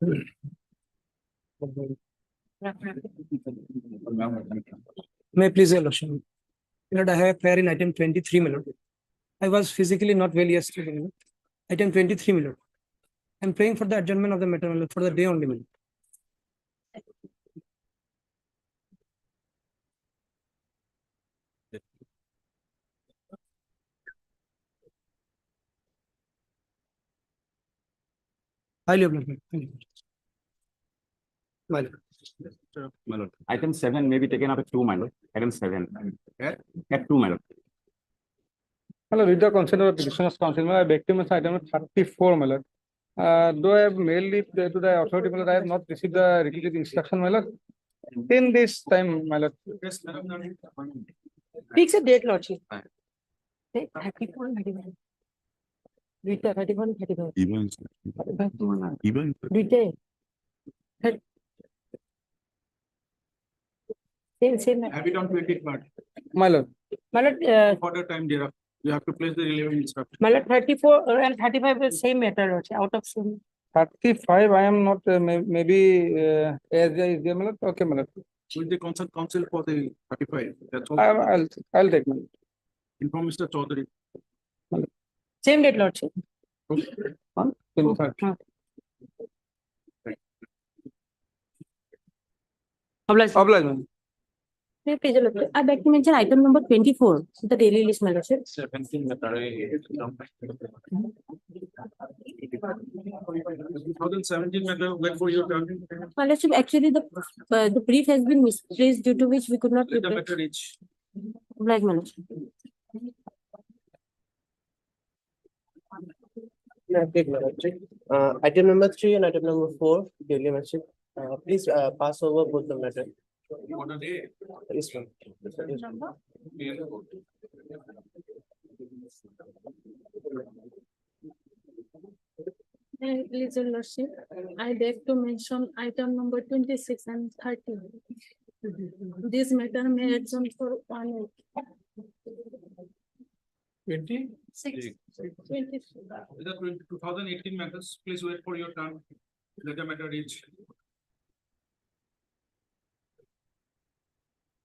May I please, Your Lordship? Lord, I have prayer in item 23, my Lord. I was physically not well yesterday, my Lord. Item 23, my Lord. I'm praying for the adjournment of the matter, my Lord, for the day only, my Lord. Highly obliged, my Lord. My lord. Item 7 may be taken up at 2, my lord. Item 7. At 2, my lord. My lord, with the consent of the petitioner's counsel, my victim is item 34, my lord. Though I have mailed it to the authority, my lord, I have not received the requisite instruction, my lord. In this time, my lord. Fix a date, Lordship. 34, 31. Duita, 31, 35. Even. Duita. Same. Have it on 23rd. My lord. My Lord, For the time thereafter, you have to place the relevant instruction. my Lord, 34 and 35 is same matter, Lordship, out of same. 35, I am not, maybe, as is there, my lord. Okay, my lord. With the consent council for the 35. That's all. I'll take, my lord. Inform Mr. Chaudhary. Same date, Lordship. On 23rd. Obliged. Obliged, my lord. May I please, Your Lordship? I beg to mention item number 24, the daily list, my Lordship. 2017 matter, wait for your turn. My Lordship, actually, the brief has been misplaced, due to which we could not Let the prepare. matter reach. Obliged, my Lordship. Item number 3 and item number 4, daily membership. Please pass over both the matter. What a day. Yes, ma'am. Please, Your Lordship, I beg to mention item number 26 and 30. This matter may adjourn for 1 week. 26. 26. With the 2018 matters, please wait for your turn. Let the matter reach.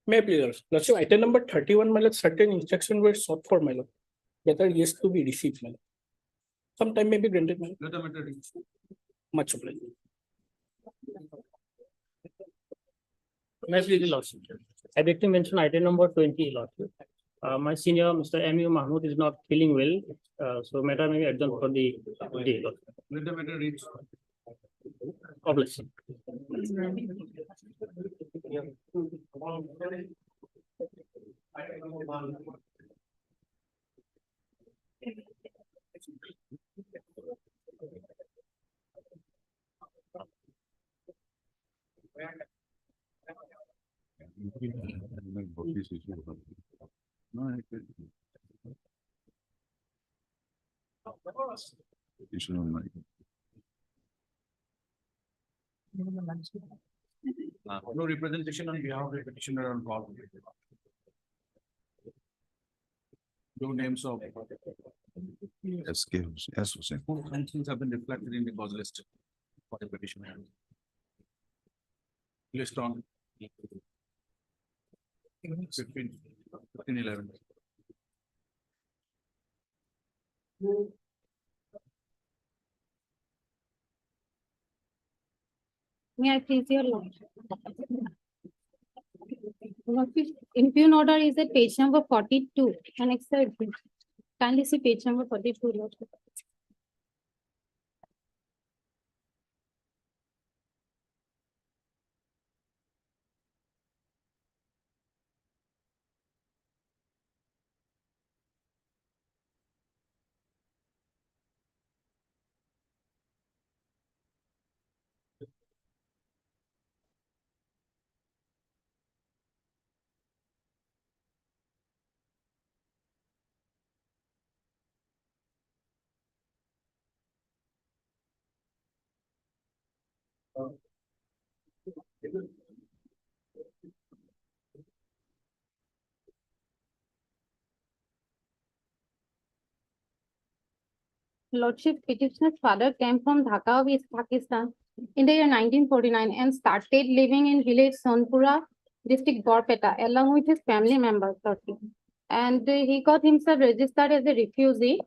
May I please, Lordship, item number 31, my lord, certain instructions were sought for, my lord. Whether yes to be received, my lord. Sometime may be granted, my lord. Let the matter reach. Much obliged. May I please, Lordship? I beg to mention item number 20, Lordship. My senior, Mr. M.U. Mahmood, is not feeling well, so matter may be adjourned for the day, Lordship. Let the matter reach. Obliged. No representation on behalf of the petitioner on call. No names of. Who sanctions have been reflected in the cause list for the petitioner. List on. 15/11. May I please, Your Lordship? Lordship, impugn order is at page number 42, annex 30. Kindly see page number 42, Lordship. Lordship, petitioner's father came from Dhaka, Pakistan, in the year 1949 and started living in village Sonpura, district Borpeta, along with his family members. Lordship. And he got himself registered as a refugee.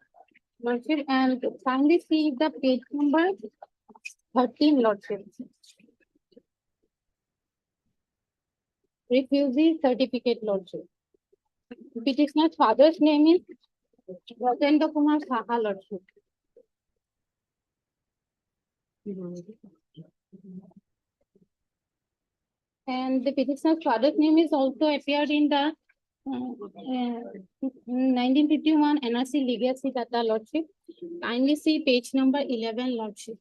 Lordship, and kindly see the page number 13, Lordship. Refugee certificate, Lordship. Petitioner's father's name is Rajendra Kumar Saha, Lordship. And the petitioner's father's name is also appeared in the 1951 NRC legacy data, Lordship. Kindly see page number 11, Lordship.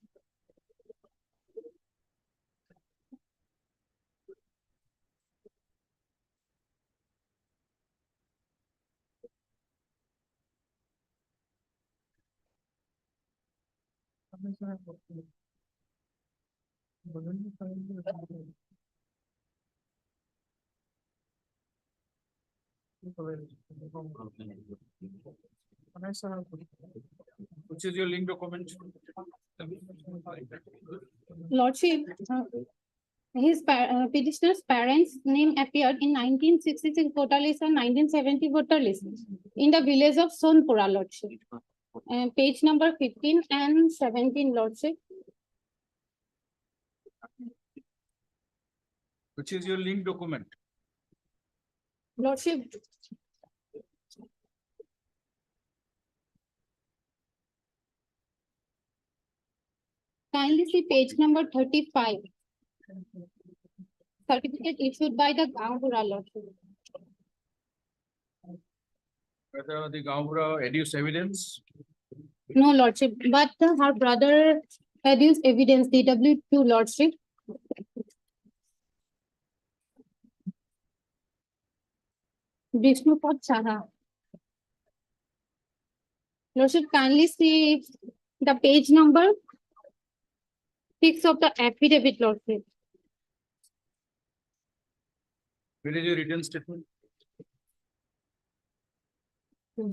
Which is your link document? Lordship, his petitioner's parents' name appeared in 1966 voter list and 1970 voter list in the village of Sonpura, Lordship. Page number 15 and 17, Lordship. Which is your link document? Lordship, kindly see page number 35. Certificate issued by the Gangura, Lordship. Whether the Gaura adduce evidence? No, Lordship, but her brother had used evidence, DW2, Lordship. Vishnupad Saha. Lordship, kindly see the page number 6 of the affidavit, Lordship. Where is your written statement? Where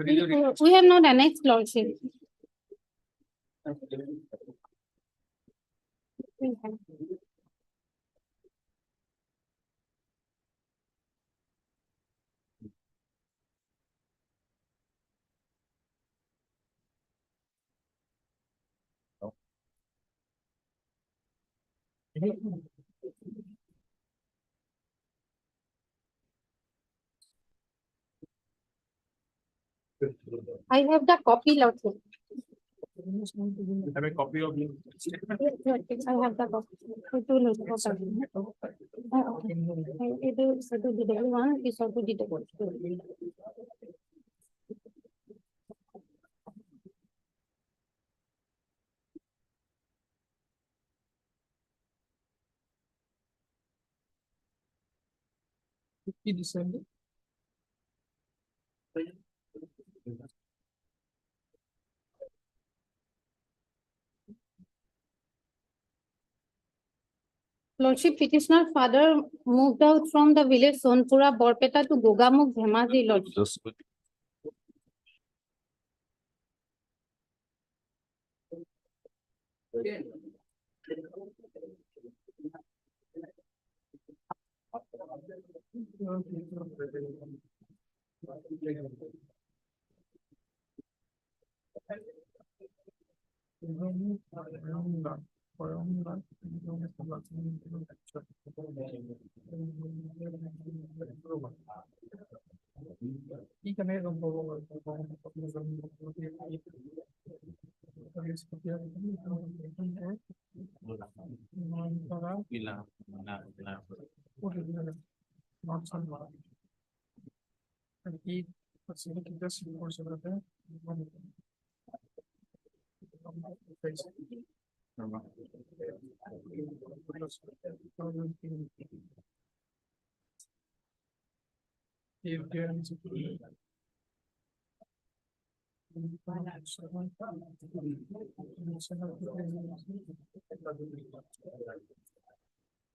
is your written We have not annexed, Lordship. I have the copy, Lordship. You have a copy of your statement? Yes, I have the copy. It is one is also detailed. December. Lordship, petitioner's father moved out from the village Sonpura, Borpeta to Gogamukh, Dhemaji, Lordship.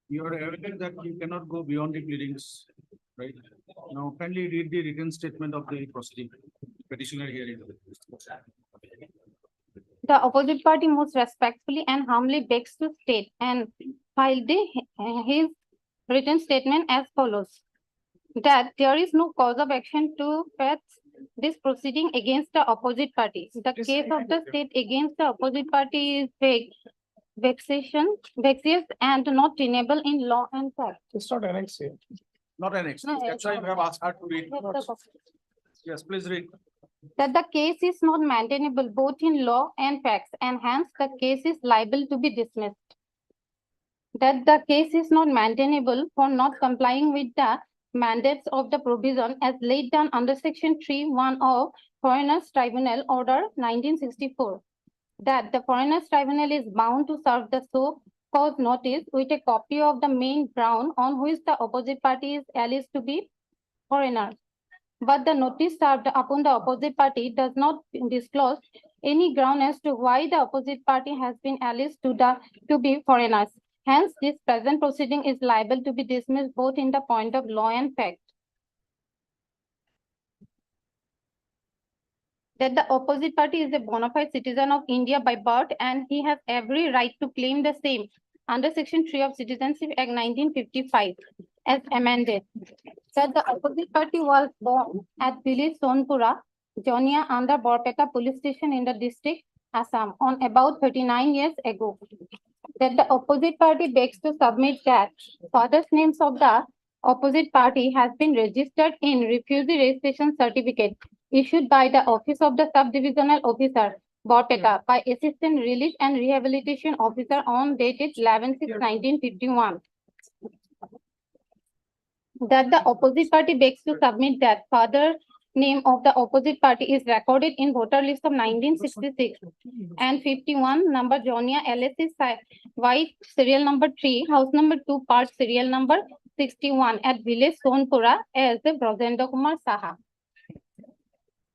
You are evident that you cannot go beyond the pleadings, right? Now, kindly read the written statement of the proceeding. petitioner hearing. The opposite party most respectfully and humbly begs to state and filed his written statement as follows. That there is no cause of action to fetch this proceeding against the opposite party. The case of the state against the opposite party is vexatious and not tenable in law and fact. It's not annexed here. Not annexed. No, That's why we have asked her to read. Have the copy. Yes, please read. That the case is not maintainable both in law and facts, and hence the case is liable to be dismissed. That the case is not maintainable for not complying with the mandates of the provision as laid down under Section 3(1) of Foreigners Tribunal Order 1964. That the Foreigners Tribunal is bound to serve the so-called notice with a copy of the main ground on which the opposite party is alleged to be foreigner. But the notice served upon the opposite party does not disclose any ground as to why the opposite party has been alleged to be foreigners. Hence, this present proceeding is liable to be dismissed both in the point of law and fact. That the opposite party is a bona fide citizen of India by birth and he has every right to claim the same under Section 3 of Citizenship Act 1955 as amended. That the opposite party was born at village Sonpura, Jonia under Borpeta police station in the district Assam on about 39 years ago. That the opposite party begs to submit that father's names of the opposite party has been registered in refugee registration certificate issued by the Office of the Subdivisional Officer, Borpeta, by Assistant Relief and Rehabilitation Officer on dated 11/6/1951. That the opposite party begs to submit that father name of the opposite party is recorded in voter list of 1966 and 51 number Jonia LSC White serial number 3, house number 2, part serial number 61 at village Sonpura as the Brajendra Kumar Saha.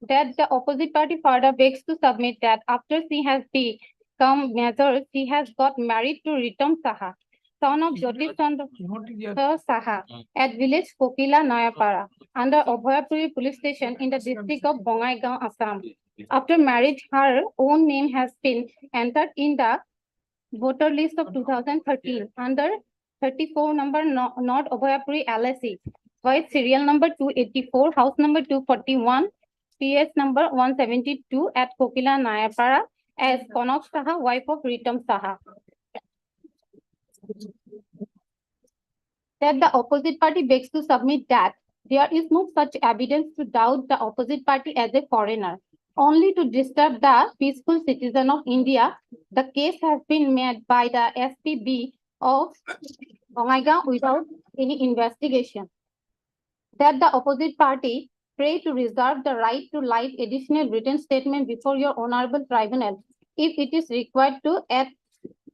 That the opposite party further begs to submit that after she has become major, she has got married to Ritam Saha, son of Jyotir Chandra Saha at village Kokila Nayapara under Obhayapuri police station in the district of Bongaigaon, Assam. After marriage, her own name has been entered in the voter list of 2013 under 34 number North Obhayapuri LSC, white serial number 284, house number 241, PS number 172 at Kokila Nayapara as Konak Saha, wife of Ritam Saha. That the opposite party begs to submit that there is no such evidence to doubt the opposite party as a foreigner. Only to disturb the peaceful citizen of India, the case has been made by the SPB of Bongaigaon without any investigation. That the opposite party pray to reserve the right to live additional written statement before your honorable tribunal if it is required to at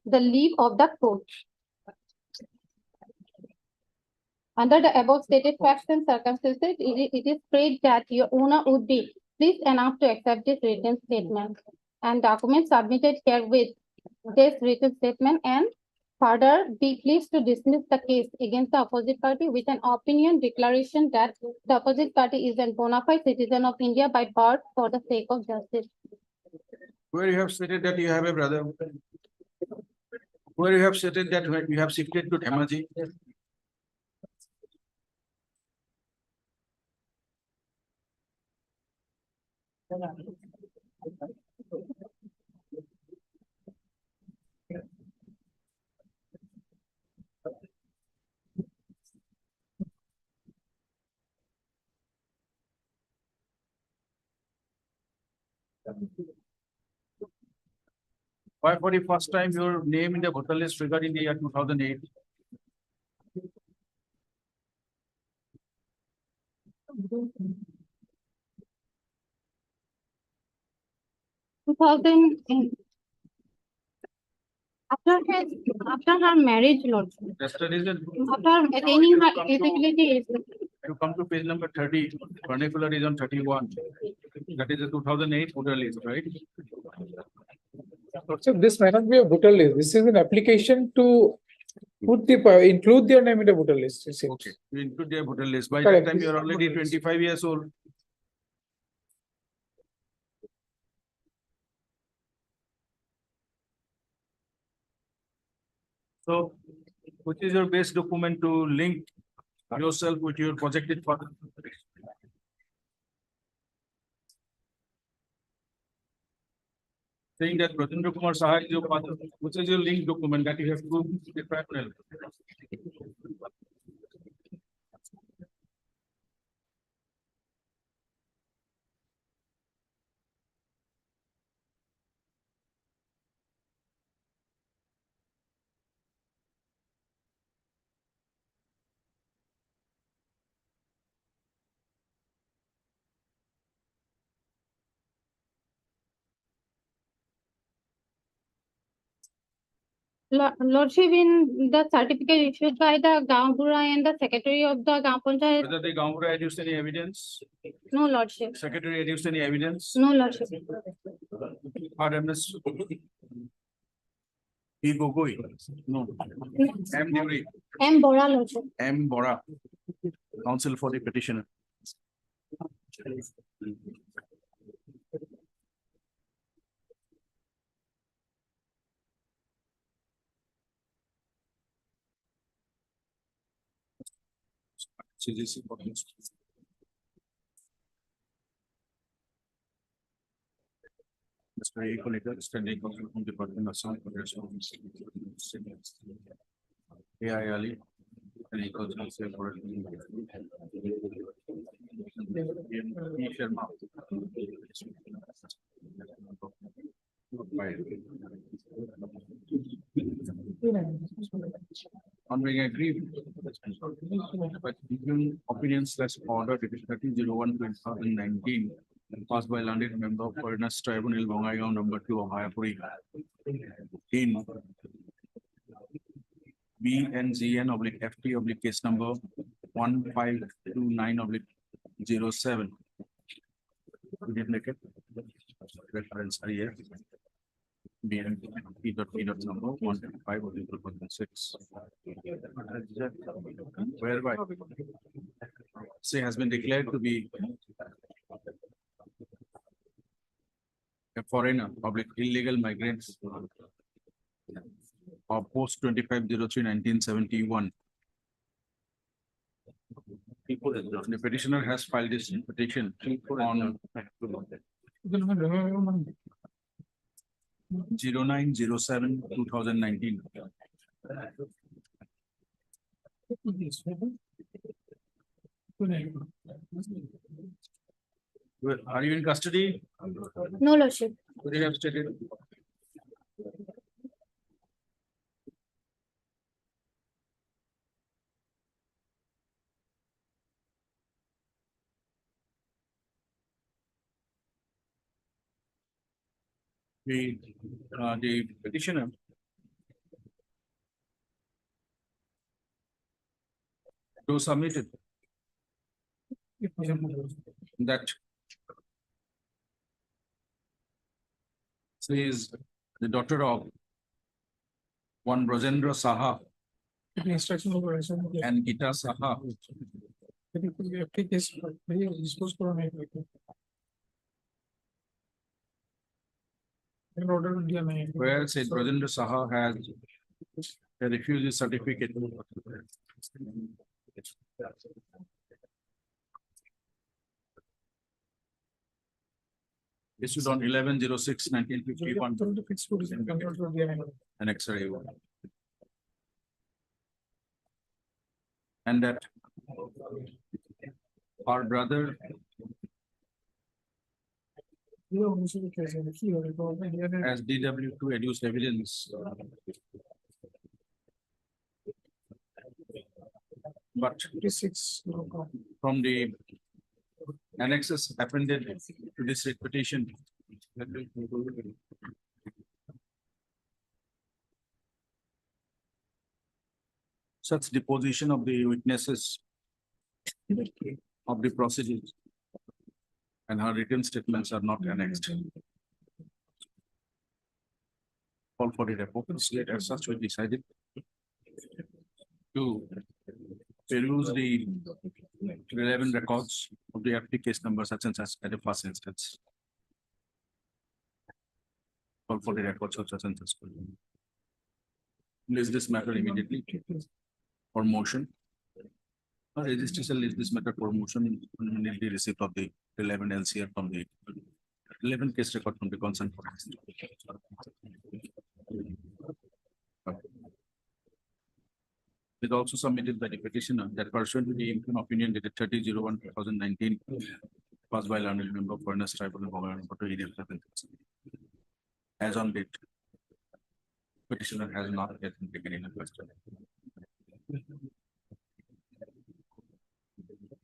the leave of the court. Under the above stated facts and circumstances, it is prayed that your owner would be pleased enough to accept this written statement and documents submitted here with this written statement, and further be pleased to dismiss the case against the opposite party with an opinion declaration that the opposite party is a bona fide citizen of India by birth for the sake of justice. Where you have stated that you have a brother. Where you have stated that you have shifted to Dhemaji. Why for the first time your name in the voter list regarding the year 2008? After her marriage, Lord, That's the reason after attaining her eligibility, you come to page number 30, vernacular is on 31. That is the 2008 voter list, right? So this might not be a voter list. This is an application to put include their name in the voter list. It seems. Okay, you include their voter list. By Correct. that time, you are already 25 years old. So which is your base document to link yourself with your projected father? Saying that Rajendra Kumar Saha is your father, which is your link document that you have proved to the tribunal? Lordship, in the certificate issued by the Gampura and the secretary of the Gaon Panchayat, Whether the Gampura adduced any evidence, no Lordship, secretary adduced any evidence, no Lordship. RMS. E. Gogoi, no. M. Nuri, M. Bora Lordship. M. Bora, counsel for the petitioner. CGC. Mr. A. Kolekar, standing counsel from Department of Sound Progression. AI Ali. And he calls himself for. E. Sharma. On being agreed. But given opinions less order division 1301/2019 passed by landed member of Foreigners Tribunal Bongaigaon number 2 of Hayapuri in BNZN/FT/ case number 1529/07. We didn't make it. Reference are here. BNP.P. number 125/2006. Whereby say has been declared to be a foreigner, public illegal migrants of post 25/03/1971. The petitioner has filed this petition on 09/07/2019. Well, are you in custody? No Lordship. Could you have stated? The petitioner to submit it that says the daughter of one Rajendra Saha Instruction over and Gita Saha in order to where said Rajendra Saha has a refugee certificate. Issued on 11/06/1951. An X-ray. And that our brother as DW2 adduced evidence. But from the annexes appended to this petition. Such deposition of the witnesses of the proceedings and her written statements are not annexed. Call for the report, state as such we decided to peruse the relevant records of the FT case number such and such at the first instance. Call for the records of such and such. list this matter immediately for motion. Or registration list this matter for motion immediately receipt of the relevant LCR from the 11 case record from the concerned parties. It also submitted by the petitioner that pursuant to the interim opinion dated 30/01/2019, passed by learned member of Fairness Tribunal, Bhogaran, area 7. As on date, petitioner has not yet taken any question.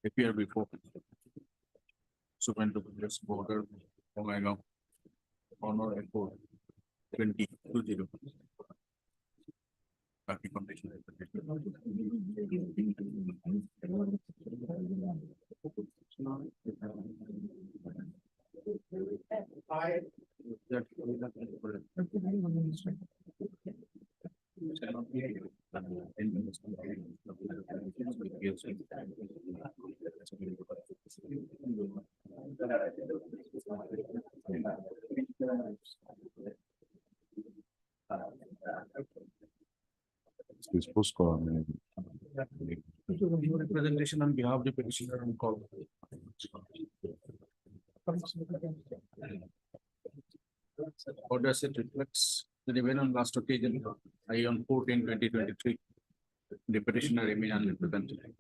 Appear before Superintendent Border, Bongaigaon, Honor Airport, 2020. Party condition. Representation on behalf of the petitioner on call. Order set reflects the event on last occasion, I on 14/2023. The petitioner remain unrepresented.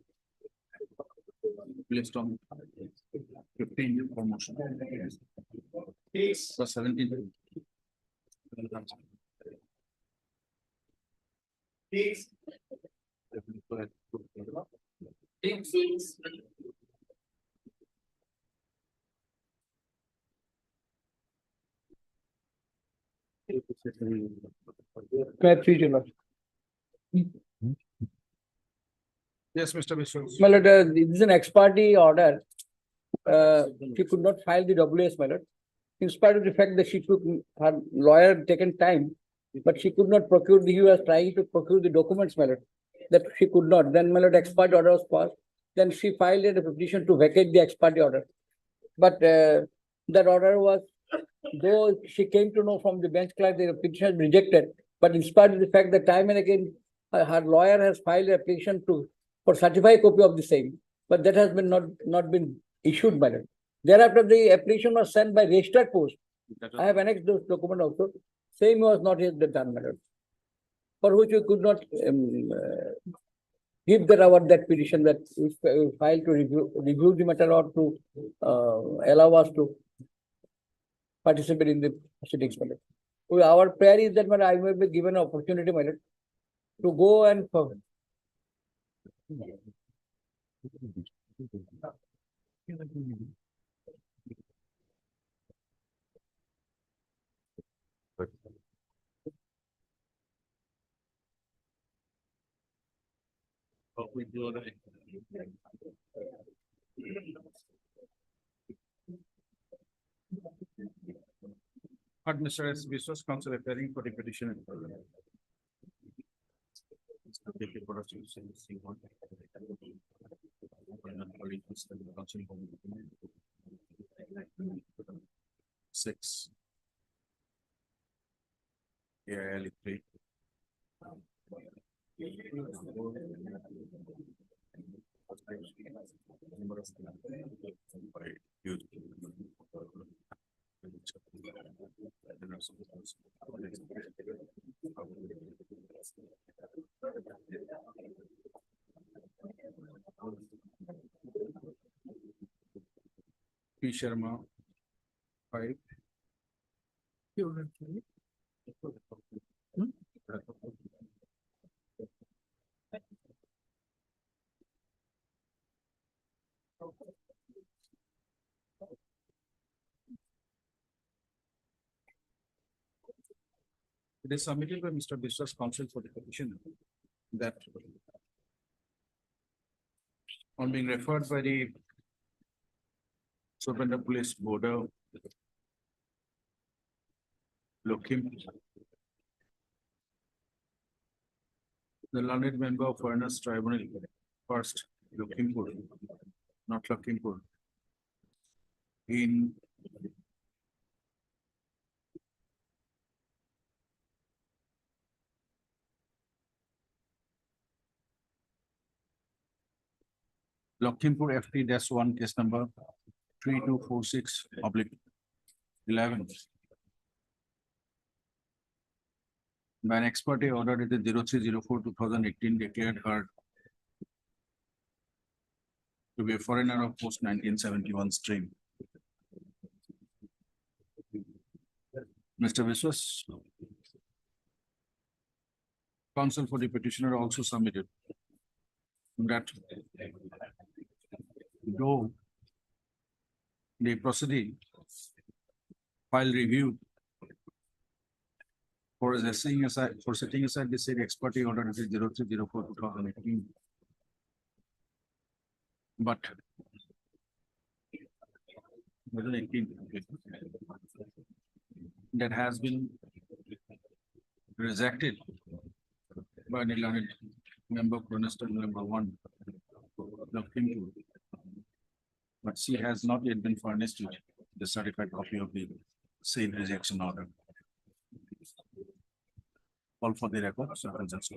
Placed on 15 for motion. For 17. May I please, Your Lordship? Yes, Mr. Vishwas. My lord, this is an ex parte order. She could not file the WS, my lord. In spite of the fact that she took her lawyer taken time, but she could not procure he was trying to procure the documents, my lord, that she could not. Then, my lord, ex parte order was passed. Then she filed a petition to vacate the ex parte order. But that order was, though she came to know from the bench clerk, the petition was rejected. But in spite of the fact that time and again, her lawyer has filed a petition for certified copy of the same, but that has been not been issued by them. Thereafter, the application was sent by registered post. I have annexed those documents also. Same was not yet done, madam. For which we could not give that petition that we filed to review the matter or to allow us to participate in the proceedings, madam. Our prayer is that I may be given an opportunity, madam, to go and But Mr. S. Vishwas counsel appearing for the petition. Six. Yeah, three. P. Sharma, 5. It is submitted by Mr. Vishwas counsel for the petition that on being referred by the Superintendent Police Border Lokim, the learned member of Fairness Tribunal, first Lokhimpur, not Lakhimpur, in Lakhimpur FT-1 case number 3246/11. By an ex parte order dated 03/04/2018 declared her to be a foreigner of post 1971 stream. Mr. Viswas, counsel for the petitioner also submitted that though the proceeding file review for setting aside the said ex parte order dated 03/04/2018. But 2018, that has been rejected by the learned member, Cornerstone number 1, Lakhimpur. But she has not yet been furnished with the certified copy of the same rejection order. All for the record, so I'll just.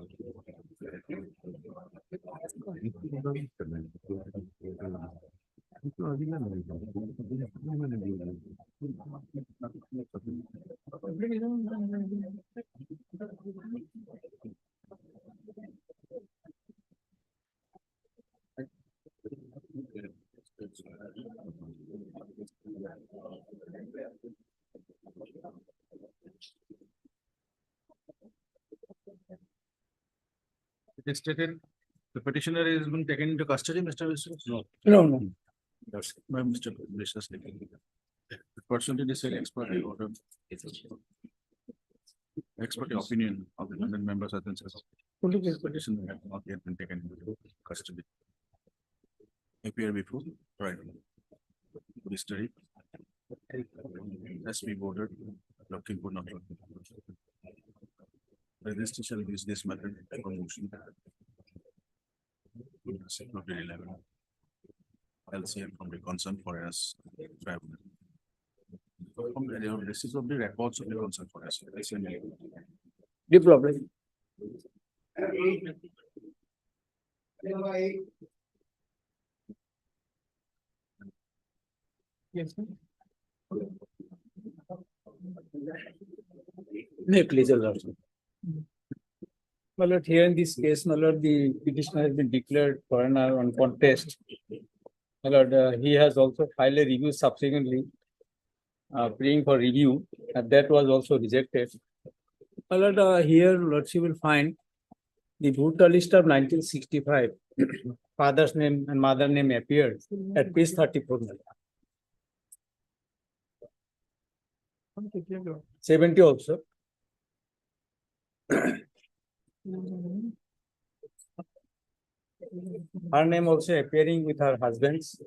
It is stated the petitioner has been taken into custody, Mr. Viswas? No. No. That's by Mr. Viswas. Pursuant to the said expert order. Expert opinion of the London members has been said. Only this petition has not yet been taken into custody. Appear before, right. History. Has to be voted. Lakhimpur not. Register shall use this method for motion. Secretary 11. LCM from the concern for us. This is of the records of the concern for us. Deep problem. Yes, sir. No, please, also. My lord, here in this case, my lord, the petitioner has been declared foreigner on contest. My lord, he has also filed a review subsequently, praying for review, and that was also rejected. My lord, here, lordship will find the voter list of 1965, father's name and mother name appeared at page 34. 70 also. Her name also appearing with her husband's.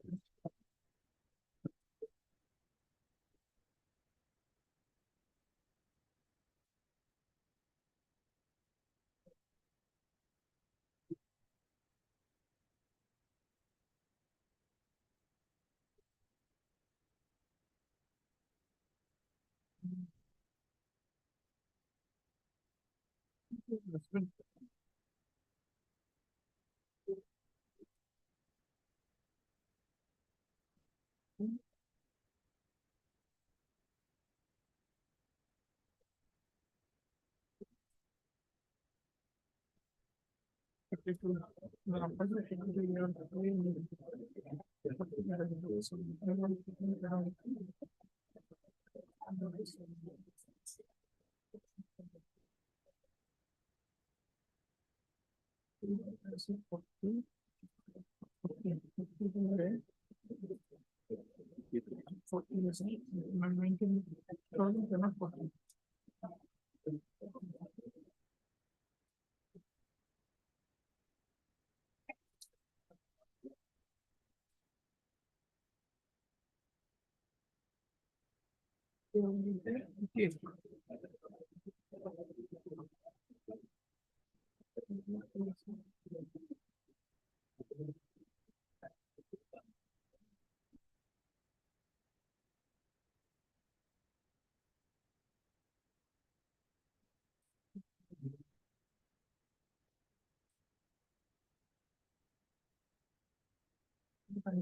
Why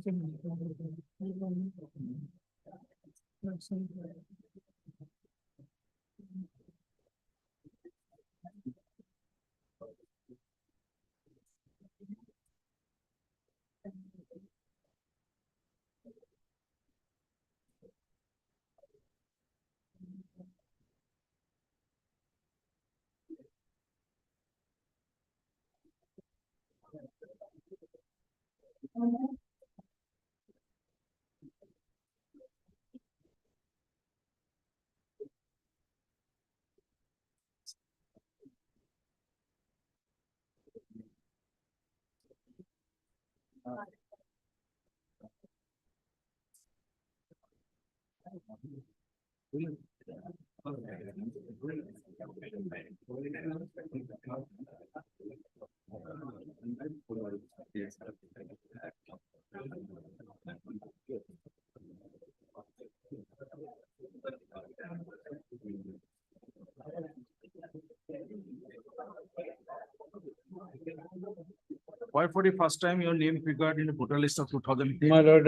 for the first time your name figured in the voter list of 2010? My lord,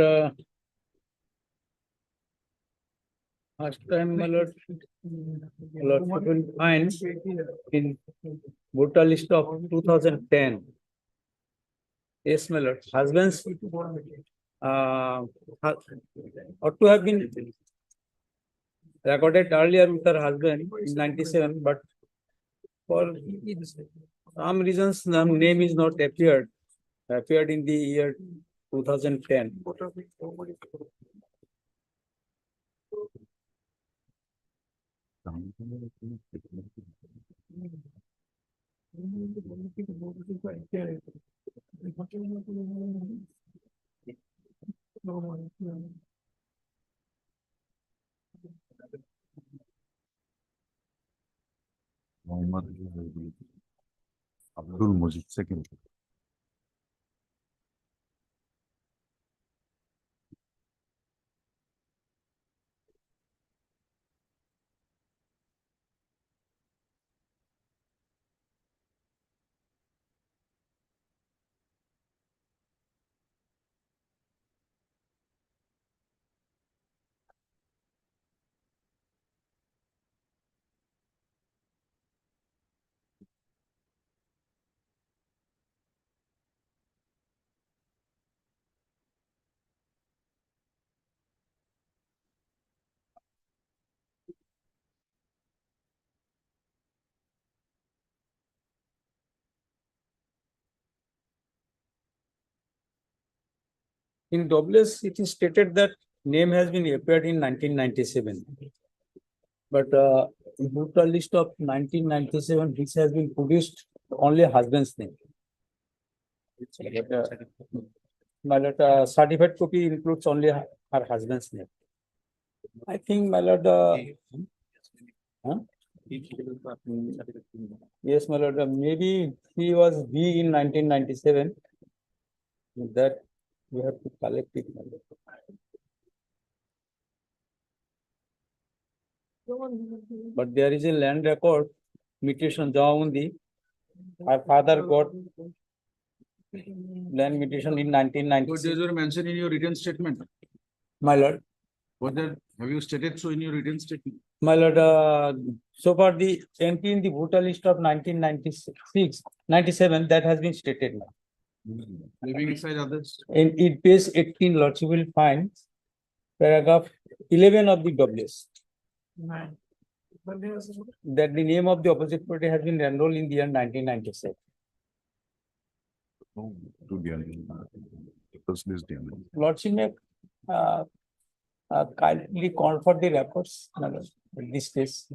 first time, my lord, you will find in voter list of 2010. Yes, my lord, husbands, ought to have been recorded earlier with her husband in 97, but for some reasons, the name is not appeared in the year 2010. Abdul Mujib, second. In WS, it is stated that name has been appeared in 1997. But in voter list of 1997, this has been produced only husband's name. My lord, certified copy includes only her husband's name. I think, my lord, huh? Yes, my lord, maybe he was B in 1997. That we have to collect it, my lord. But there is a land record, mutation Jawundi. Her father got land mutation in So 1996. these were mentioned in your written statement. My lord, Have you stated so in your written statement? my lord, so far the entry in the voter list of 1996, 97, that has been stated now. Leaving aside others. In page 18, lords, you will find paragraph 11 of the WS. That the name of the opposite party has been enrolled in the year 1997. Lordship may kindly call for the records, my lord, in this case.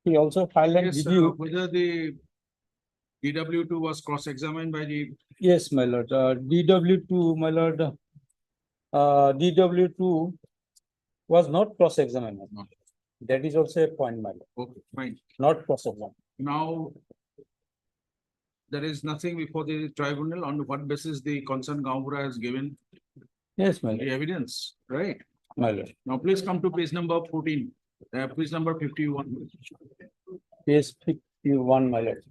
He also filed a Yes, review. whether the DW2 was cross-examined by the, Yes, my lord, DW2, my lord, DW2 was not cross-examined. No. That is also a point, my lord, okay, fine. not cross-examined. Now, there is nothing before the tribunal on what basis the concerned Gaunpura has given. Yes, my the lord, evidence, right? my lord. Now please come to page number 14, page number 51. Page 51, my lord.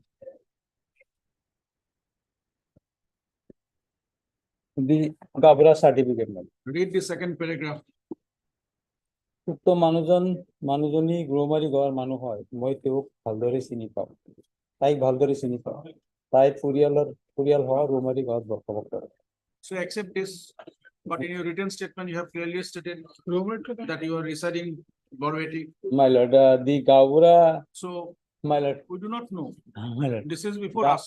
The Gabra certificate, my lord. Read the second paragraph. উক্ত মানুহজনী গ্ৰমাৰী গাঁৱৰ মানুহ হয় মই তেওঁক ভালদৰে চিনি পাওঁ তাইক ভালদৰে চিনি পাওঁ তাই পৰিয়াল হোৱা ৰৌমাৰী গাঁৱত বসবাস কৰে So accept this, but in your written statement, you have clearly stated that you are residing Borveti. my lord, the Gabra, So my lord, we do not know. my lord, This is before Ga- us.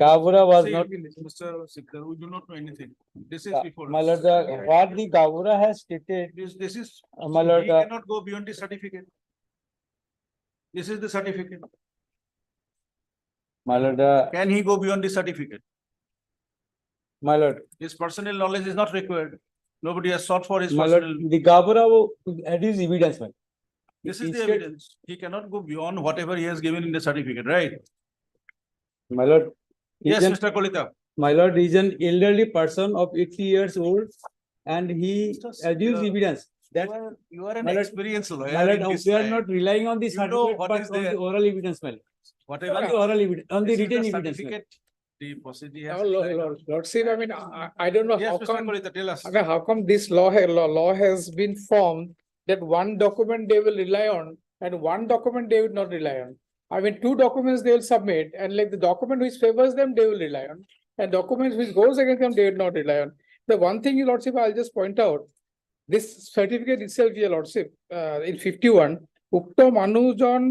Gabra was See, not, Mr. Sikdar, we do not know anything. This is before my us. lord, what the Gabra has stated, This is, my lord, he cannot go beyond the certificate. This is the certificate. my lord, Can he go beyond the certificate? my lord, His personal knowledge is not required. Nobody has sought for his my lord, personal. the Gabra had his evidence, man. This is the Instead- evidence. He cannot go beyond whatever he has given in the certificate, right? My lord, Yes, he's Mr. Kolita. my lord is an elderly person of 80 years old and he Mr. adduced Sikdar, evidence that You are an my lord, experienced lawyer. my lord, in this we are line. not relying on the You know certificate, what but is on the there. oral evidence, my lord. Whatever. On the oral evidence, on the This is written evidence, my lord. certificate, the procedure Oh, has. Lordship, I mean, I don't know Yes, how Mr. come, Kolita, tell us. I mean, how come this law has been formed that one document they will rely on and one document they would not rely on. I mean, two documents they will submit and like the document which favors them, they will rely on. And documents which goes against them, they will not rely on. The one thing, Your Lordship, I'll just point out, this certificate itself, Your Lordship, in 51, উক্ত মানুহজন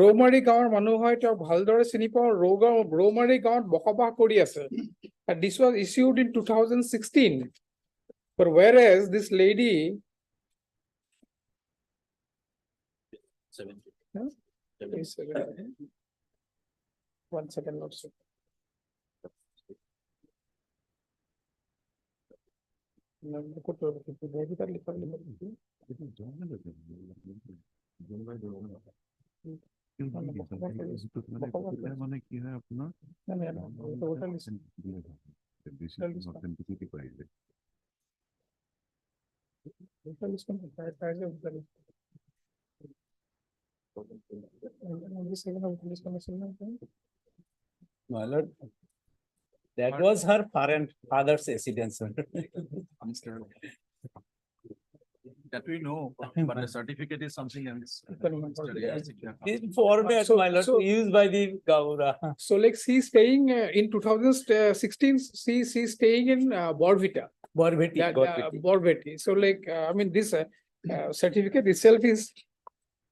ৰৌমাৰী গাঁৱৰ মানুহ হয় তেওঁ ভালদৰে চিনি পাওঁ ৰৌমাৰী গাঁৱত বসবাস কৰি আছে. And this was issued in 2016. But whereas this lady. Huh? Please, 1 second, Lordship. My lord, that was her father's residence. That we know, but the certificate is something else. It's format, So- my lord, so- used by the Gabra. So like she's staying in 2016, she's staying in Borvita. Borveti, Yeah, Borveti. Borveti. So like, I mean, this certificate itself is,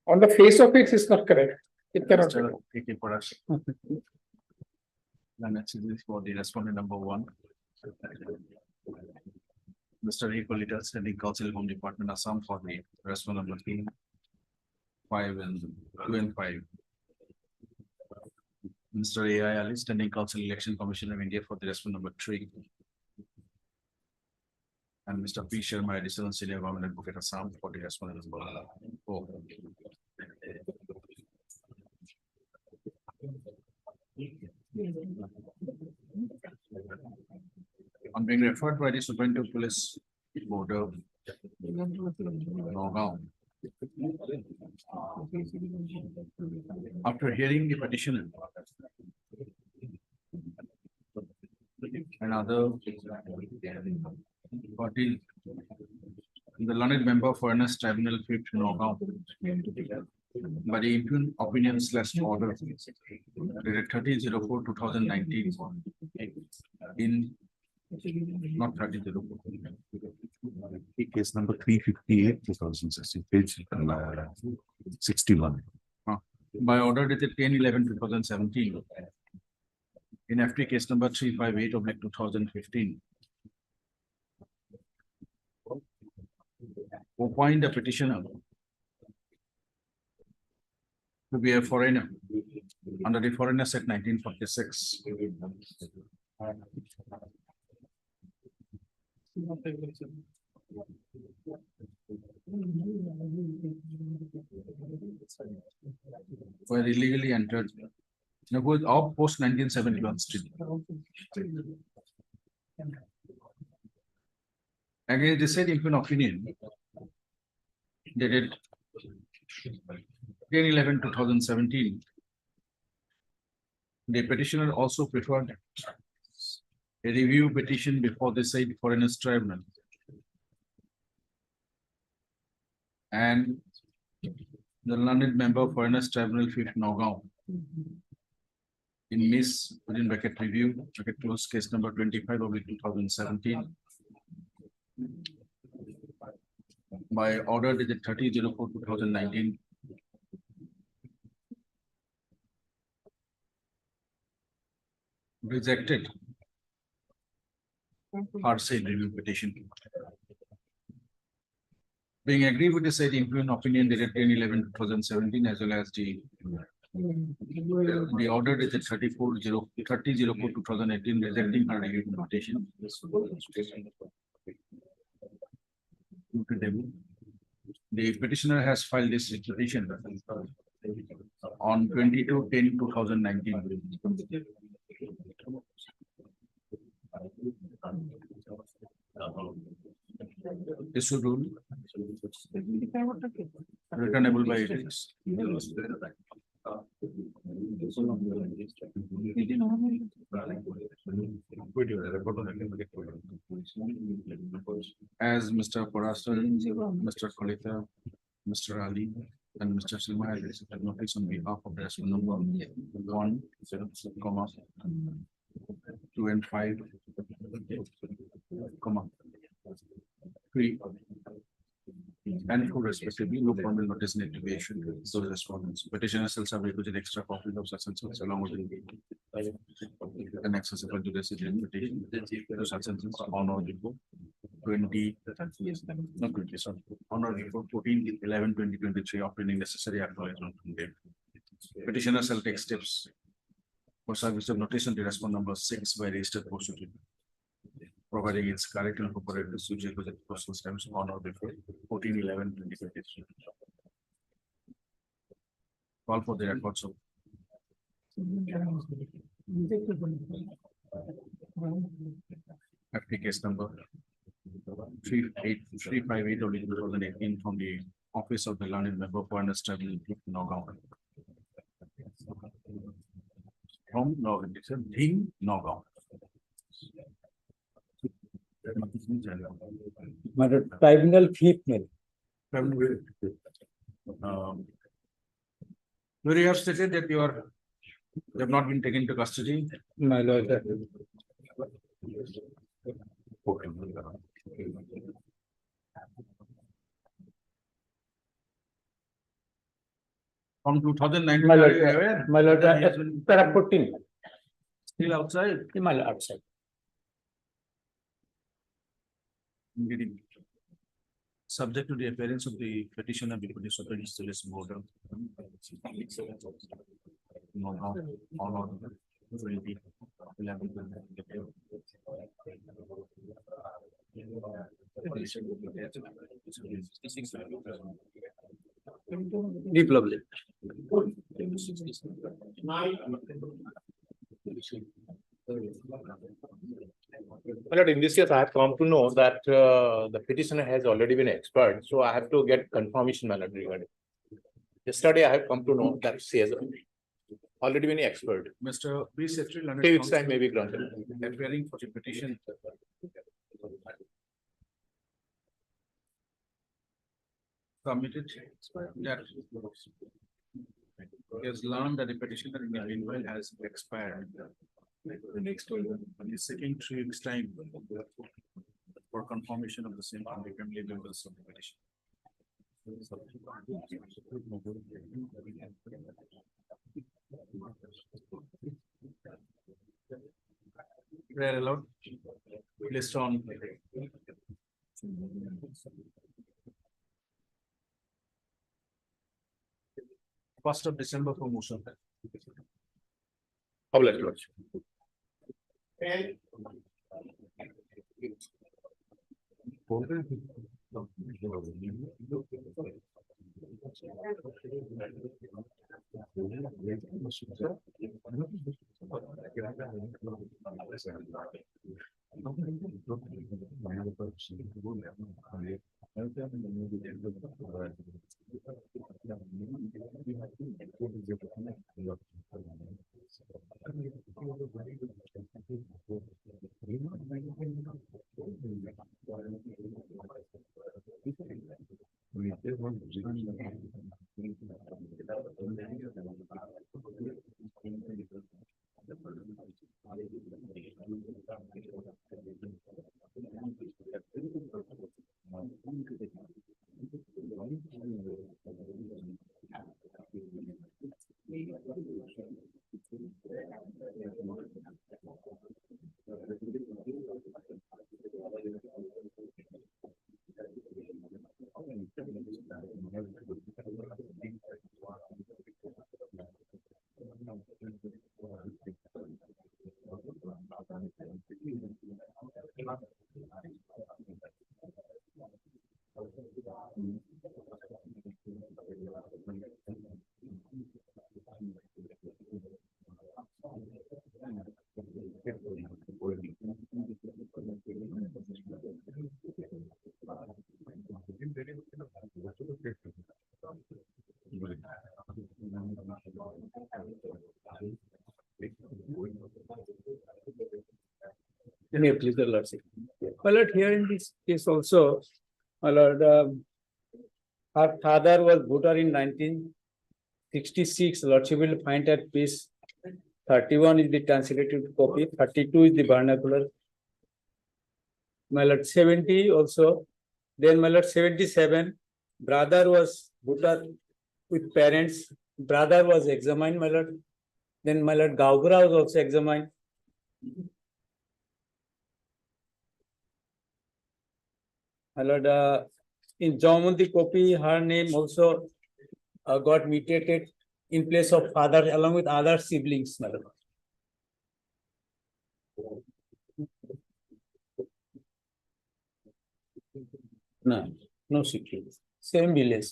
on the face of it, is not correct. It cannot be. Mr. K.K. Paras. The next is for the respondent number 1. Mr. A. Kolita, Standing Counsel, Home Department, Assam, for the respondent number 3, 5 and 2 and 5. Mr. A.I. Ali, Standing Counsel, Election Commission of India, for the respondent number 3. And Mr. P. Sharma, Additional Senior Government Advocate, Assam, for the respondent number 4. On being referred by the Superintendent of Police Board of Nagaon. After hearing the petition and other party, the learned member for Fairness Tribunal 5th Nagaon, by the impugned opinion / order dated 30/04/2019 in not 30/04. Case number 358, 2016, page 61. By order dated 10/11/2017. In FT case number 358/2015. Appoint the petitioner to be a foreigner under the Foreigners Act 1946. Were illegally entered. Now, with all post 1971 still. Against the said influent opinion dated 10/11/2017, the petitioner also preferred a review petition before the said foreigners tribunal. And the learned member of foreigners tribunal 5th Nagaon in Miss within bracket review, bracket close case number 25/2017. By order dated 30/04/2019. Rejected her said review petition. Being agreed with the said influent opinion dated 10/11/2017 as well as the order dated 30/04/2018 rejecting her review petition. The petitioner has filed this petition on 22/10/2019. Issue rule returnable by edicts. As Mr. Parasar, Mr. Khalita, Mr. Ali, and Mr. Silma has received notice on behalf of the number 1, 2 and 5, 3 and 4 respectively, no formal notice need to be issued to those respondents. Petitioner shall submit with an extra copy of such and such along with an accessible to the citizen petition to such and such on or before 20, not 20, sorry, on or before 14/11/2023, obtaining necessary acknowledgement from them. Petitioner shall take steps for service of notice on the respond number 6 by registered postal, providing its correct and appropriate procedure with the postal stamps on or before 14/11/2023. Call for the records of FT case number 358/2018 from the office of the learned member for understanding in Nagaon. From Nagaon, it's a thing Nagaon. Tribunal 5th mail. Where you have stated that you have not been taken to custody. My lord. From 2019. My lord, are you aware my lord, that he has been para 14. still outside? My lord, outside. Getting subject to the appearance of the petitioner before the Supreme Service Board. On 20. Deep lovely. But in this case, I have come to know that the petitioner has already been expired, so I have to get confirmation regarding. Yesterday, I have come to know that she has already been expired. Mr. B. Secretary. 3 weeks time may be granted. Appearing for the petition. Submitted that he has learned that the petitioner in the meanwhile has expired. The next one, the second 3 weeks time for confirmation of the same from the family members of the petition. Prayer allowed. List on. 1st of December for motion. How will I do it? May it please the Lordship. My lord, here in this case also, my lord, her father was voter in 1966. Lordship will find at page 31 is the translated copy, 32 is the vernacular. My lord, 70 also. Then my lord, 77, brother was voter with parents. Brother was examined, my lord. Then my lord, Gaugara was also examined. My lord, in Jaumunti copy, her name also got mutated in place of father along with other siblings, my lord. No, no siblings, same village.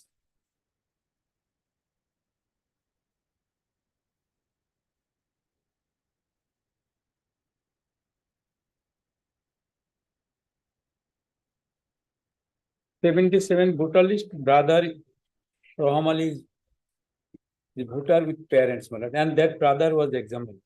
'77 brutalist brother Roham Ali is the voter with parents, my lord, and that brother was examined.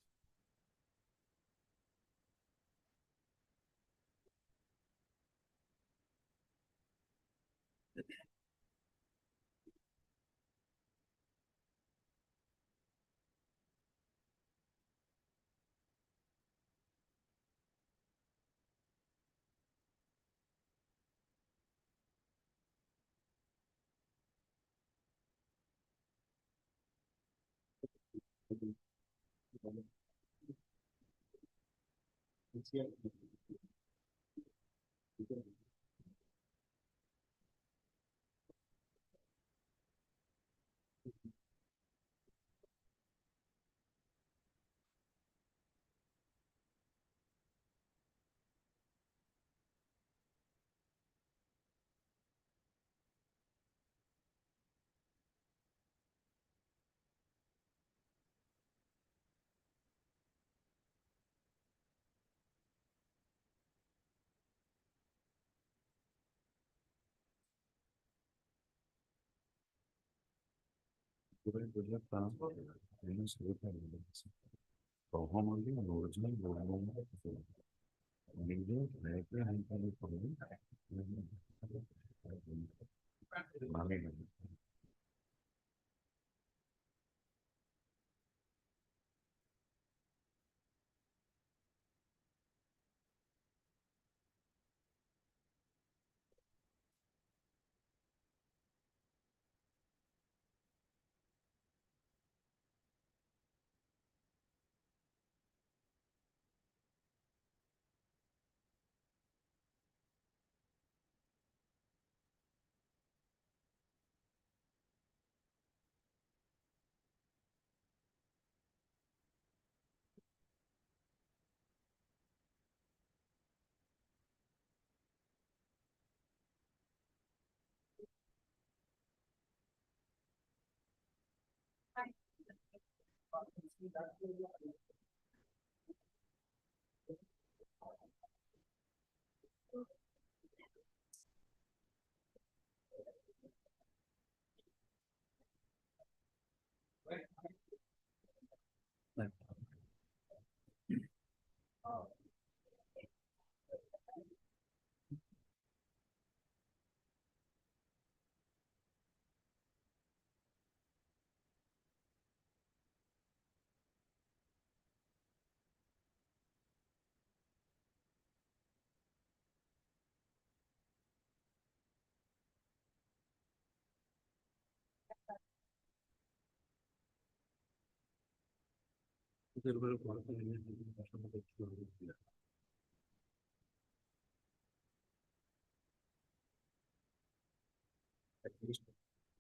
At least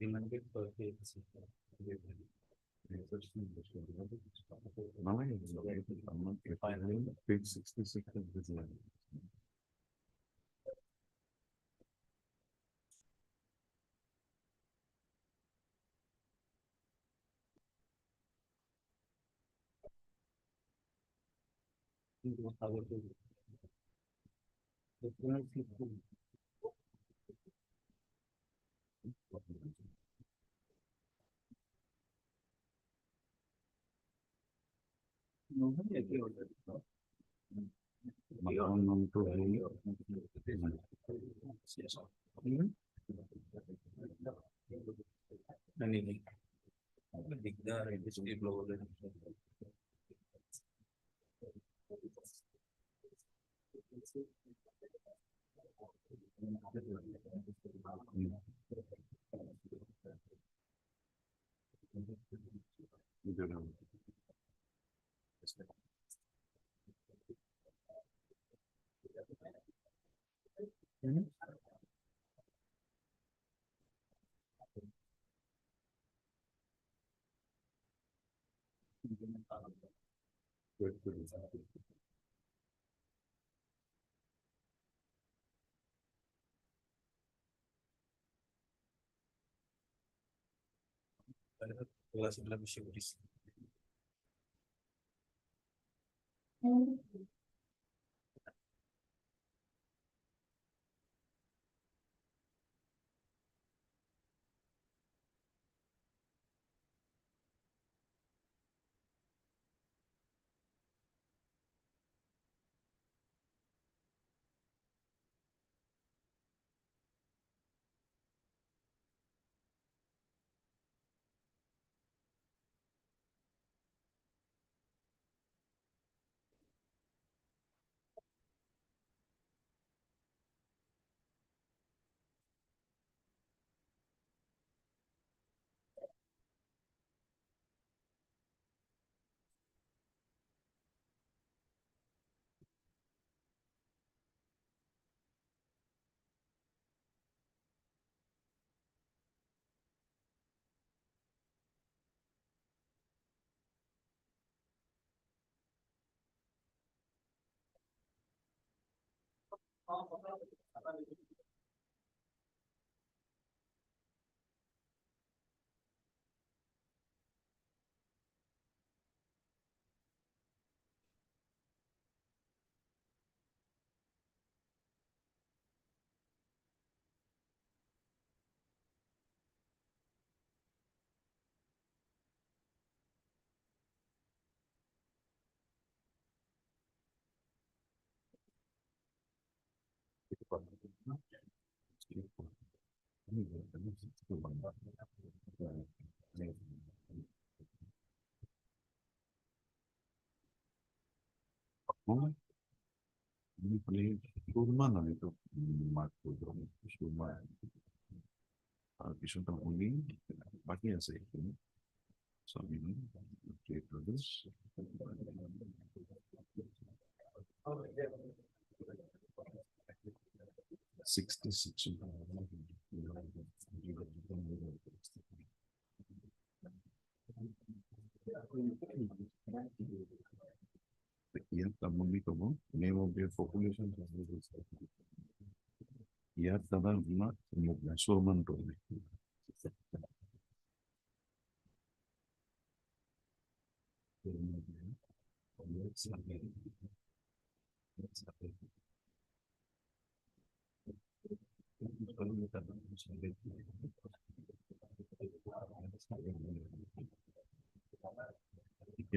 demanded for the. Page 66 of this line. কিছু তো উনি বাকি আছে এখানে। So we need to update to this. 66. Here, commonly como name of their population. Here, the not Solomon told me.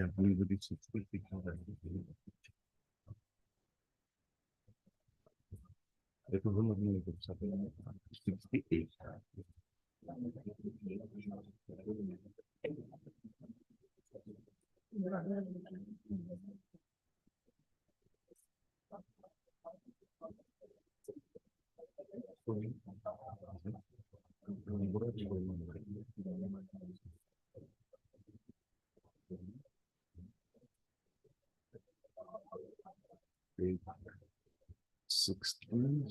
Yeah, we would be 60. It was only 68. Eight, 16.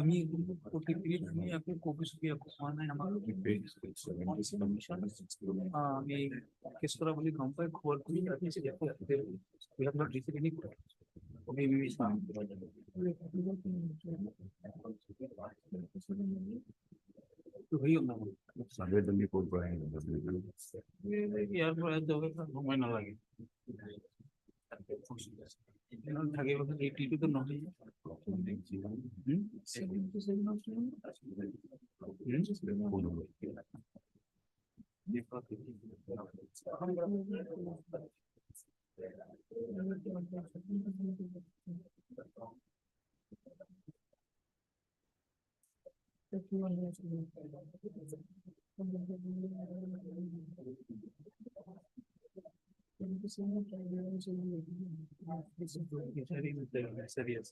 আমি আপনি copy soupy আপনি online আমার আমি case করা বলি গম পাই খবর করি আপনি সে দেখো we have not received any তো হইও না Suddenly put Brian. ইয়ার পরে যাবে সময় না লাগে থাকে এইটি তো নয় serious.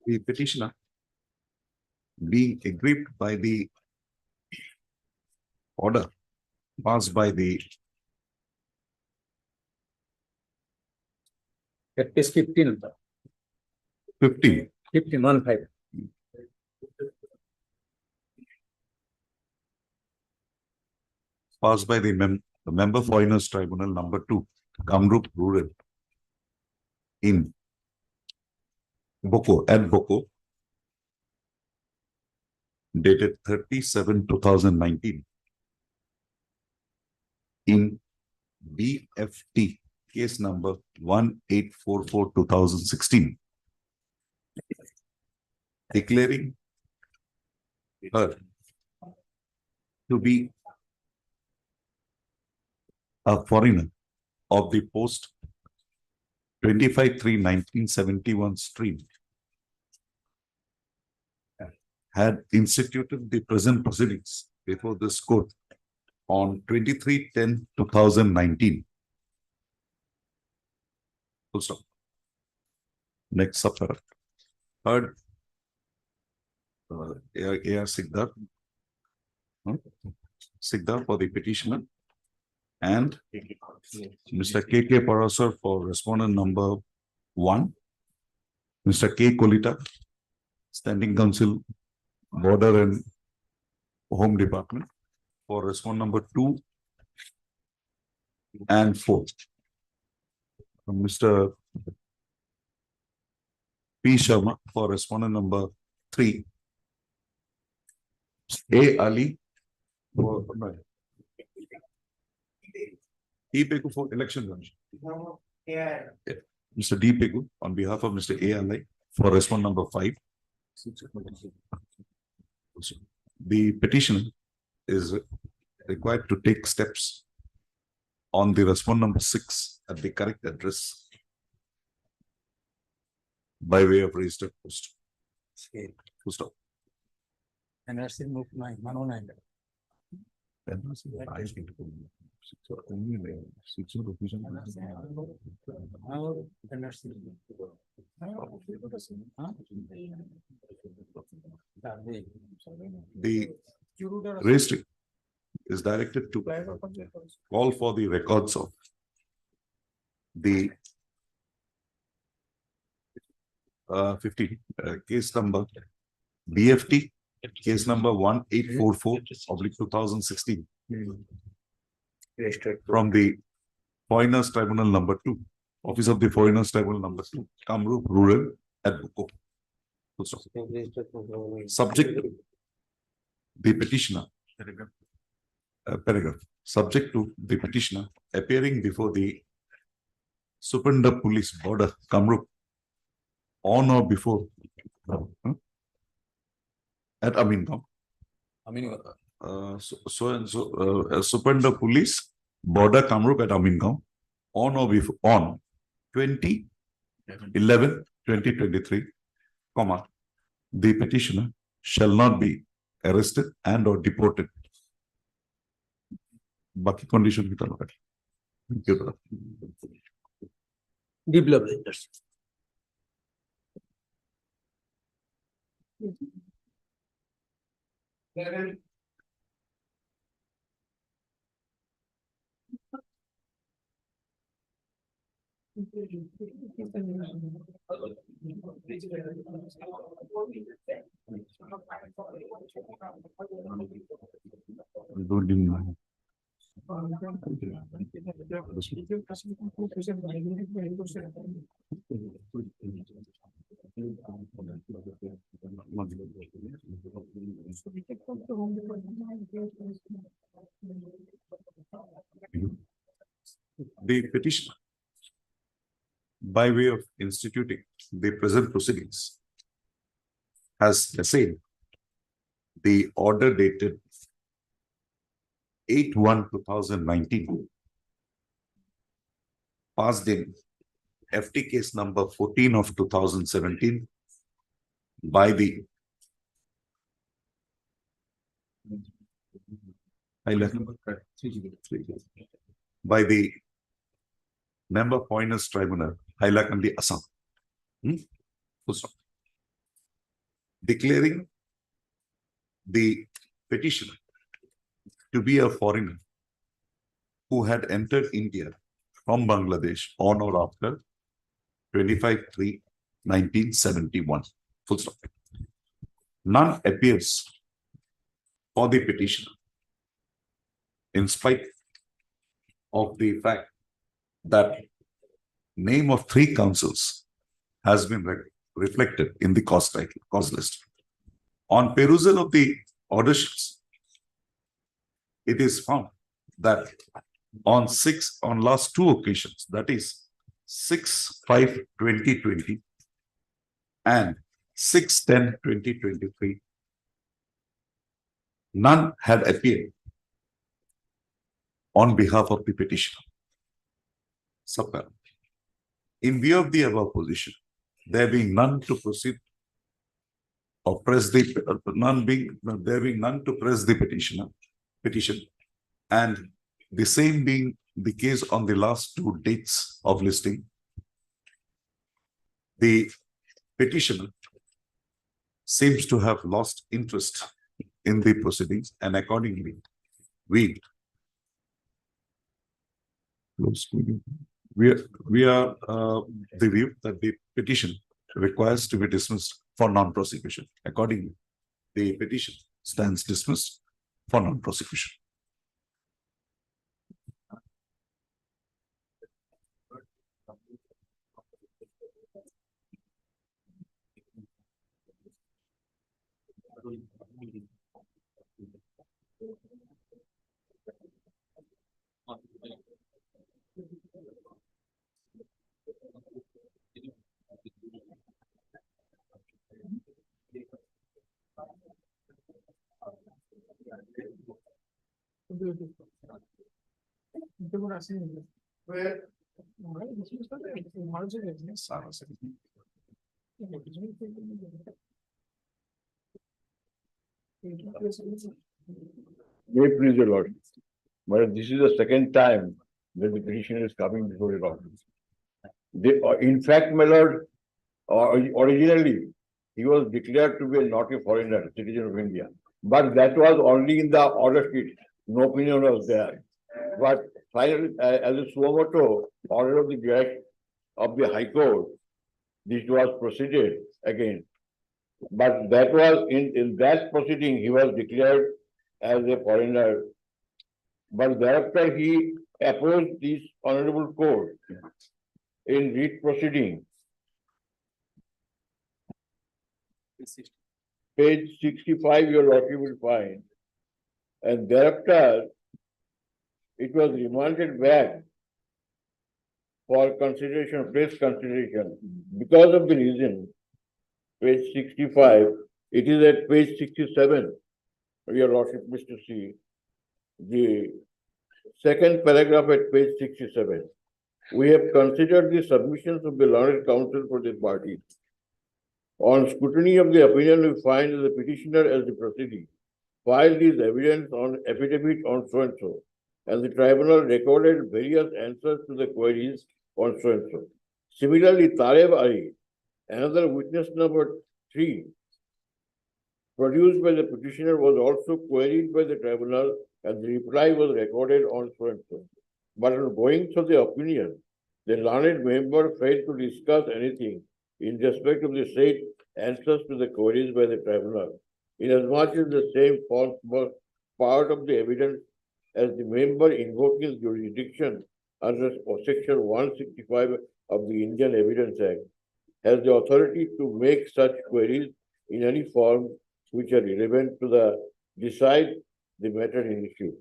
The petitioner being aggrieved by the order passed by the At page 15, 15 15. passed by the member foreigners tribunal number 2, Kamrup Rural in Boko at Boko, dated 30/7/2019 in BFT case number 1844/2016, declaring her to be a foreigner of the post 25/3/1971 stream, had instituted the present proceedings before this court on 23/10/2019. Full stop. Next subparagraph. Heard A.R. Sikdar, Sikdar for the petitioner, and Mr. K.K. Parasar for respondent number 1, Mr. K. Kolita, Standing Council, Border and Home Department, for respondent number 2 and 4. Mr. P. Sharma for respondent number 3. A. Ali for D. Pegu for election commission. Mr. D. Pegu on behalf of Mr. A. Ali for respondent number 5. The petitioner is required to take steps on the respondent number 6 at the correct address by way of registered post. Full stop. NRC move 109. The registry is directed to call for the records of the 15 case number BFT case number 1844/2016 from the Foreigners Tribunal number 2, Office of the Foreigners Tribunal number 2, Kamrup Rural at Boko. Subject to the petitioner, paragraph, subject to the petitioner appearing before the Supanda Police Border, Kamrup, on or before at Amingaon. Supanda Police Border, Kamrup at Amingaon, on or before on 20/11/2023, comma, the petitioner shall not be arrested and or deported. Baki condition kita look at. Thank you, brother. Deep level industry. Good evening. The petitioner, by way of instituting the present proceedings, has essayed the order dated 8/1/2019, passed in FT case number 14 of 2017 by the Member Pointers Tribunal, Hailakandi, Assam. Full stop. Declaring the petitioner to be a foreigner who had entered India from Bangladesh on or after 25/3/1971. Full stop. None appears for the petitioner, in spite of the fact that name of 3 councils has been reflected in the cause list. On perusal of the order sheets, it is found that on last 2 occasions, that is 6/5/2020 and 6/10/2023, none had appeared on behalf of the petitioner. Subparagraph. In view of the above position, there being none to proceed or press the petition, and the same being the case on the last 2 dates of listing, the petitioner seems to have lost interest in the proceedings, and accordingly, we are the view that the petition requires to be dismissed for non-prosecution. Accordingly, the petition stands dismissed for non-prosecution. May it please your lord, but this is the second time that the petitioner is coming before your office. In fact, my lord, originally he was declared to be not a foreigner, citizen of India, but that was only in the order sheet. No opinion was there. But finally, as a suo motu order of the judge of the High Court, this was proceeded again. But that was in that proceeding, he was declared as a foreigner. But thereafter, he approached this honorable court in writ proceeding. Page 65, your lordship will find. And thereafter, it was remanded back for consideration, place consideration, because of the reason, page 65, it is at page 67, your lordship wish to see the second paragraph at page 67. We have considered the submissions of the learned counsel for the party. On scrutiny of the opinion, we find that the petitioner as the proceeding filed his evidence on affidavit on so and so, and the tribunal recorded various answers to the queries on so and so. Similarly, Taleb Ali, another witness number 3, produced by the petitioner, was also queried by the tribunal, and the reply was recorded on so and so. But on going through the opinion, the learned member failed to discuss anything in respect of the said answers to the queries by the tribunal, inasmuch as the same forms were part of the evidence as the member invoking jurisdiction under section 165 of the Indian Evidence Act, has the authority to make such queries in any form which are relevant to decide the matter in issue.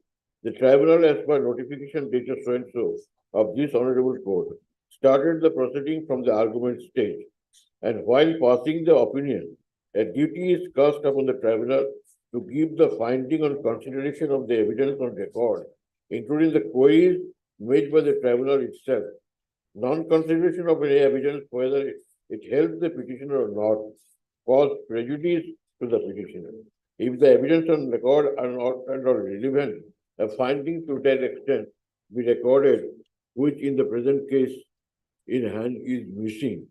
The tribunal, as per notification dated so and so of this honorable court, started the proceeding from the argument stage, and while passing the opinion, a duty is cast upon the tribunal to give the finding on consideration of the evidence on record, including the queries made by the tribunal itself. Non-consideration of any evidence, whether it helps the petitioner or not, cause prejudice to the petitioner. If the evidence on record are not relevant, a finding to that extent be recorded, which in the present case in hand is missing.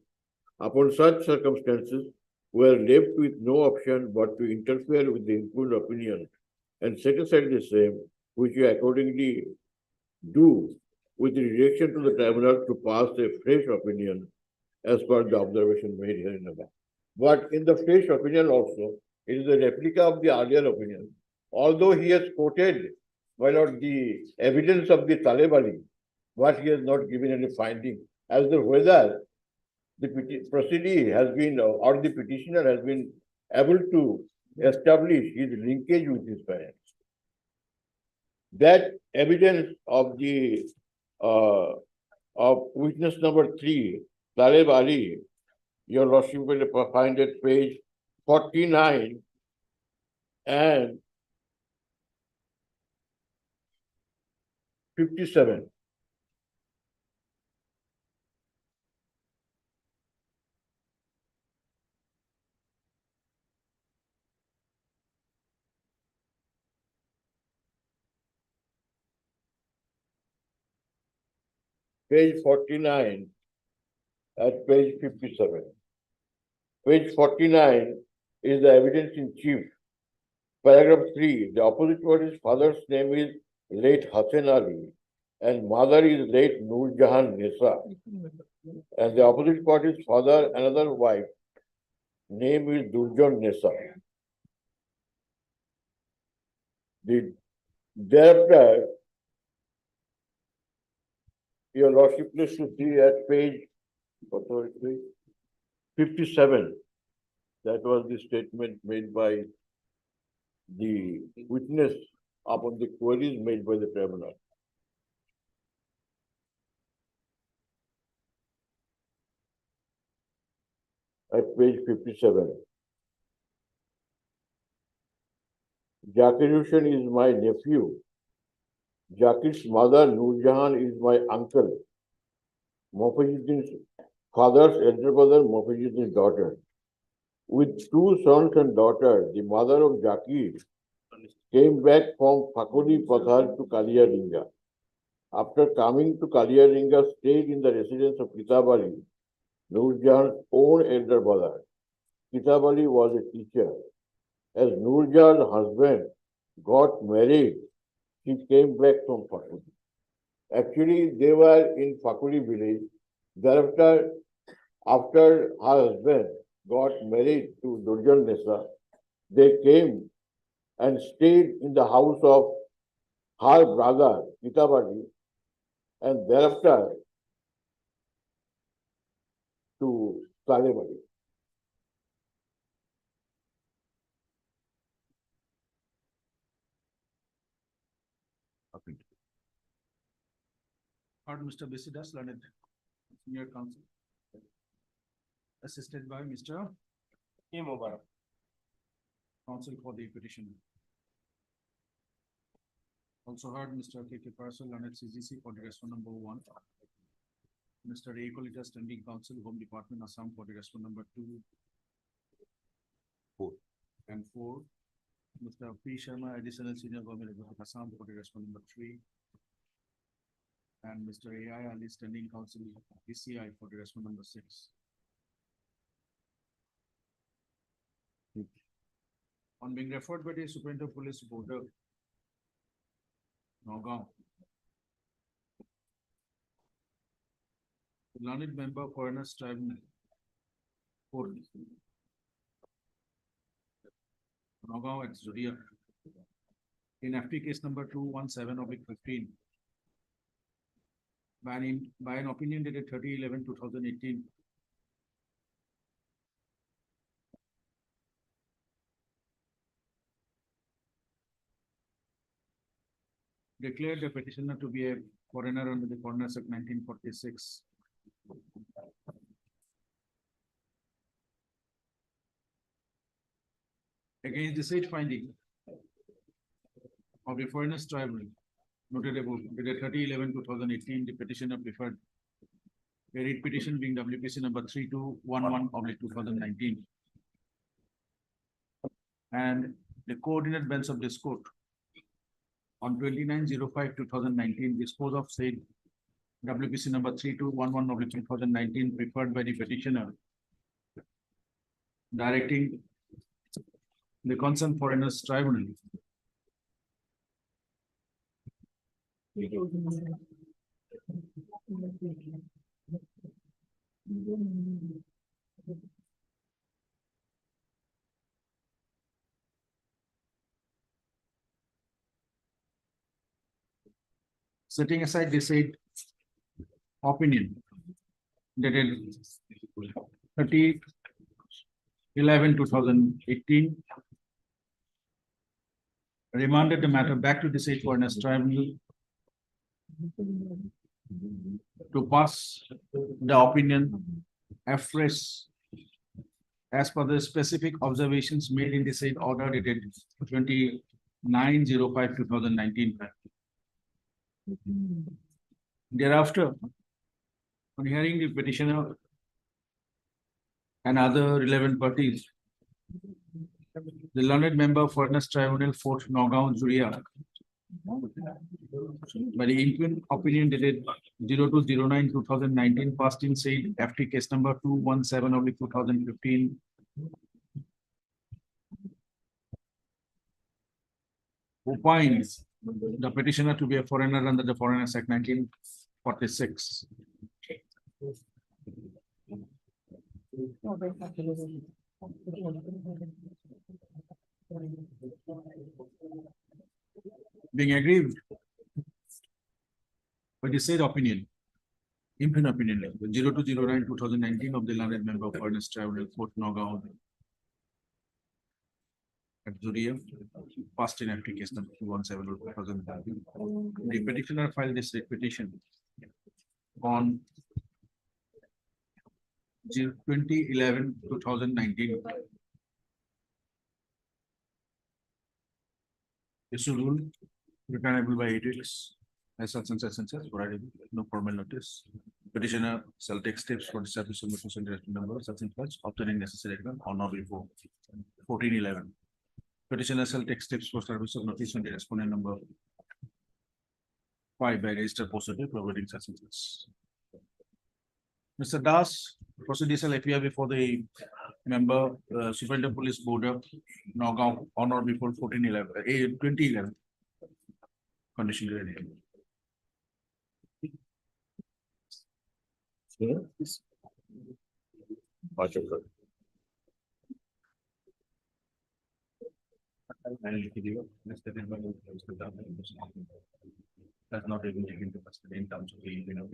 Upon such circumstances, we are left with no option but to interfere with the input opinion and set aside the same, which we accordingly do with the direction to the tribunal to pass a fresh opinion as per the observation made here in the back. But in the fresh opinion also, it is a replica of the earlier opinion. Although he has quoted, the evidence of the Taleb Ali, but he has not given any finding as to whether the proceedee has been or the petitioner has been able to establish his linkage with his parents. That evidence of the of witness number 3, Taleb Ali, your lordship will find at page 49 and 57. Page 49 at page 57. Page 49 is the evidence in chief. Paragraph 3, the opposite party's father's name is late Hassan Ali and mother is late Noor Jahan Nisa. And the opposite party's father, another wife, name is Durjan Nisa. Thereafter, your lordship, please to see at page 57. That was the statement made by the witness upon the queries made by the tribunal. At page 57. Zakir Hussain is my nephew. Zakir's mother, Noor Jahan, is my uncle. Mofajuddin's father's elder brother, Mofajuddin's daughter. With 2 sons and daughter, the mother of Zakir came back from Fakuli Pathar to Kaliyaringa. After coming to Kaliyaringa, stayed in the residence of Kitab Ali, Noor Jahan's own elder brother. Kitab Ali was a teacher. As Noor Jahan's husband got married, she came back from Fakuli. Actually, they were in Fakuli village. Thereafter, after her husband got married to Durjan Nisa, they came and stayed in the house of her brother, Kitab Ali, and thereafter to Taleb Ali. Heard Mr. Bisidas, learned senior counsel, assisted by Mr. A. Mubarak, counsel for the petition. Also heard Mr. K. Parasol, learned CGC for the restaurant number 1. Mr. A. Kolita, standing counsel, Home Department, Assam for the restaurant number 2, 4 and 4. Mr. P. Sharma, additional senior government advocate, Assam for the restaurant number 3. And Mr. A.I. Ali, standing counsel, DCI for the restaurant number 6. On being referred by the Superintendent of Police Border, Nagaon. Learned member, Foreigners Tribunal Court, Nagaon at Zodiac. in FT case number 217/15. By an opinion dated 30/11/2018. Declared the petitioner to be a foreigner under the Foreigners Act 1946. Against the said finding of the Foreigners Tribunal noted above, dated 30/11/2018, the petitioner preferred a writ petition being WPC number 3211/2019. And the coordinate bench of this court on 29/05/2019 dispose of said WPC number 3211/2019 preferred by the petitioner, directing the concerned Foreigners Tribunal setting aside the said opinion dated 30/11/2018, remanded the matter back to the said Foreigners Tribunal to pass the opinion afresh as per the specific observations made in the said order dated 29/05/2019. Thereafter, on hearing the petitioner and other relevant parties, the learned member of Foreigners Tribunal, Fort Nagaon, Juria, by the opinion dated 02/09/2019, passed in said FT case number 217/2015. Opines the petitioner to be a foreigner under the Foreigners Act 1946. Being aggrieved with the said opinion, impugned opinion, 02/09/2019 of the learned member of Foreigners Tribunal, Fort Nagaon at Juria, passed in FT case number 217/2019. The petitioner filed this petition on 20/11/2019. Issue rule returnable by edicts as such and such and such, provided no formal notice. Petitioner shall take steps for the service of notice and director number such and such, obtaining necessary action on or before 14/11. Petitioner shall take steps for service of notice and the respondent number 5 by registered postal providing such and such. Mr. Das, proceedings shall appear before the member, Superintendent Police Board of Nagaon on or before 2011. Condition ready. Does not even take into custody in terms of the opinion.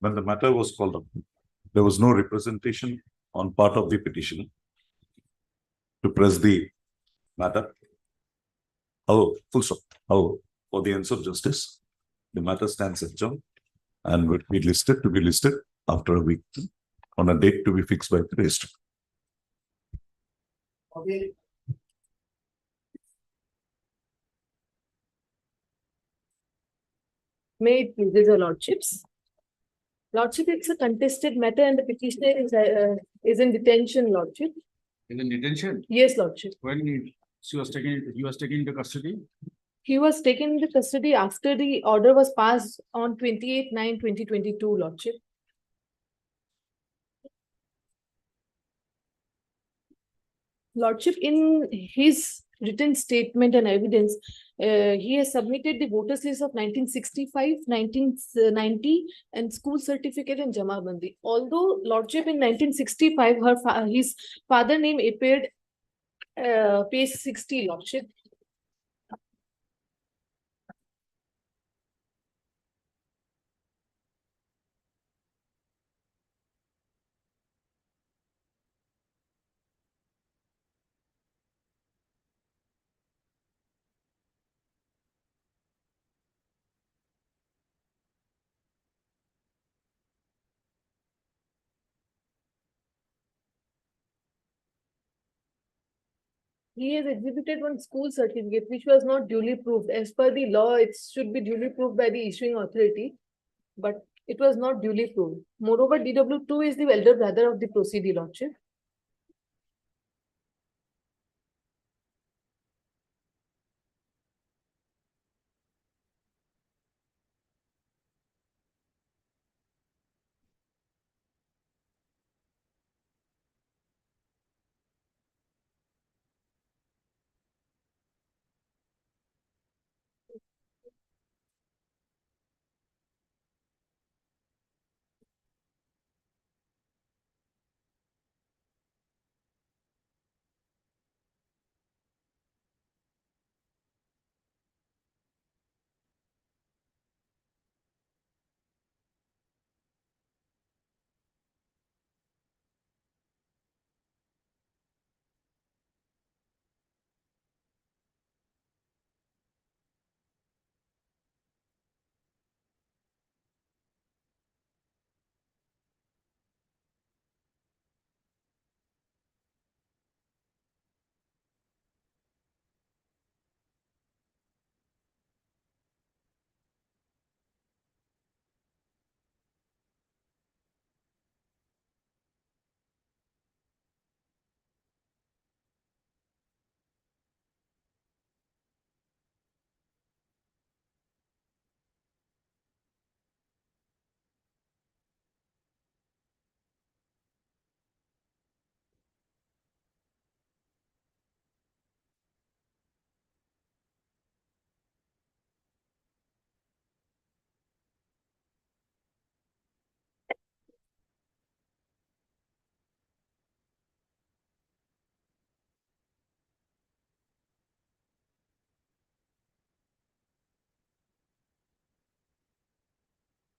When the matter was called up, there was no representation on part of the petitioner to press the matter. Oh, full stop. Oh, for the ends of justice, the matter stands adjourned and would be listed to be listed after a week on a date to be fixed by the registrar. Okay. May it please your lordships. Lordship, it's a contested matter and the petitioner is in detention, lordship. In detention, Yes, lordship. when he was taken into custody, He was taken into custody after the order was passed on 28/9/2022, Lordship. Lordship, in his written statement and evidence, he has submitted the voters list of 1965, 1990, and school certificate and Jamabandi. Although Lordship, in 1965, his father name appeared page 60, Lordship. He has exhibited one school certificate which was not duly proved. As per the law, it should be duly proved by the issuing authority, but it was not duly proved. Moreover, DW2 is the elder brother of the proceedee, Lordship.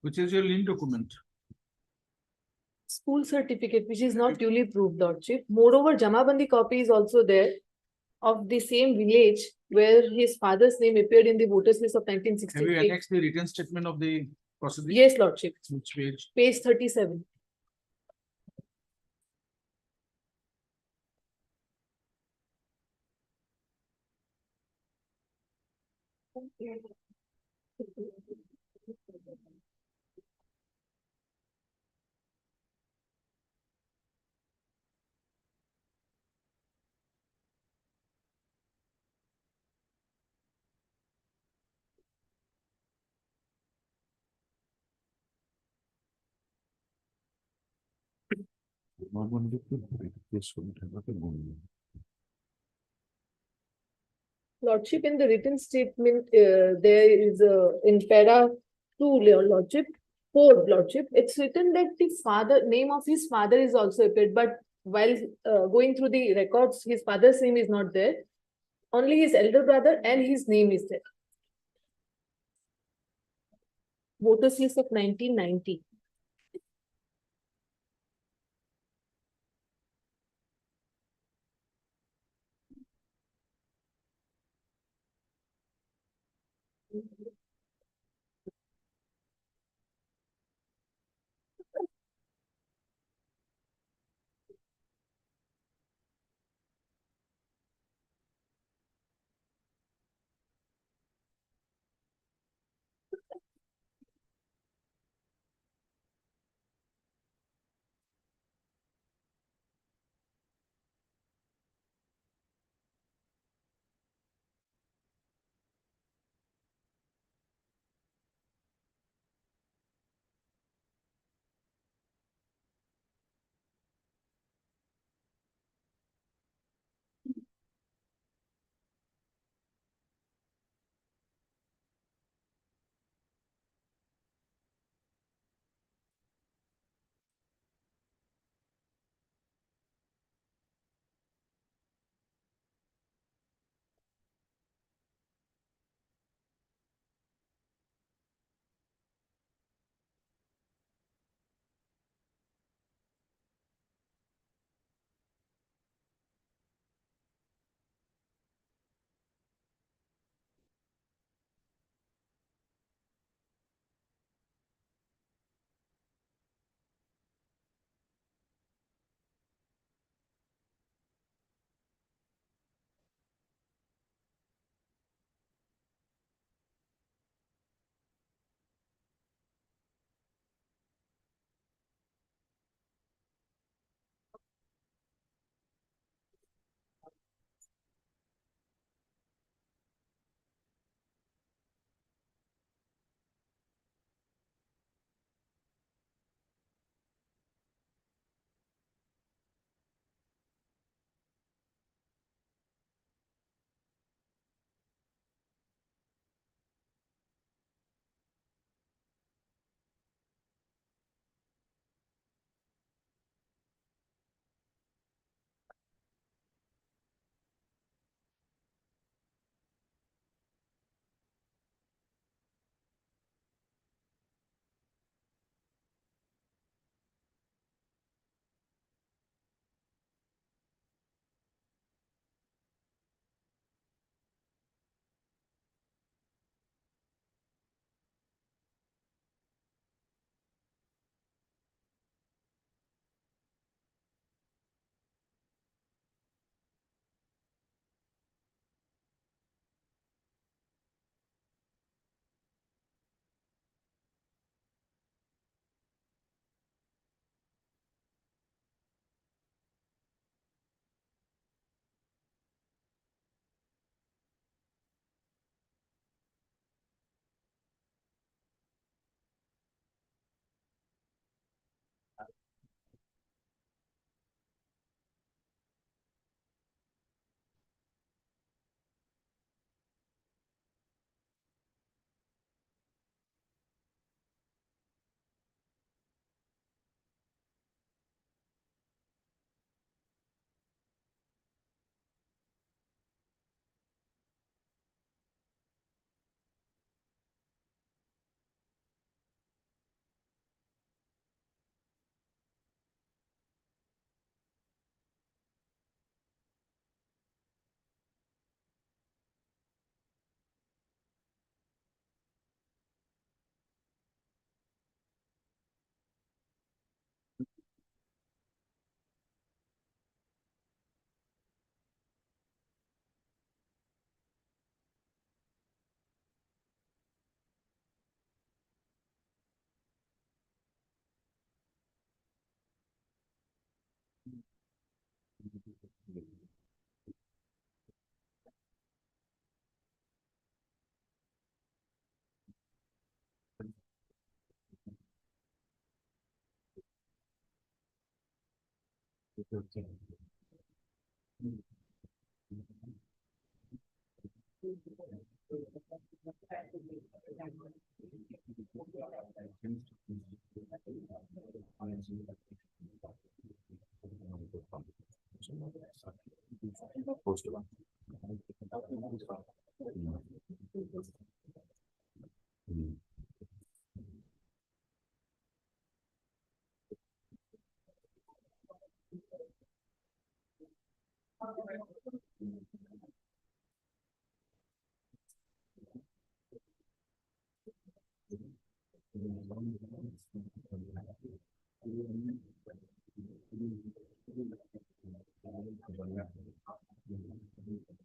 Which is your lien document? School certificate which is not duly proved, Lordship. Moreover, Jamabandi copy is also there of the same village where his father's name appeared in the voters list of Have you 1968. annexed the written statement of the proceeding? Yes, Lordship. Which page? Page 37. Lordship, in the written statement, there is in para 2, Lordship, 4, Lordship, it's written that the father, name of his father is also appeared, but while going through the records, his father's name is not there. Only his elder brother and his name is there. Voters list of 1990.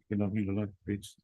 Cannot be another page.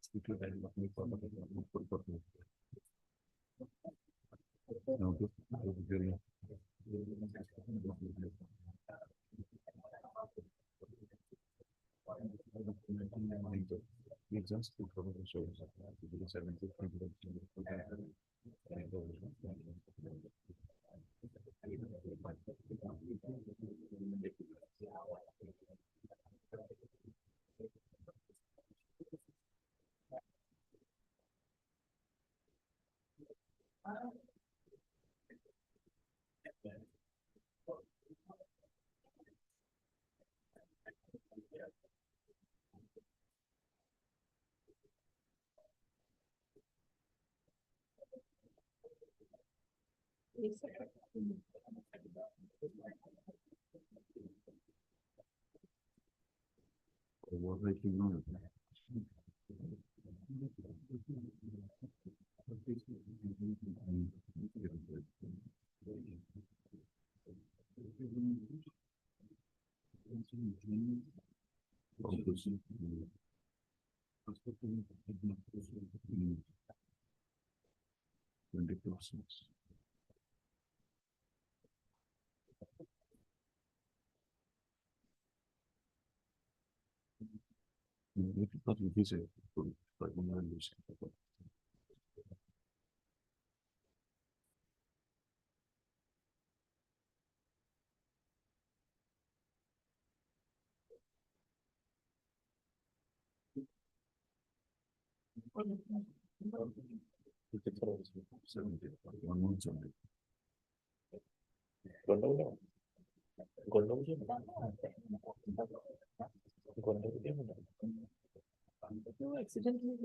No, accidentally.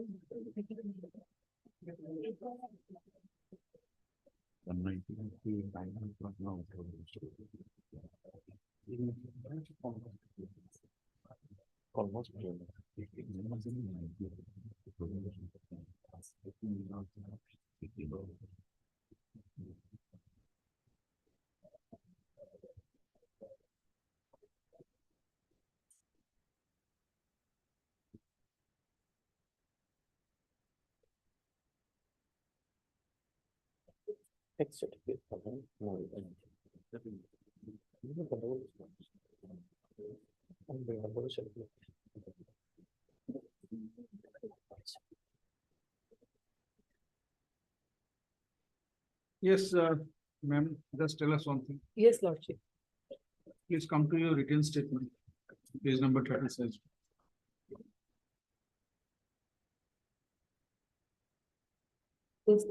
Almost. Next certificate. Yes, ma'am, just tell us one thing. Yes, Lordship. Please come to your written statement, page number 36. Yes,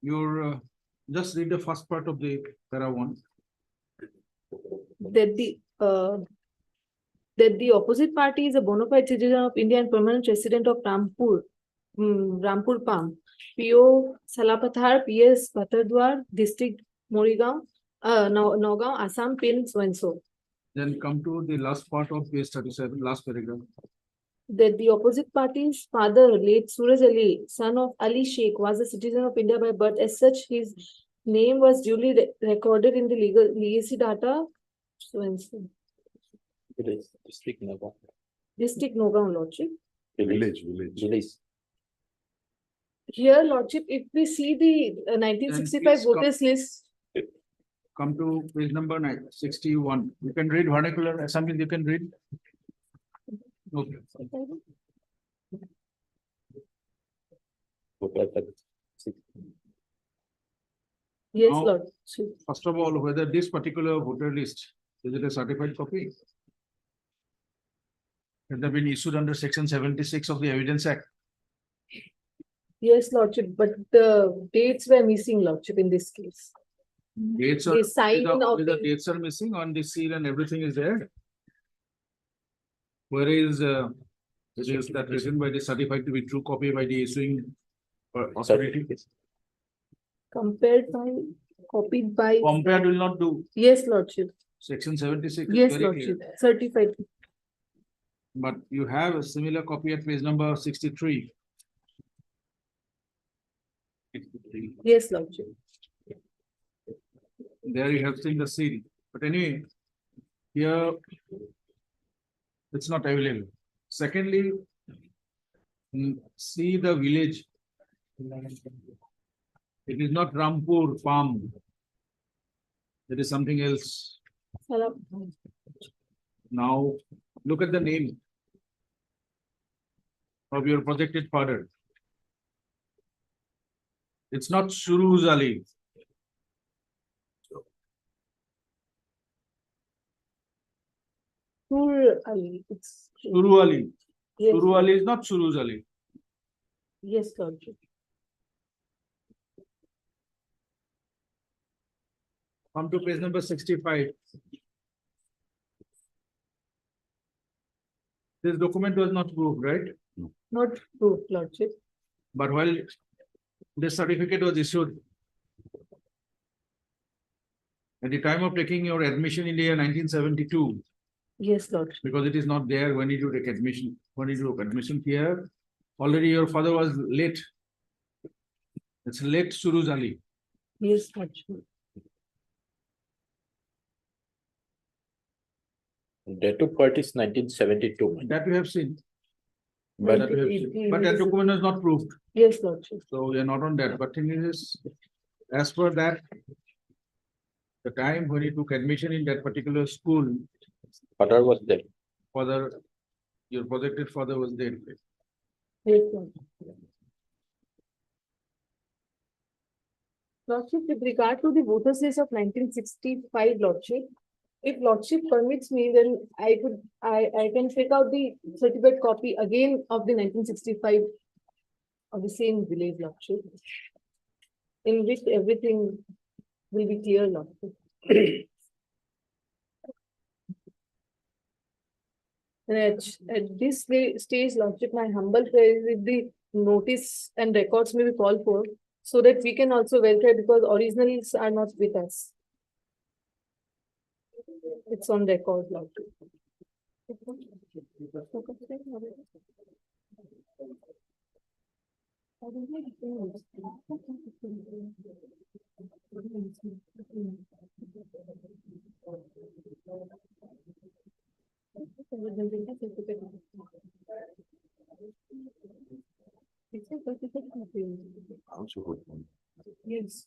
Your, just read the first part of the para one. That the opposite party is a bona fide citizen of India and permanent resident of Rampur, Rampur Pam, P.O. Salapathar, P.S. Patardwar, District Morigaon, Nagaon, Assam, Pin, so and so. Then come to the last part of page 37, last paragraph. That the opposite party's father, late Suraj Ali, son of Ali Sheikh, was a citizen of India by birth. As such, his name was duly recorded in the legacy data. So and so. It is District Nagaon. District Nagaon, Lordship. Village. Village. Here, Lordship, if we see the 1965 please come. voters list, Come to page number 61. You can read vernacular, something you can read. Okay. yes, Now- Lordship. First of all, whether this particular voter list, is it a certified copy? Has that been issued under section 76 of the Evidence Act? Yes, Lordship, but the dates were missing, Lordship, in this case. Dates are, The sign of the the, dates are missing on the seal and everything is there. Where is, it is that written by the certified to be true copy by the issuing authority? compared by, copied by, Compared will not do, yes, Lordship, section 76 is yes, very clear. Lordship, certified, But you have a similar copy at page number 63. yes, Lordship. There you have seen the seal, but anyway, here it's not available. Secondly, see the village. It is not Rampur farm. It is something else. Hello. Now, look at the name of your projected father. It's not Suruz Ali. Sur Ali, it's. Suru Ali. Yes, Suru Ali is not Suruz Ali. yes, Lordship. Come to page number 65. This document was not proved, right? Not true, Lordship. But while this certificate was issued, at the time of taking your admission in the year 1972, Yes, Lordship. because it is not there when you take admission, when you do admission here, already your father was late. It's late Suruz Ali. Yes, Lordship. Date of birth is 1972. That we have seen. But That we have seen. But that document is not proved. Yes, Lordship. So we are not on that. But thing is, as per that, the time when he took admission in that particular school, father was there. father, your projected father was there. Yes, Lordship. Lordship, with regard to the voters list of 1965, Lordship, if Lordship permits me, then I can take out the certificate copy again of the 1965 of the same village, Lordship, in which everything will be clear, Lordship. And at this stage, Lordship, my humble prayer is if the notice and records may be called for, so that we can also verify, because originals are not with us. It's on record, Lordship. Yes.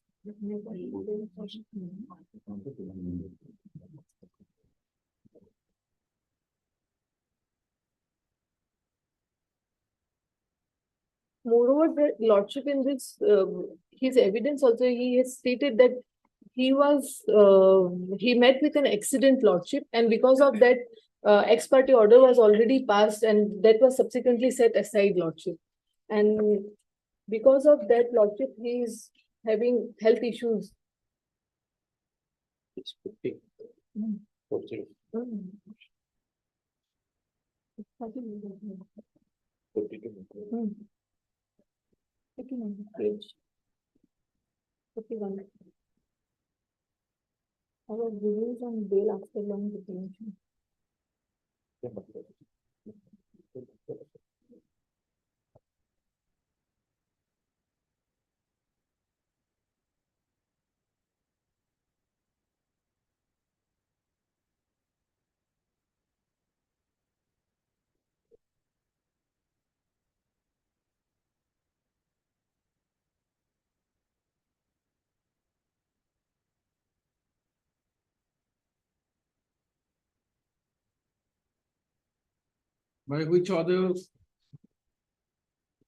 Moreover, the Lordship in this, his evidence also, he has stated that he met with an accident, Lordship, and because of that, ex parte order was already passed and that was subsequently set aside, Lordship. And because of that, Lordship, he is having health issues. Mm. Mm. Mm. Second on the page. 51. I was released on bail after long detention. By which order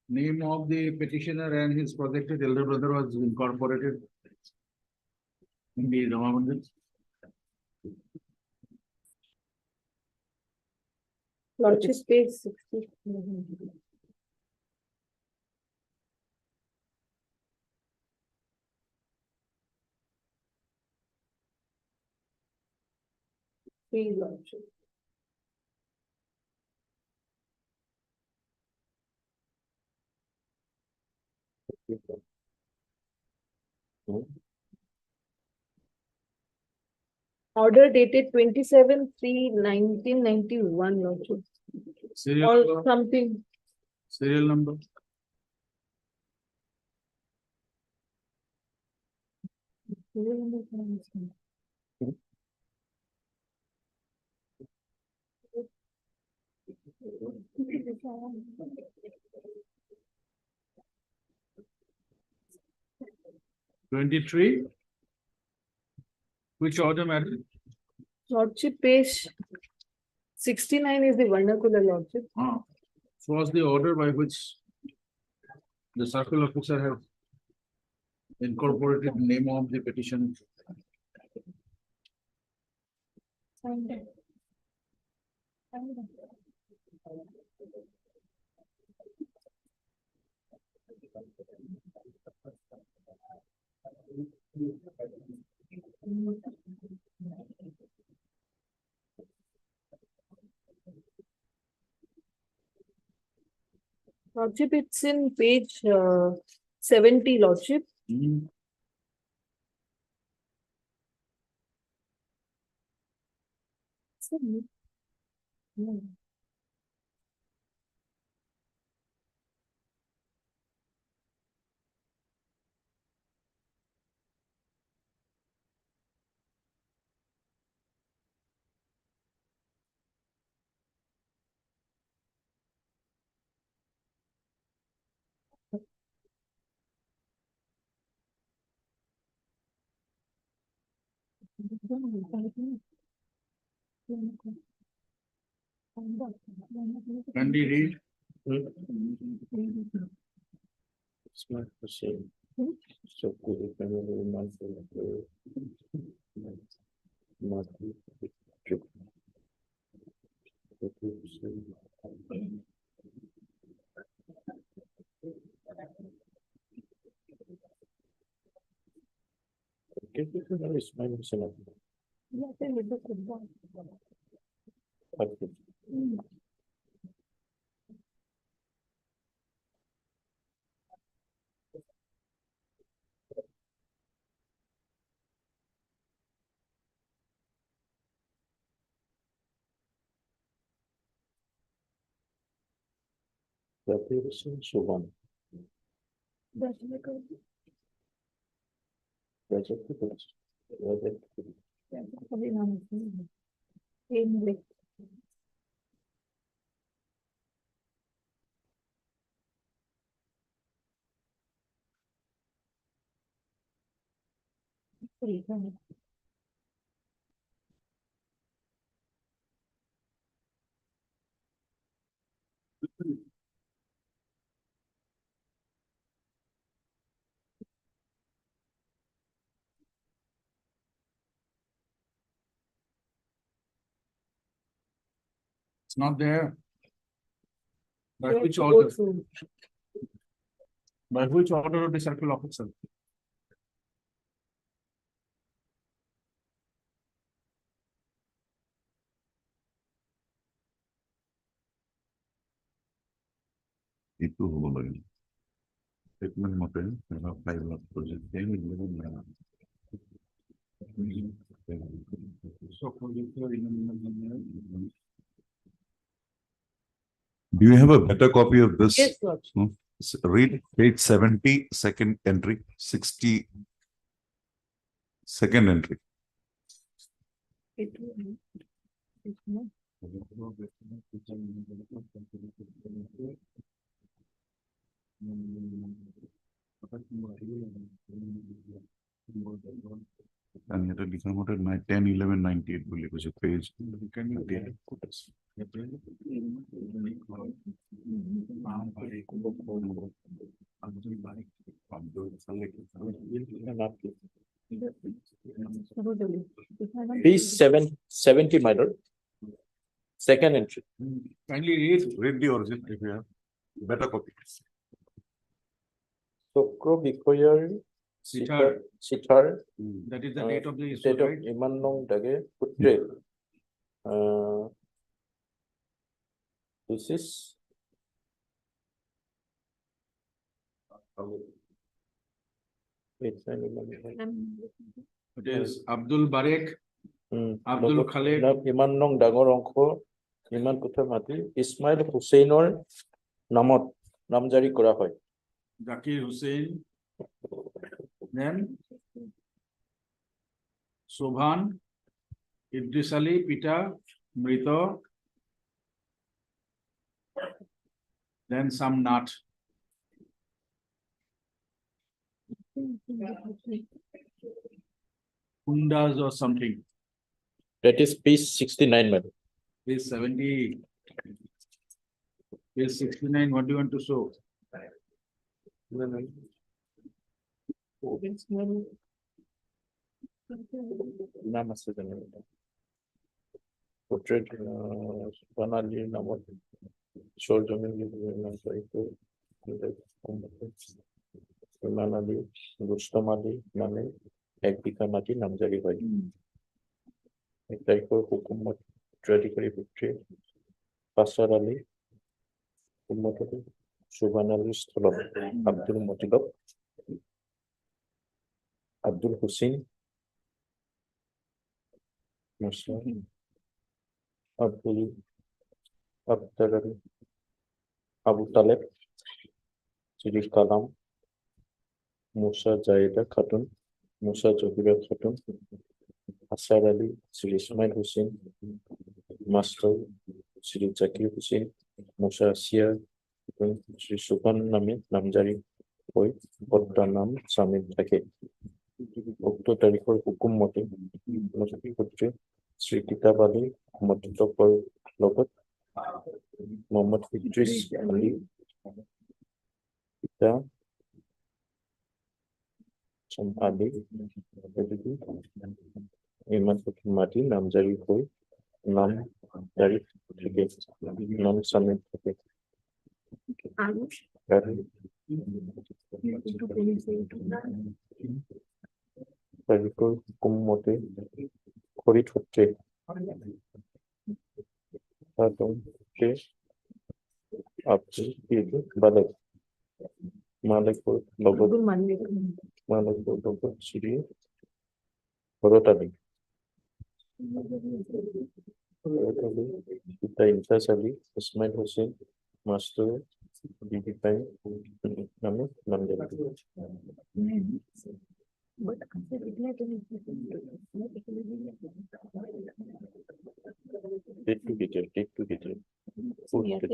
name of the petitioner and his projected elder brother was incorporated in the Rama Mandir? Lordship page 60. Please, Lordship. Order dated 27/3/1991, Lordship. Serial Or number? something. Serial number? Twenty-three? Which order, madam? Lordship page 69 is the vernacular, Lordship. So was the order by which the circle officer have incorporated the name of the petition? Lordship, it's in page 70, Lordship. Can we read? It's not the same. So cool. If I were in my phone, not true. Okay, this is very small, so okay. The previous one, so one. That's the first. It's not there. By You have which to go order? through. By which order of the circle officer? একটু হবো লাগে statement মতে 5 lakh project 10 million না So for the Do you have a better copy of this? Yes, Lordship. No? Read page 70, second entry, 60, second entry. It will- it will- And yet it became 10, 11, 98 বুলি কৈছে page. Can you Okay. put us? Page 70, my lord. Second entry. Kindly read. Read the origin if you have better copy. Chokro Bikoyar Sitar, Sitar. that is the date of the issue, State of right? Imanong Dage Putre. This is. It's an It is Abdul Barek, Abdul লগত Khaled, ইমান নং ডাঙৰ অংশ ইমান কোঠা মাটি ইছমাইল হুছেইনৰ নামত নামজাৰি কৰা হয় Zakir Hussain, then Sobhan, Idris Ali, Pita, Mrito, then some nut. Kundas or something. That is page 69, madam. Page 70. Page 69, what do you want to show? নাম আছে জানো portrait বানালি নামত সরজমিন ইমান আলী রুস্তম আলী নামে 1 বিঘা মাটি নামজারি হয় 1 তারিখৰ হুকুমত উত্তৰাধিকাৰী পুত্ৰী পাছৰ আলী উন্মতটো সুবান আলীৰ স্থলত আব্দুল মতিলব আব্দুল হুসেইন আব্দুল আব্দার আবু তালেব শ্রী কালাম মুসা জায়েদা খাতুন মুসা জহিরা খাতুন আসার আলী শ্রী ইসমাইল হুসেন মাস্টার শ্রী জাকির হুসেন মুসা আসিয়া এবং শ্রী সুবান নামে নামজারি হৈ পত্ৰৰ নাম সামিল থাকে উক্ত তাৰিখৰ হুকুম মতে পুত্ৰী শ্ৰী কিতাব আলী মতিলবৰ লগত মোহাম্মদ ইদ্ৰিছ আলী পিতা আলী ইমান মাটি নামজাৰি হৈ নাম জাৰি থাকে নাম সামিল থাকে তাৰিখৰ হুকুম মতে খৰিদ সূত্ৰে আব্দুল বালেক মালিকৰ লগত শ্ৰী ভৰত আলী পিতা ইমতাজ আলী ইছমাইল হুছেইন মাস্টাৰ বিবি পাই নামে নামজাৰি Take to detail. Full detail.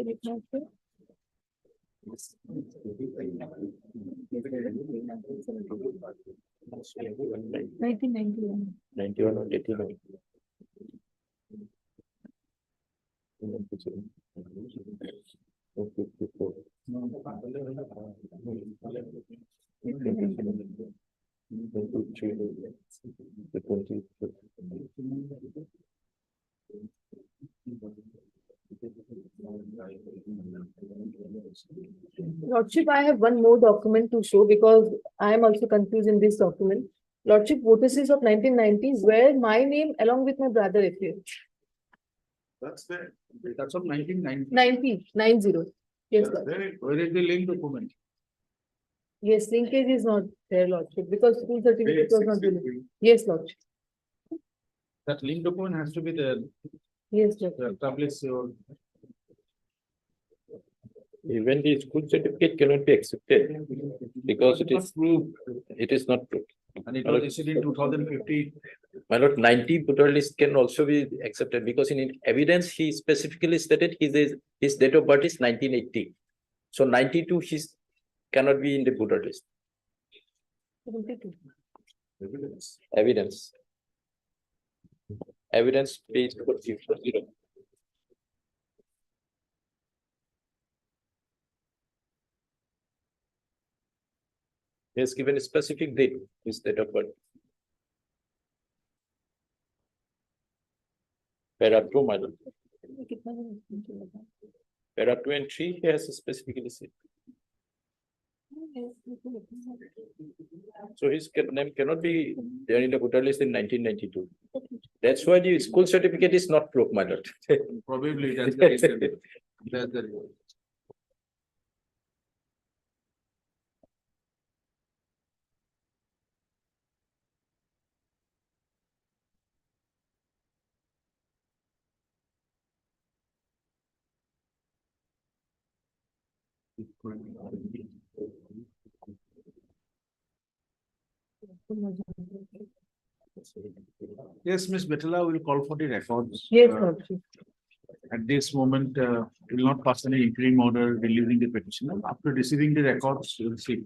Nineteen 91 or 89. Lordship, I have one more document to show because I am also confused in this document. Lordship, notices of 1990s where my name along with my brother appeared. That's there. That's of 1990. 90. Yes, Lord. Where is the link document? Yes, linkage is not there, Lordship, because school certificate was not given. Yes, Lordship. That link document has to be there. Yes, to establish your. Even the school certificate cannot be accepted because it is not proved. And it was issued in 2015. My lord, 90 voter list can also be accepted because in evidence he specifically stated his date of birth is 1980. So 92 cannot be in the voter list. 72. Evidence. Evidence page number 0. He has given a specific date, his date of birth. Para 2, my lord. Para 2 and 3, he has specifically said. So his name cannot be there in the voter list in 1992. That's why the school certificate is not proof, my lord. Probably that's the reason. That's the reason. Yes, Miss Betala will call for the records. Yes, Lordship. At this moment, will not pass any interim order releasing the petition. After receiving the records, you'll see.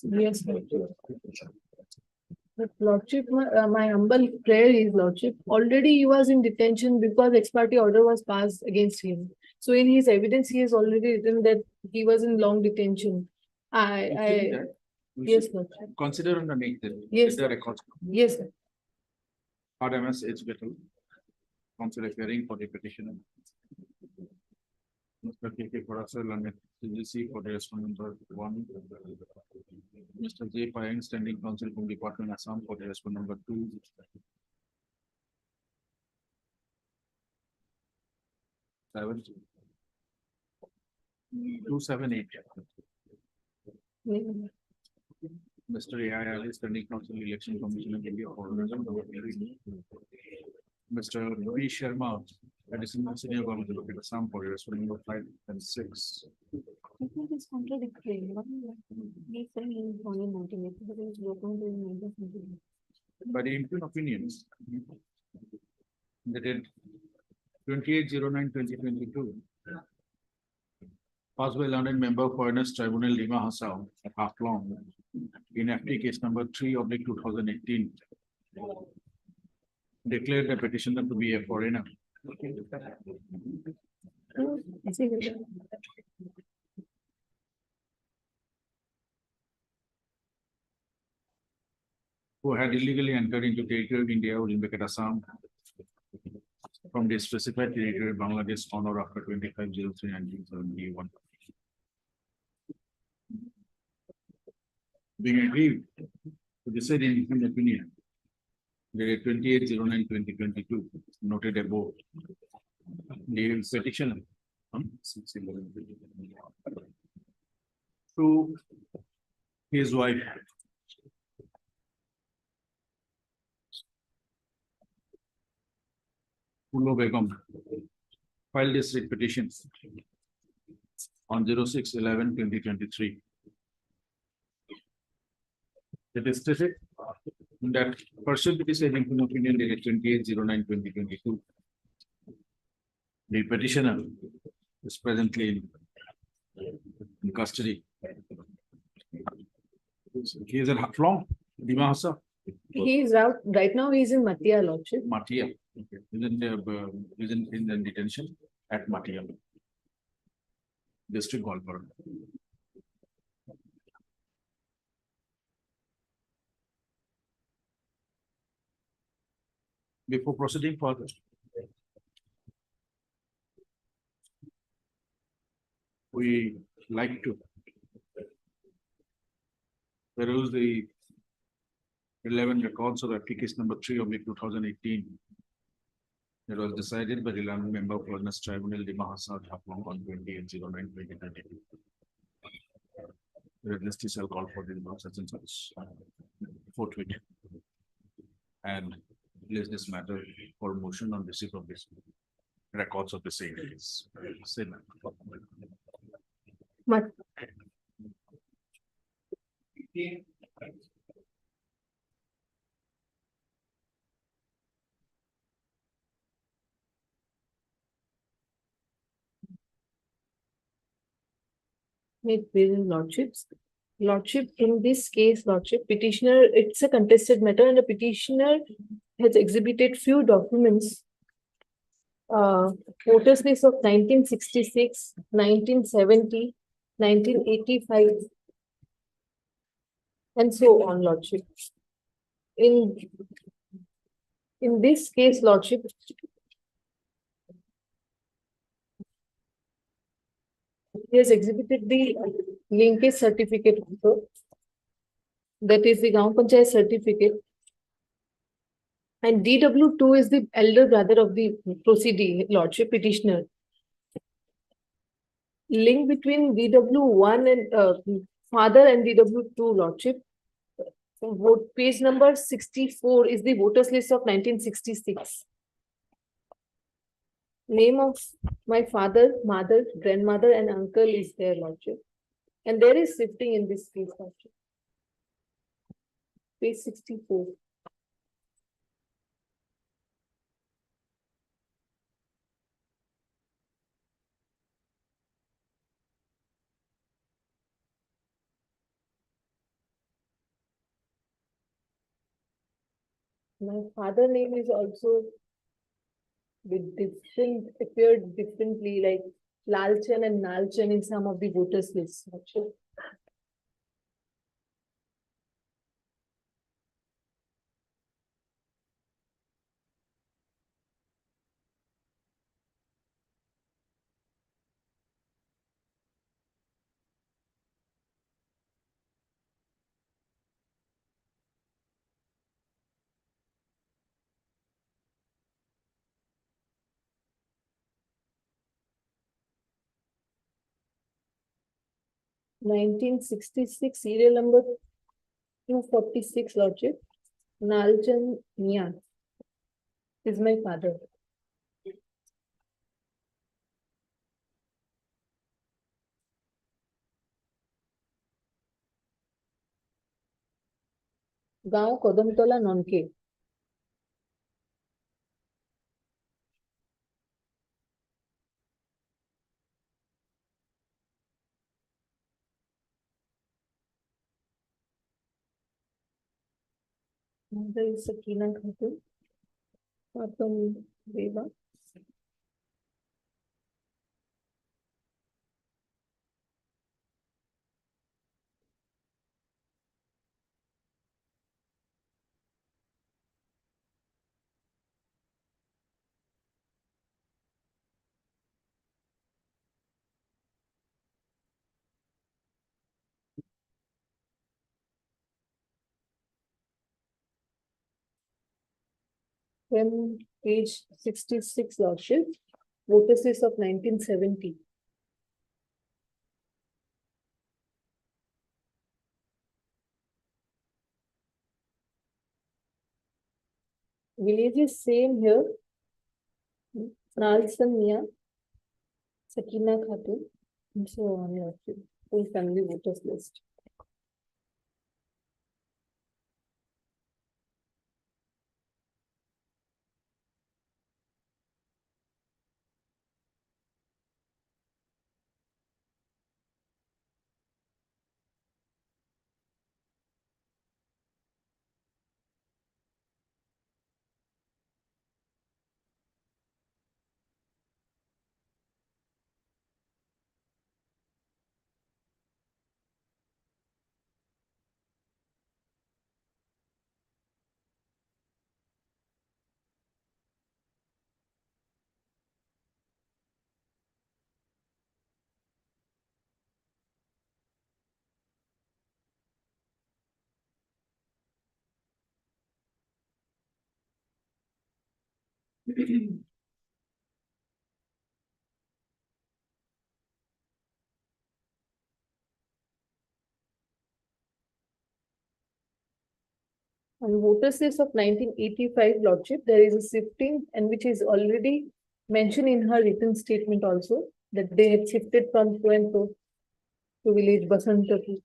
Yes, Lordship. But Lordship, my humble prayer is, Lordship, already he was in detention because ex parte order was passed against him. So in his evidence, he has already written that he was in long detention. Yes, Lordship. Consider underneath it. Yes. The records. Yes, sir. RMS H. Bettal. Counsel appearing for the petitioner. Mr. K.K. Parasar, London, CGC for the respondent number 1. Mr. J. Payang, standing counsel from Department Assam for the respondent number 2. Seven. 278. Mr. A.I. Ali, standing counsel, Election Commission of India for number 3. Mr. V. Sharma, additional senior government advocate Assam for your number 5 and 6. It is contradictory. What he said in 1998, but it is broken in 1998. By the input opinions dated 28/09/2022, passed by London Member Fairness Tribunal Lima Hassan at Haflong in FT case number 3/2018, declared the petitioner to be a foreigner. Who had illegally entered into territory of India within Bekat Assam from the specified territory of Bangladesh on or after 25/03/1971. Being agreed to the said independent opinion, dated 28/09/2022, noted above, the petitioner to his wife Pulo Begum filed this writ petition on 06/11/2023. It is stated that pursuant to the said opinion dated 28/09/2022, the petitioner is presently in custody. He is at Haflong, Lima Hassan. He is out, right now he is in Matia, Lordship. Matia. Okay. Is in the detention at Matia. District Golper. Before proceeding further, we like to peruse the 11 records of application number 3/2018. It was decided by the London Member of Fairness Tribunal Lima Hassan Haflong on 28/09/2022. The registry shall call for the such and such forthwith and place this matter for motion on receipt of this records of the same. Mat- May it please his Lordships. Lordship, in this case, Lordship, petitioner, it's a contested matter and the petitioner has exhibited few documents. Voters list of 1966, 1970, 1985, and so on, Lordship. In this case, Lordship, he has exhibited the linkage certificate also. That is the Gaon Panchayat certificate. And DW2 is the elder brother of the proceeding, Lordship petitioner. Link between DW1 and father and DW2, Lordship. Vote page number 64 is the voters list of 1966. Name of my father, mother, grandmother, and uncle is there, Lordship. And there is shifting in this case, Lordship. Page 64. My father name is also with different, appeared differently, like Lalchan and Nalchan in some of the voters lists. Lordship. Nineteen 66, serial number 246, Lordship. Nalchan Mia is my father. Gaon Kodamtola Nonke. Mother is Sakina Khatun. Father Deva. Then page 66, Lordship. Voters list of 1970. Village is same here. Nalchan Mia, Sakina Khatun, and so on. Lordship. Full family voters list. On voters list of 1985, Lordship, there is a shifting and which is already mentioned in her written statement also that they had shifted from so and so to village Basantapur.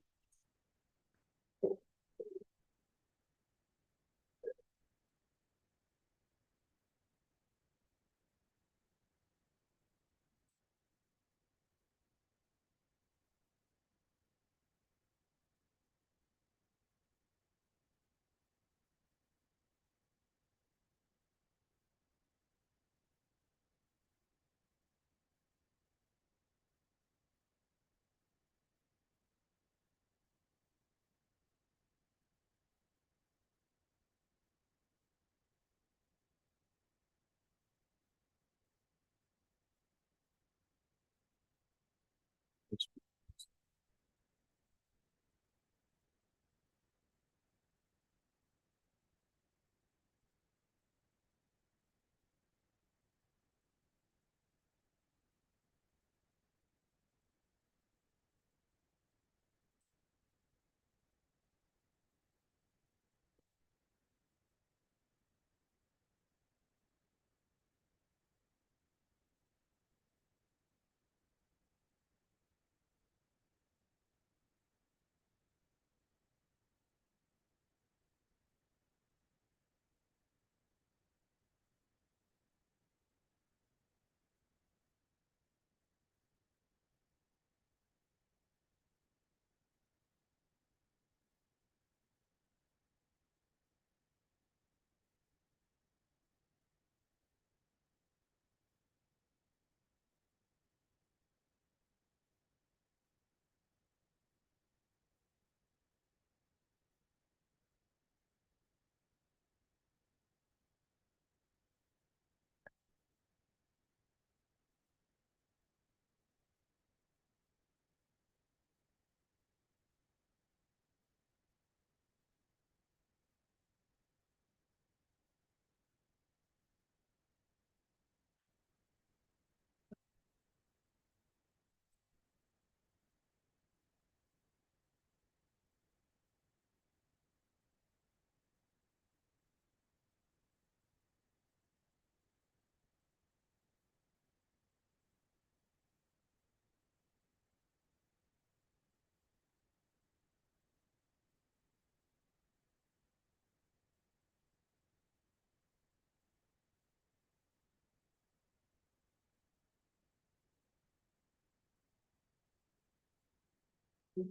Whether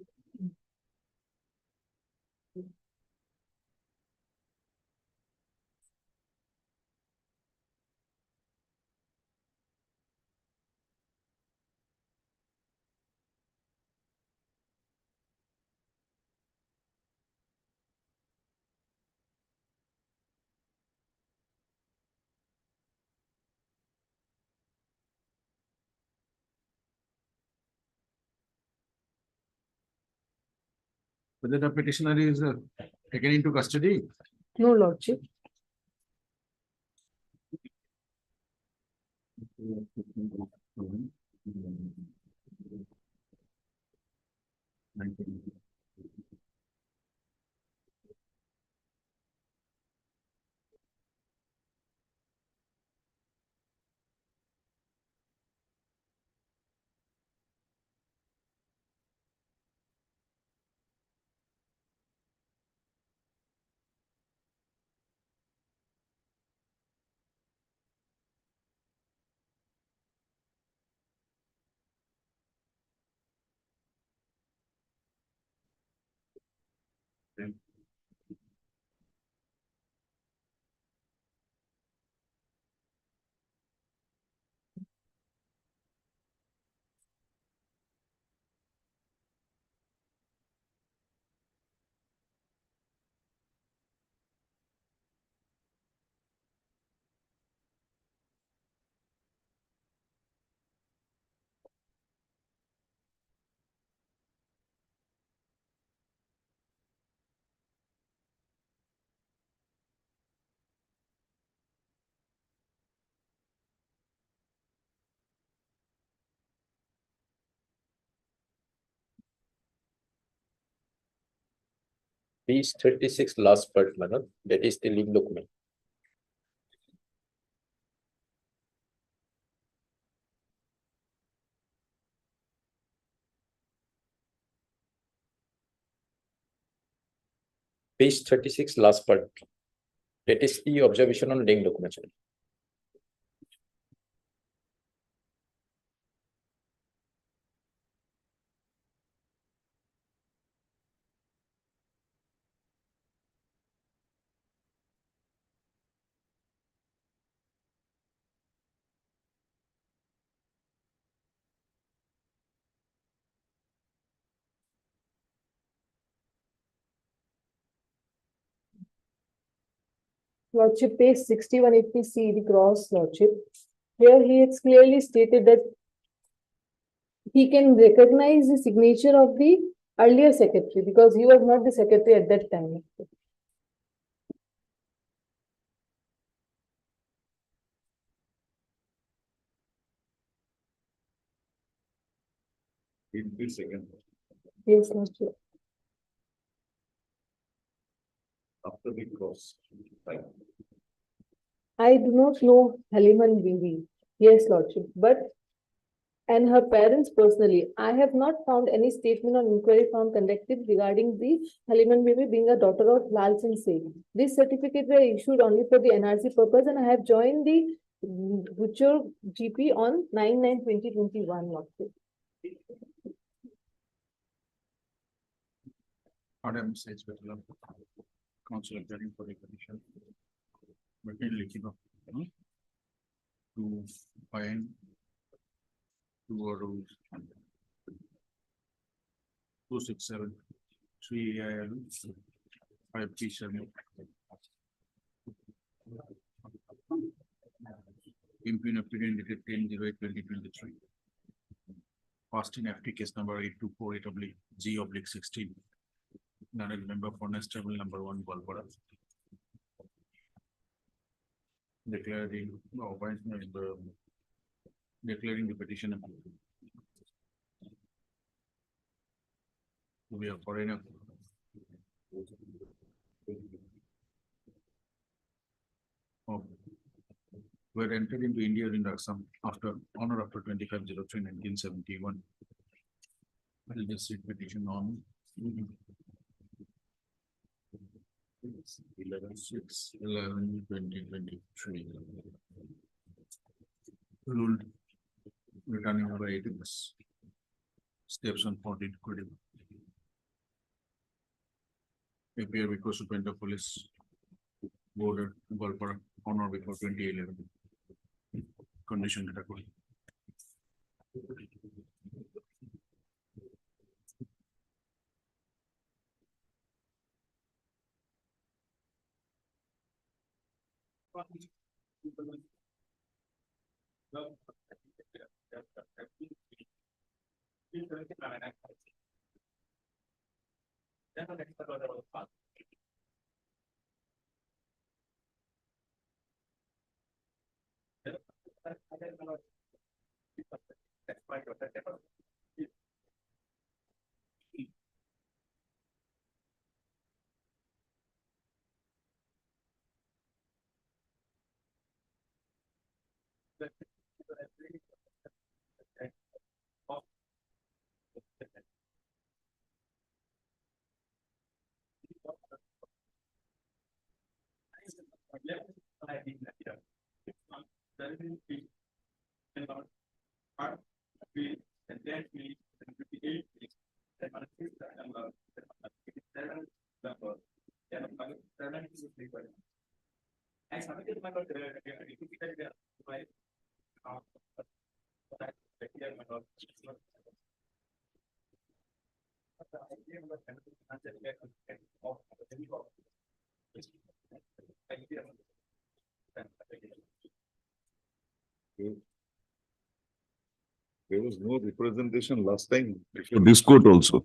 the petitioner is taken into custody. No, Lordship. Page 36 last part, madam, that is the legal document. Page 36 last part. That is the observation on link document. Lordship, page 61, if we see the cross, Lordship, here he has clearly stated that he can recognize the signature of the earlier secretary because he was not the secretary at that time. Yes, Lordship. After the cross. I do not know Haliman Bibi. Yes, Lordship, but and her parents personally, I have not found any statement or inquiry form conducted regarding the Haliman Bibi being a daughter of Lal Singh Singh. This certificate were issued only for the NRC purpose, and I have joined the Butcher GP on 9/9/2021. Lordship. Madam says, council adjourning for the petition. But in Likiba, to find two rules. 267 3 AIL 5 P7. Impugn opinion dated 10/08/2023. Fasting FT case number 8248/G/16. None member for next table number 1 Balbara. Declaring declaring the petition to be a foreigner. Were entered into India in Assam after 25/03/1971. I'll just read petition on 11/6/11/2023. Ruled returning by 80 steps on 14 credible. appear before Superintendent of Police Board Golpara on or before 2011. Condition that occurred. There was no representation last time before this court also.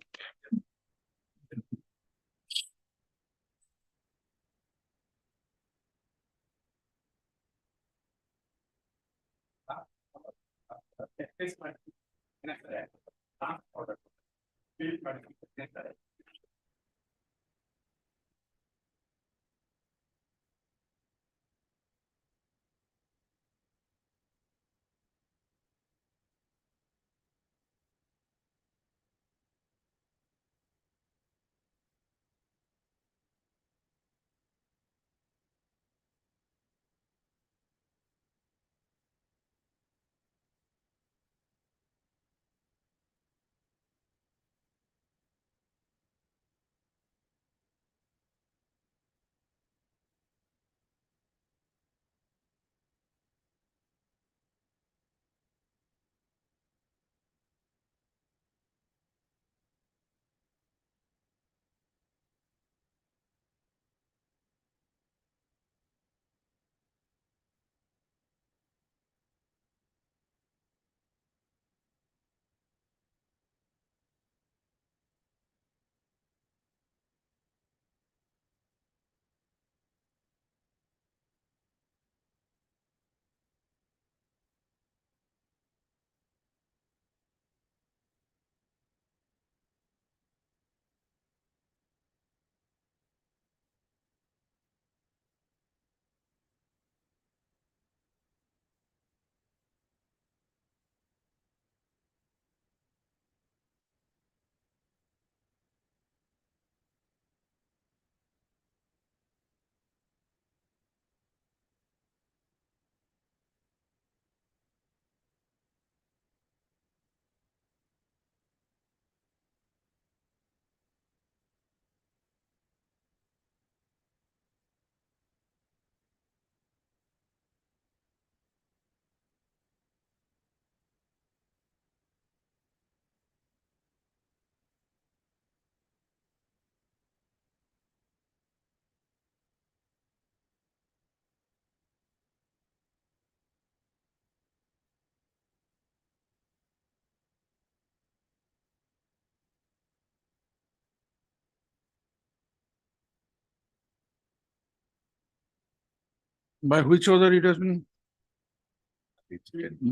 By which order it has been?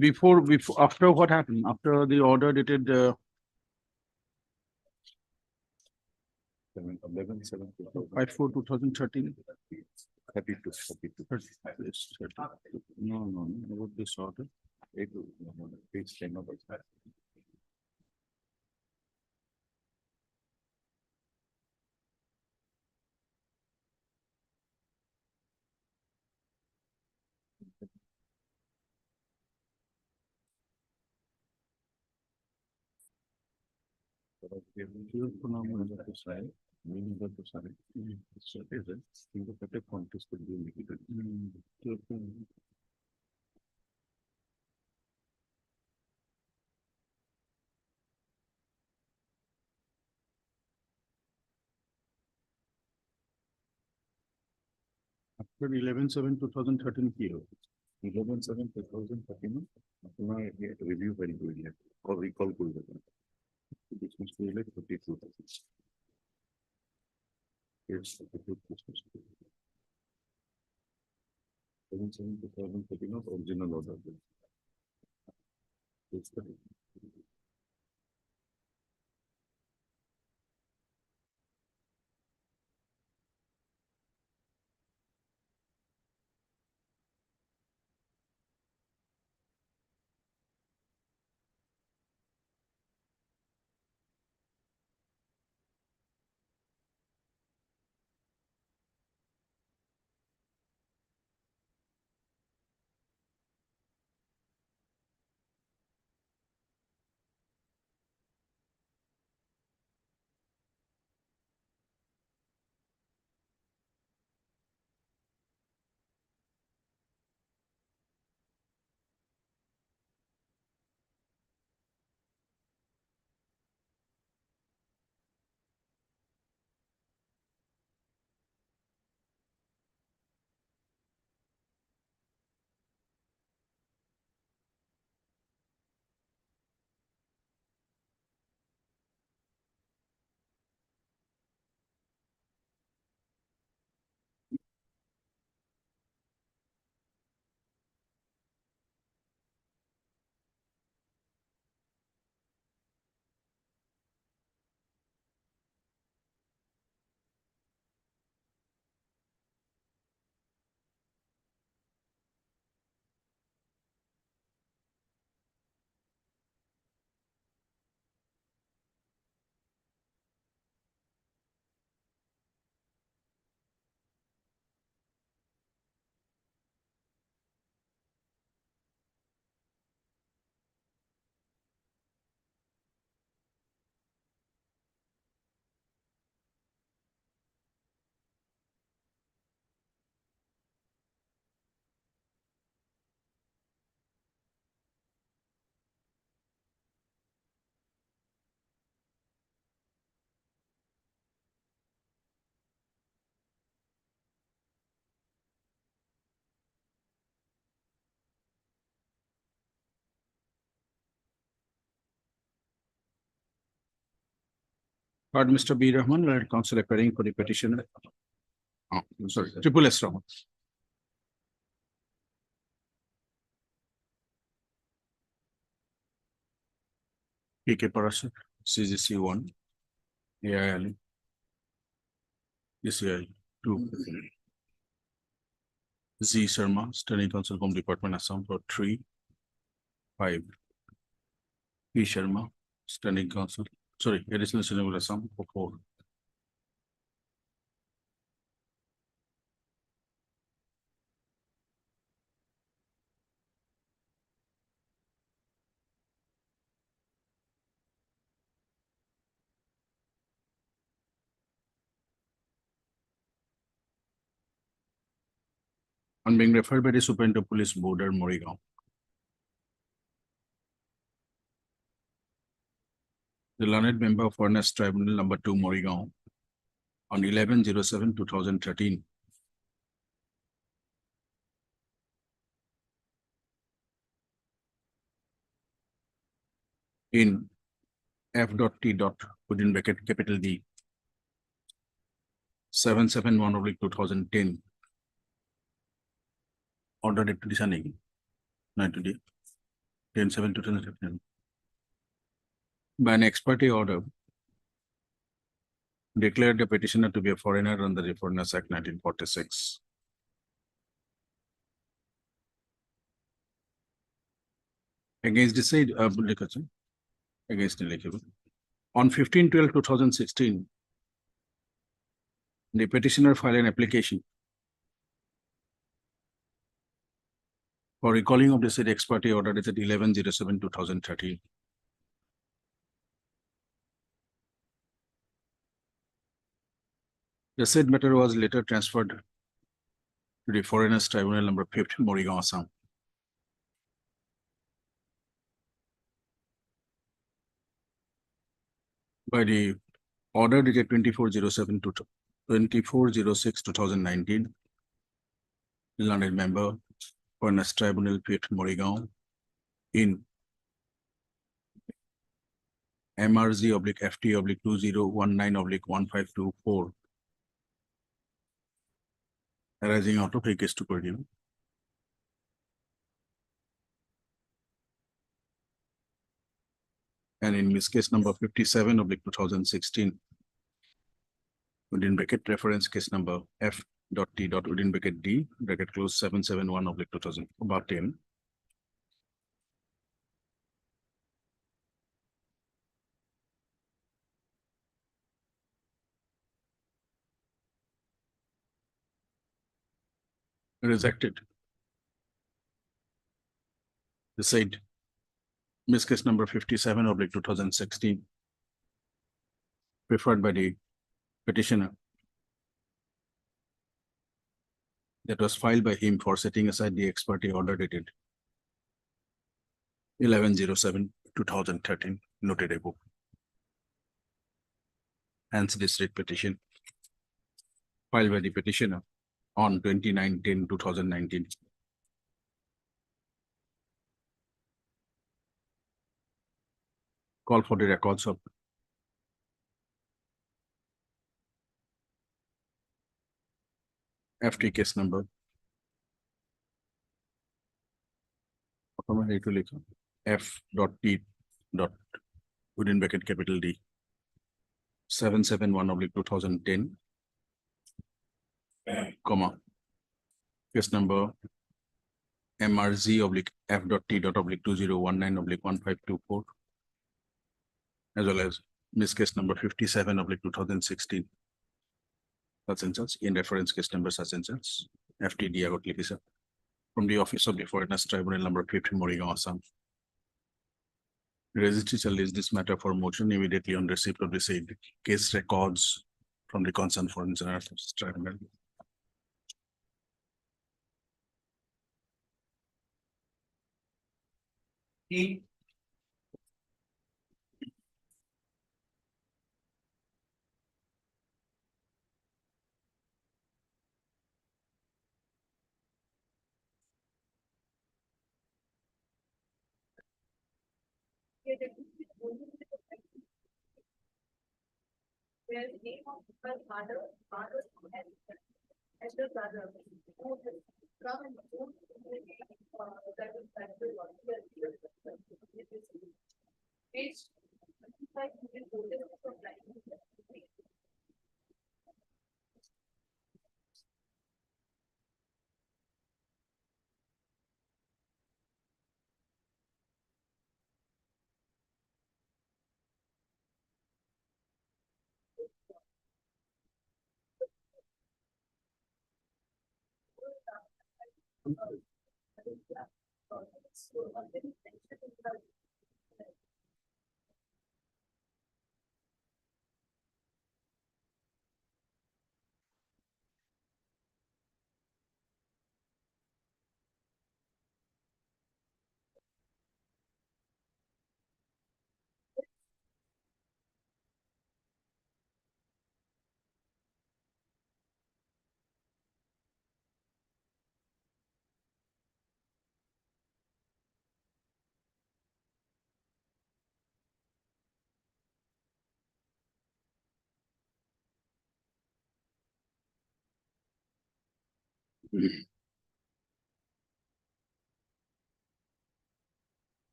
Before, after what happened? After the order dated 5/4/2013. 32. No, about this order. Page 10 of it. Right. After 11/7/2013 কি হবে? 11/7/2013 আপনার review file করিলেন or recall করবেন dismiss করলে 32,000 it's 11/7/2013 of original order. It's the Pardon, Mr. B. Rahman, Learned Counsel appearing for the petitioner. Oh, I'm sorry, Triple S Rahman. KK Parasar, CGC 1, AIL, ECI 2, Z Sharma, Standing Counsel from Department Assam for 3, 5, P Sharma, Standing Counsel, sorry, Additional Senator Assam for 4. On being referred by the Superintendent of Police Border Morigaon. The learned member of Fairness Tribunal number 2 Morigaon on 11/07/2013. In F.T. within bracket capital D 771/2010. Ordered it to the 10/7/2010. By an ex parte order, declared the petitioner to be a foreigner under the Foreigners Act 1946. Against the said against the on 15/12/2016, the petitioner filed an application for recalling of the said ex parte order dated 11/07/2013. The said matter was later transferred to the Foreigners Tribunal number 5, Morigaon, Assam. By the order dated 2407 to 2406 2019, London member, Foreigners Tribunal 5, Morigaon, in MRZ/FT/2019/1524, arising out of a case to Purdue. And in this case number 57/2016, within bracket reference case number F.T. within bracket D, bracket close 771/2000, about 10. Rejected. The said miss case number 57/2016, preferred by the petitioner, that was filed by him for setting aside the ex parte order dated 11/07/2013, noted above. Hence this writ petition filed by the petitioner on 29/10/2019. Call for the records of FT case number F.T. within bracket capital D 771/2010, comma, case number MRZ/F.T.2019/1524, as well as miss case number 57/2016, such and such, in reference case number such and such, FTD from the office of the Foreigners Tribunal number 50, Morigaon, Assam. The registry shall list this matter for motion immediately on receipt of the said case records from the concerned Foreign General Affairs Tribunal.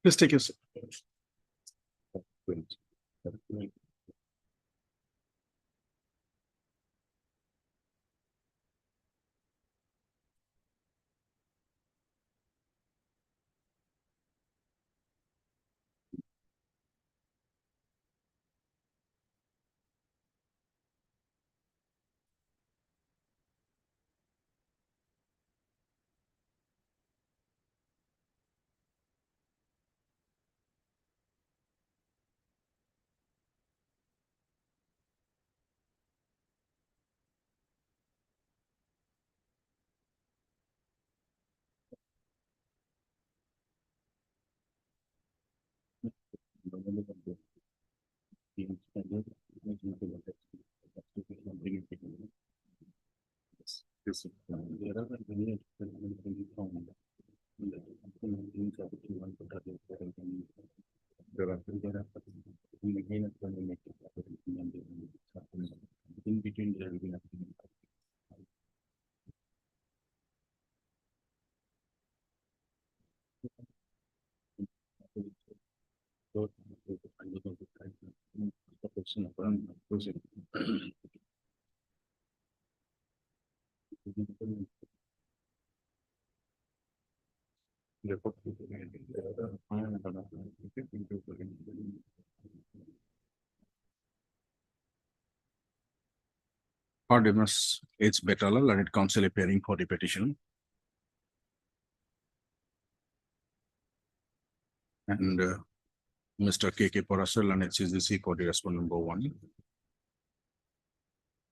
Please take your seat. In between there will be nothing. Artemis H. Betala, learned counsel appearing for the petition. And Mr. K.K. Parasar, learned CZC for the respondent number 1.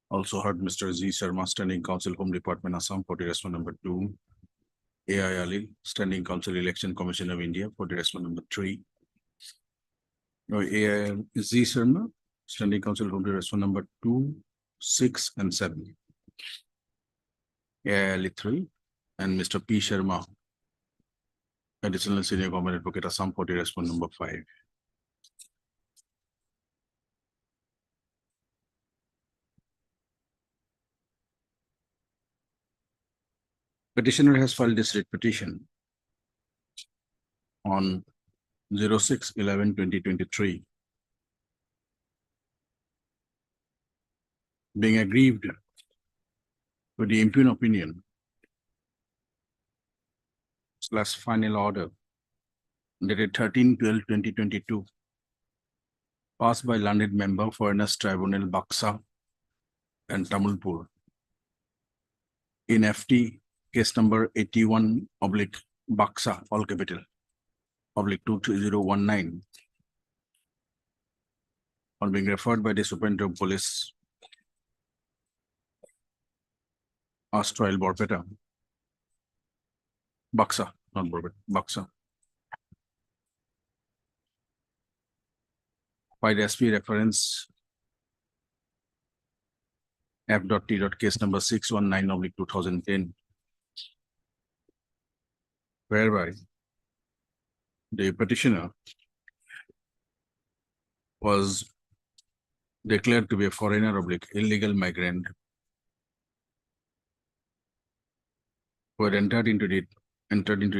Also heard Mr. Z. Sharma, standing counsel, Home Department, Assam for the respondent number 2. A.I. Ali, standing counsel, Election Commission of India for the respondent number 3. A.I. Z. Sharma, standing counsel, Home respondent number 2, 6, and 7. A.I. Ali 3, and Mr. P. Sharma, additional senior government advocate, Assam for the respondent number 5. Petitioner has filed this writ petition on 06/11/2023, being aggrieved with the impugn opinion / final order dated 13/12/2022, passed by learned member Fairness Tribunal Baksa and Tamulpur in FT case number 81/Baksa, all capital, /22019, on being referred by the Superintendent of Police, Astrial Borpeta, Baksa, not Borpeta, Baksa. By the SP reference F.T. case number 619/2010, whereby the petitioner was declared to be a foreigner illegal migrant who had entered into the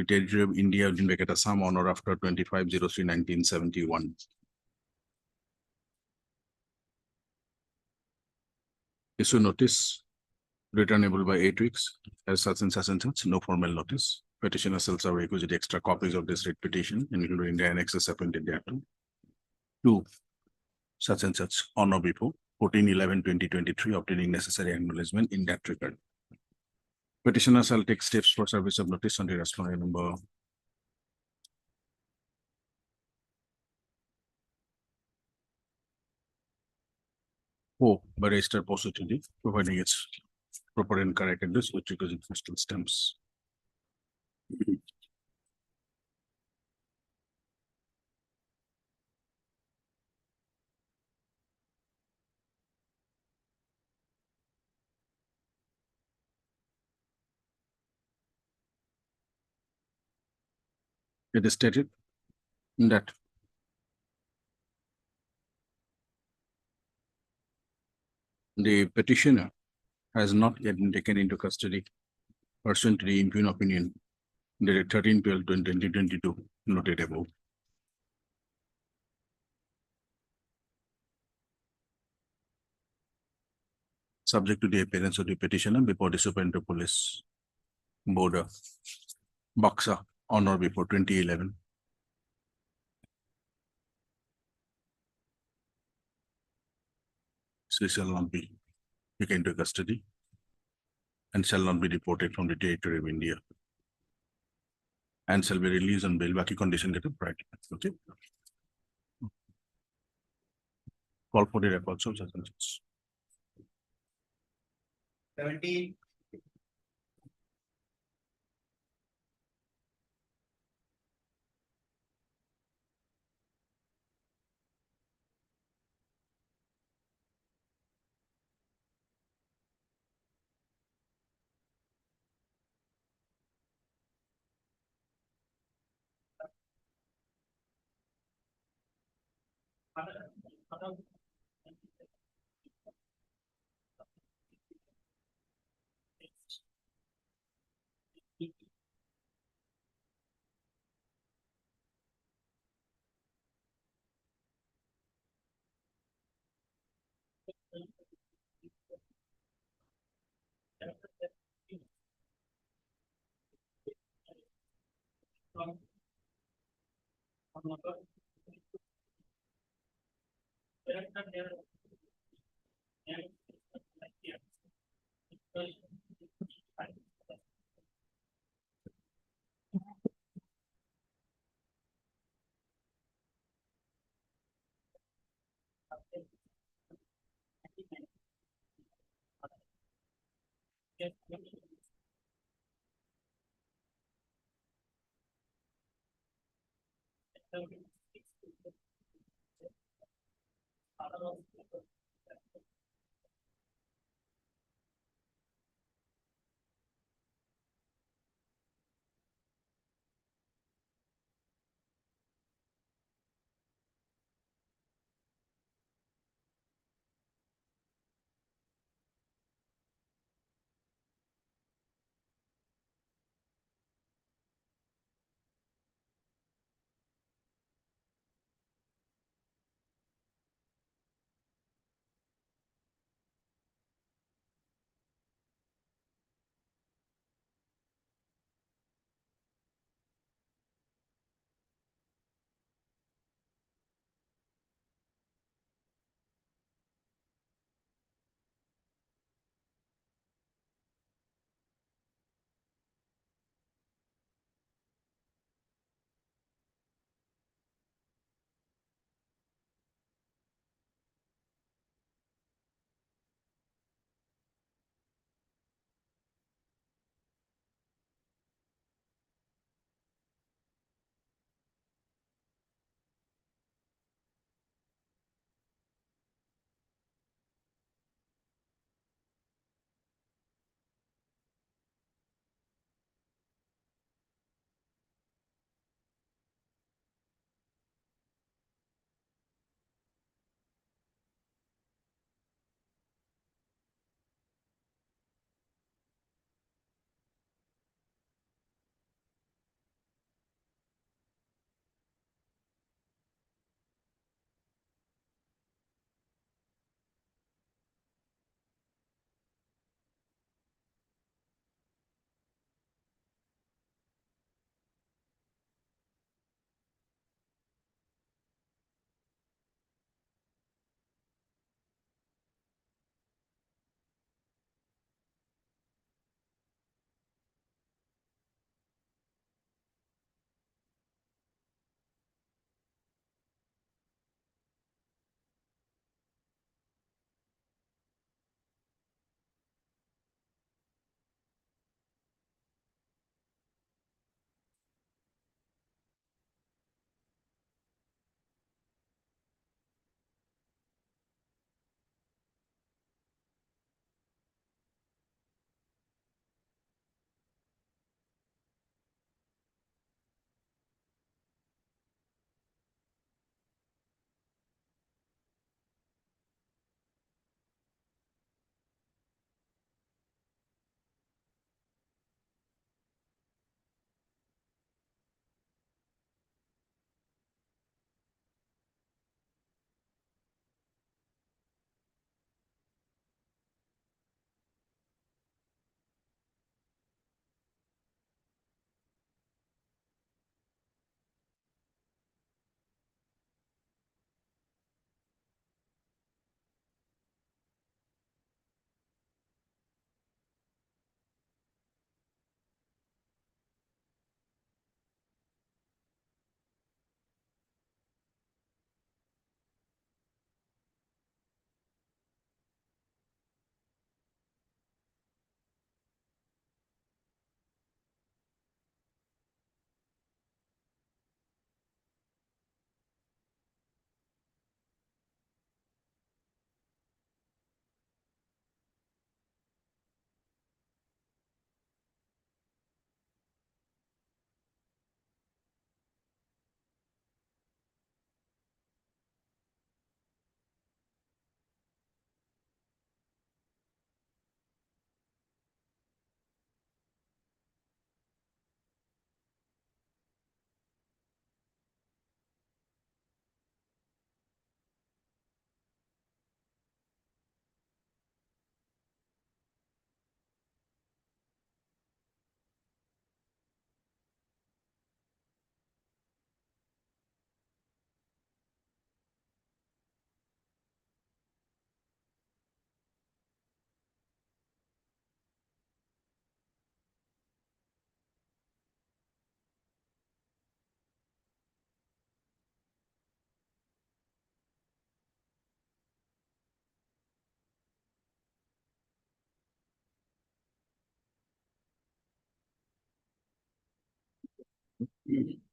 territory of India within Assam on or after 25/03/1971. Issue notice returnable by 8 weeks as such and such, no formal notice. Petitioner sells are requisite extra copies of this writ petition, including the annexes appointed thereto. 2. Such and such on or before 14/11/2023, obtaining necessary acknowledgement in that regard. Petitioner shall take steps for service of notice on the respondent number 4 by registered postal, providing its proper and correct address with requisite postal stamps. It is stated that the petitioner has not yet been taken into custody pursuant to the impugn opinion dated 13/12/2022 noted above. Subject to the appearance of the petitioner before the Superintendent of Police Board of Buxa on or before 2011. So shall not be taken into custody and shall not be deported from the territory of India and shall be released on bail. Baki condition get right. Okay. Call for the records of sentences. 17.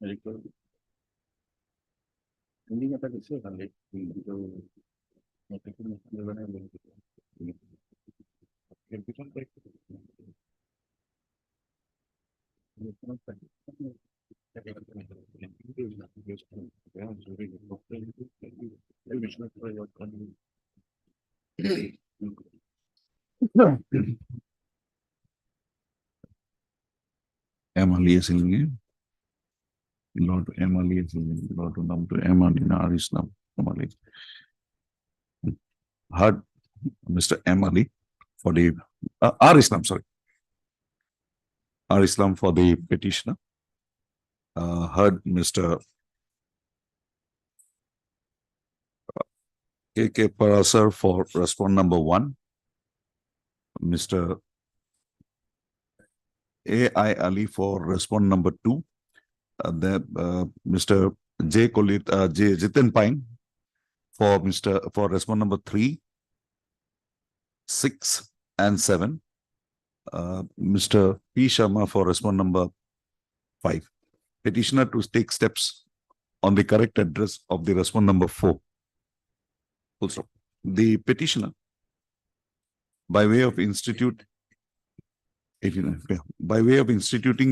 Very good. Ending at the same time, like, Emily singing. Lord Emily singing. Lord Nam to Emily Narislam. Emily. Heard Mr. Emily for the R Islam, sorry. R Islam for the petitioner. Heard Mr. K.K. Parasar for respond number 1. Mr. A.I. Ali for respond number 2. Mr. J. Jitin Pine for respond number 3, 6 and 7. Mr. P. Sharma for respond number 5. Petitioner to take steps on the correct address of the respond number 4. Also, the petitioner, by way of instituting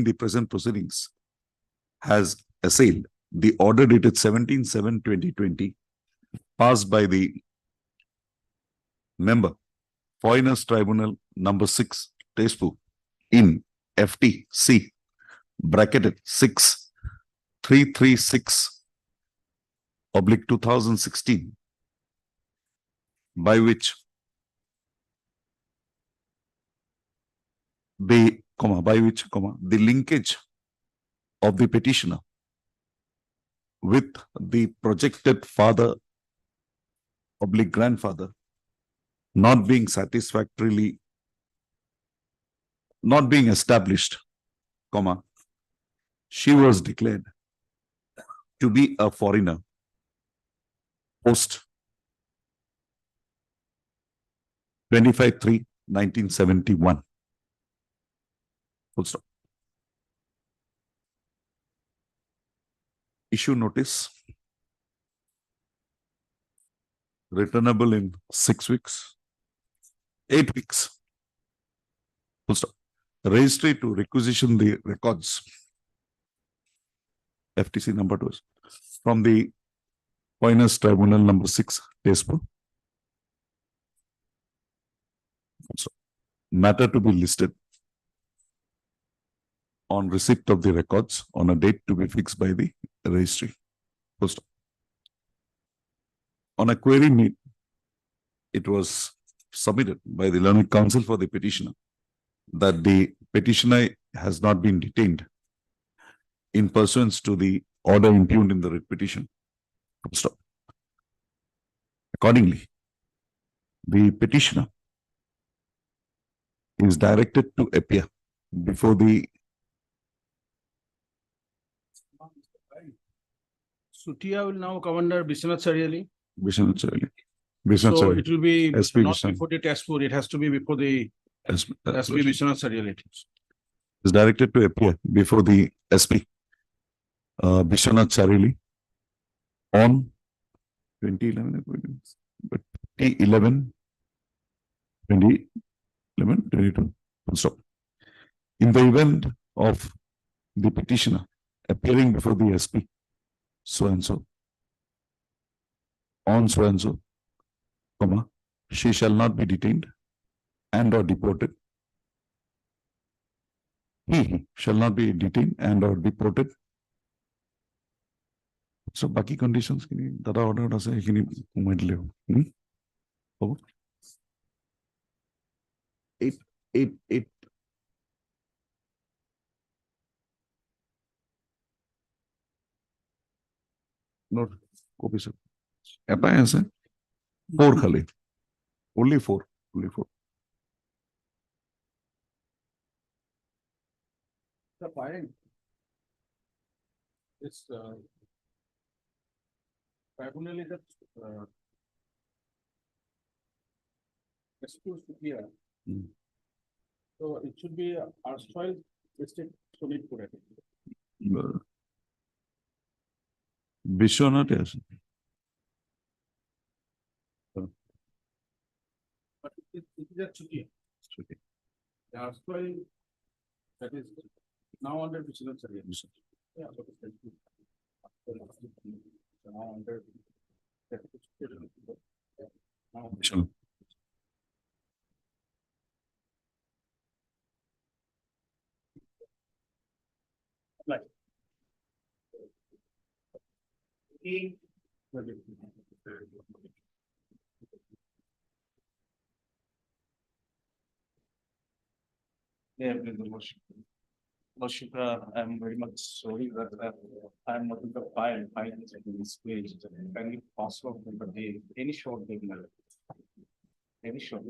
the present proceedings, has assailed the order dated 17/7/2020, passed by the member, Foreigners Tribunal number 6, Tezpur, in FTC bracketed 6/336/2016, by which the linkage of the petitioner with the projected father / grandfather not being established, she was declared to be a foreigner post 25/3/1971. Full stop. Issue notice, returnable in 6 weeks, 8 weeks. Full stop. Registry to requisition the records, FTC number 2, from the Foreigners Tribunal number 6, Tezpur. Matter to be listed on receipt of the records on a date to be fixed by the registry. Full stop. On a query made, it was submitted by the learned counsel for the petitioner that the petitioner has not been detained in pursuance to the order impugned in the writ petition. Full stop. Accordingly, the petitioner is directed to appear before the Sutia will now come under Bishwanath Sariali. Bishwanath Sariali. So it will be SP not Bishwanath. before the Tezpur, it has to be before the SP Bishwanath Sariali. is directed to appear before the SP Bishwanath Sariali on 2011, 22. Stop. In the event of the petitioner appearing before the SP, so and so, on so and so, she shall not be detained and or deported. He shall not be detained and or deported. So, baki conditions that are ordered as a eight. Not copy, sir. Appliance, 4 khali. Only 4. Only 4. The point is tribunal is excused here. So it should be erstwhile district Sonitpur. বিশ্বনাথে আছে। But it is a Chuti. That's why that is now under vigilance again. Yeah. Now under. Sure. Yeah, please, the worship. Worship, I'm very much sorry that I'm not in the file in this page. Can you possible for the day, any short day, any short.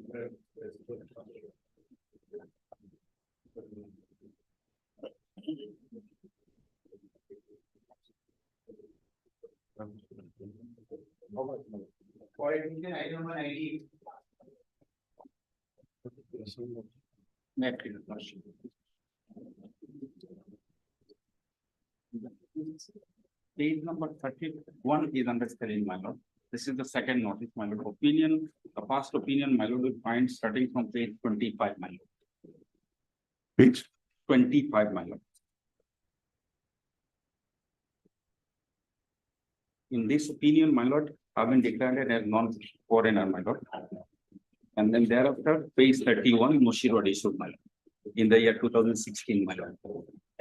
Page number 31 is under spelling, my lord. This is the second notice, my lord. Opinion, the past opinion, my lord, will find starting from page 25, my lord. Page 25, my lord. In this opinion, my lord, have been declared as non-foreigner, my lord. And then thereafter, page 31, Mushiro issued, my lord, in the year 2016, my lord.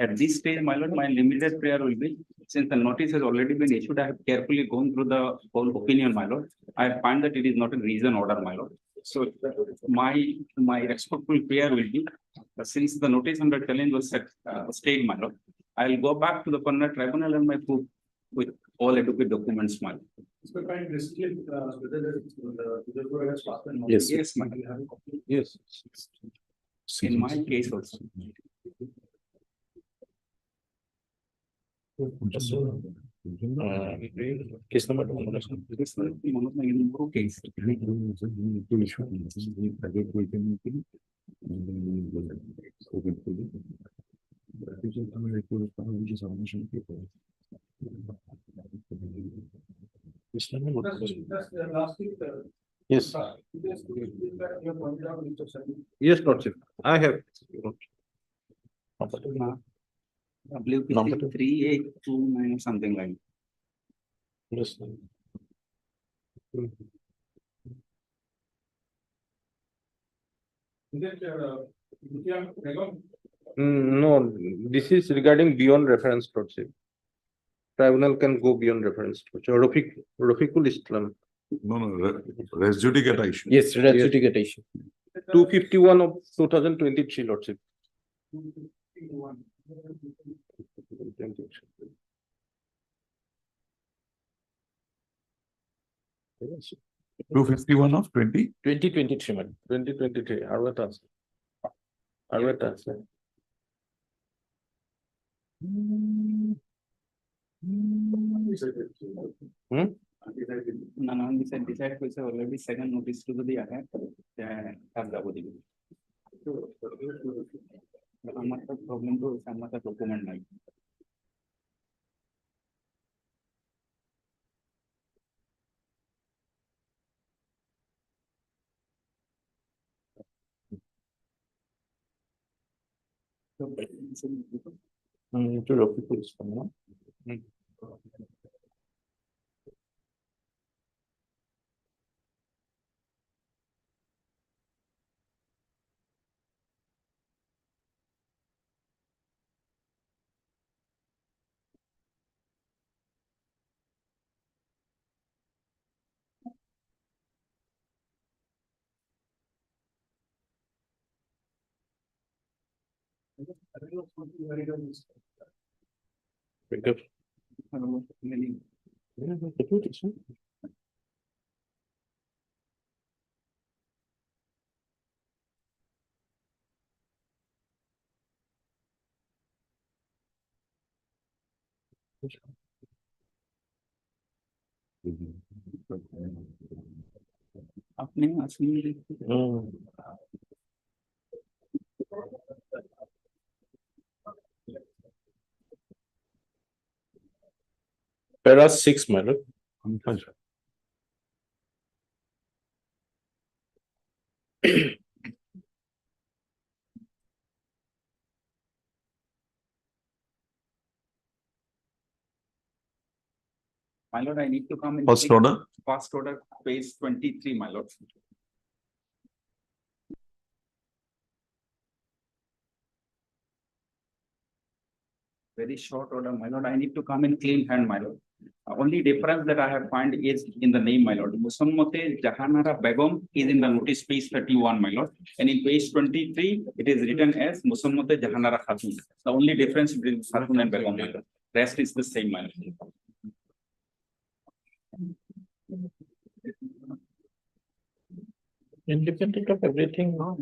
At this stage, my lord, my limited prayer will be, since the notice has already been issued, I have carefully gone through the whole opinion, my lord. I find that it is not a reason order, my lord. So my respectful prayer will be, since the notice under challenge was stayed, my lord, I will go back to the Panna tribunal and my proof with all adequate documents, my lord. Yes. Yes, my lord. Yes. In my case also. Case number This is one of my number case. Yes. Yes, Lordship. I have. WPC 3829 something like. Yes. No, this is regarding beyond reference, Lordship. Tribunal can go beyond reference. Rafiqul Islam. No, res judicata issue. Yes, res judicata issue. 251 of 2023, Lordship. 251 of 20. 2023, madam. 2023, আৰু এটা আছে। আৰু এটা আছে। None decide কৈছে already second notice to the আহে তার যাব দিব আমার তো প্রবলেম তো আমার তো ডকুমেন্ট নাই To Rafiqul Islam, no? Pick up. আপনি আসলে Para 6, my lord. My lord, I need to come in. First order, First order, page 23, my lord. Very short order, my lord. I need to come in clean hand, my lord. Only difference that I have found is in the name, my lord. Musammate Jahanara Begum is in the notice page 31, my lord. And in page 23, it is written as Musammate Jahanara Khatun. The only difference between Khatun and Begum, my lord. Rest is the same, my lord. Independent of everything, no?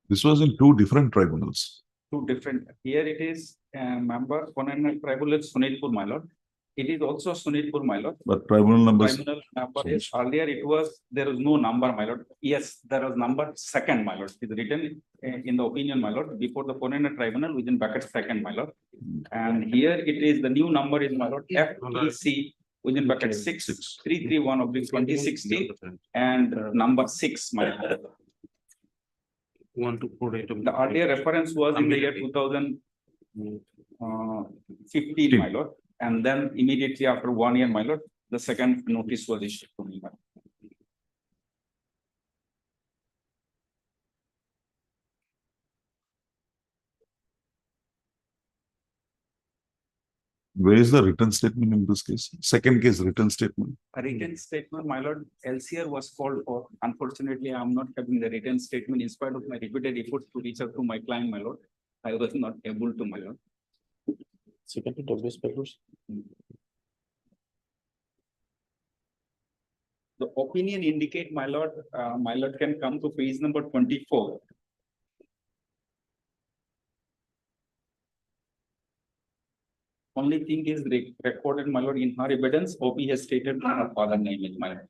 this was in two different tribunals. Two different, here it is, member, Konana tribal is Sunilpur, my lord. It is also Sunilpur, my lord. But tribunal numbers, Tribunal number is earlier it was, there was no number, my lord. Yes, there was number second, my lord. It's written in the opinion, my lord, before the Konana tribunal within bracket second, my lord. And here it is, the new number is, my lord, FEC within bracket 6331 of the 2016 and number 6, my lord. 1248. The earlier reference was in the year 2015, my lord. And then immediately after 1 year, my lord, the second notice was issued to me. where is the written statement in this case? Second case, written statement. A written statement, my lord, LCR was called for. Unfortunately, I am not having the written statement in spite of my repeated efforts to reach out to my client, my lord. I was not able to, my lord. Second WS papers. The opinion indicate, my lord can come to page number 24. Only thing is recorded, my lord, in her evidence, OP has stated her father name is my lord.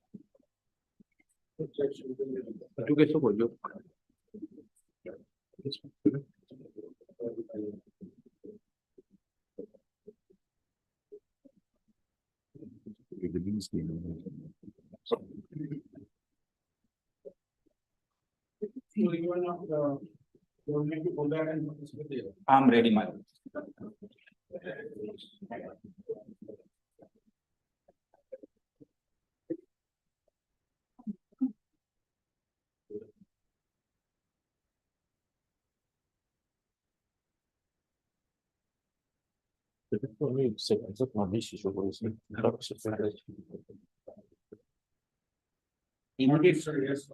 I'm ready, my lord. Immediate, sir, yes.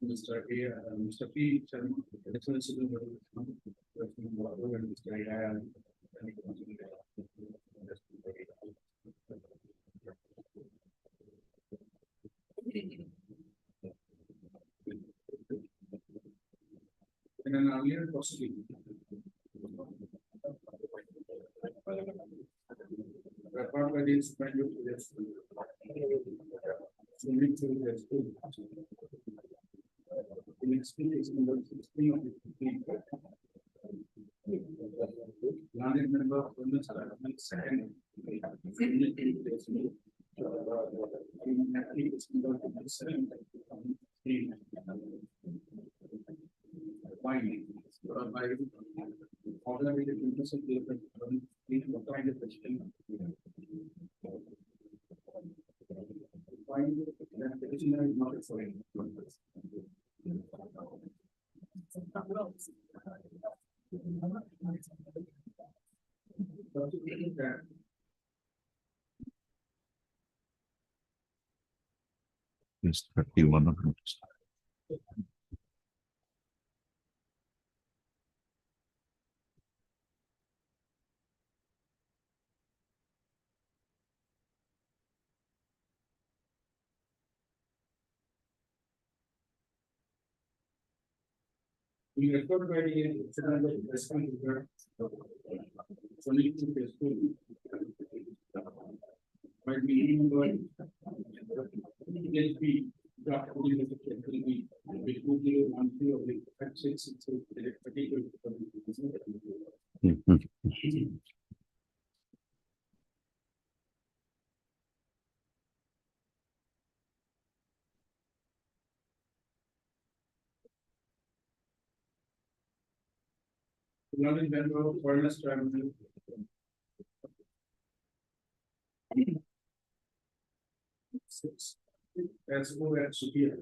Mr. A, Mr. P. In an earlier proceeding. Referred by the instrument of the school. So need to the school. The next thing is number 16 of the landed member of the second. Finding. By order the interest of the question. petitioner is not a foreigner. It's 31 of notice. We record by the incident of investment record. Only to the school. Might be even going. Let be. Draft only the will be. With 2013 of the fact sheets, it's a particular. Learning member of foreigners tribunal. Six. That's over at Superior.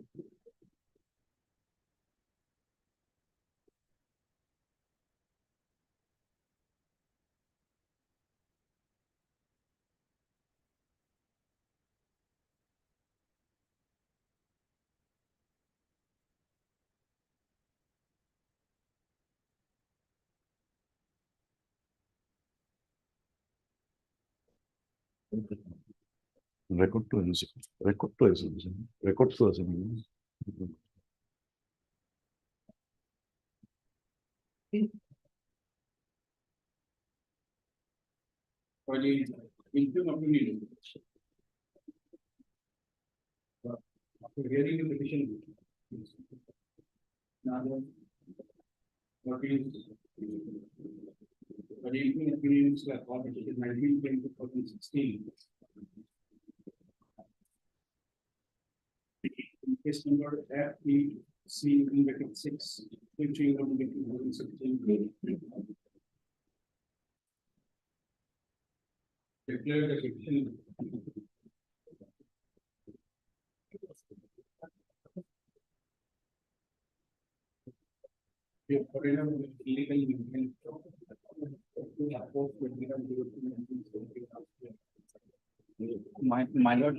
Record to us. Record to us. Record to us. For the interim opinion. After hearing the petition. Now, what is? For the interim opinions like petition 19/2016. Case number FEC in 6, which is on 2016. Declare the petition. Your foreigner with illegal immigrant. My lord,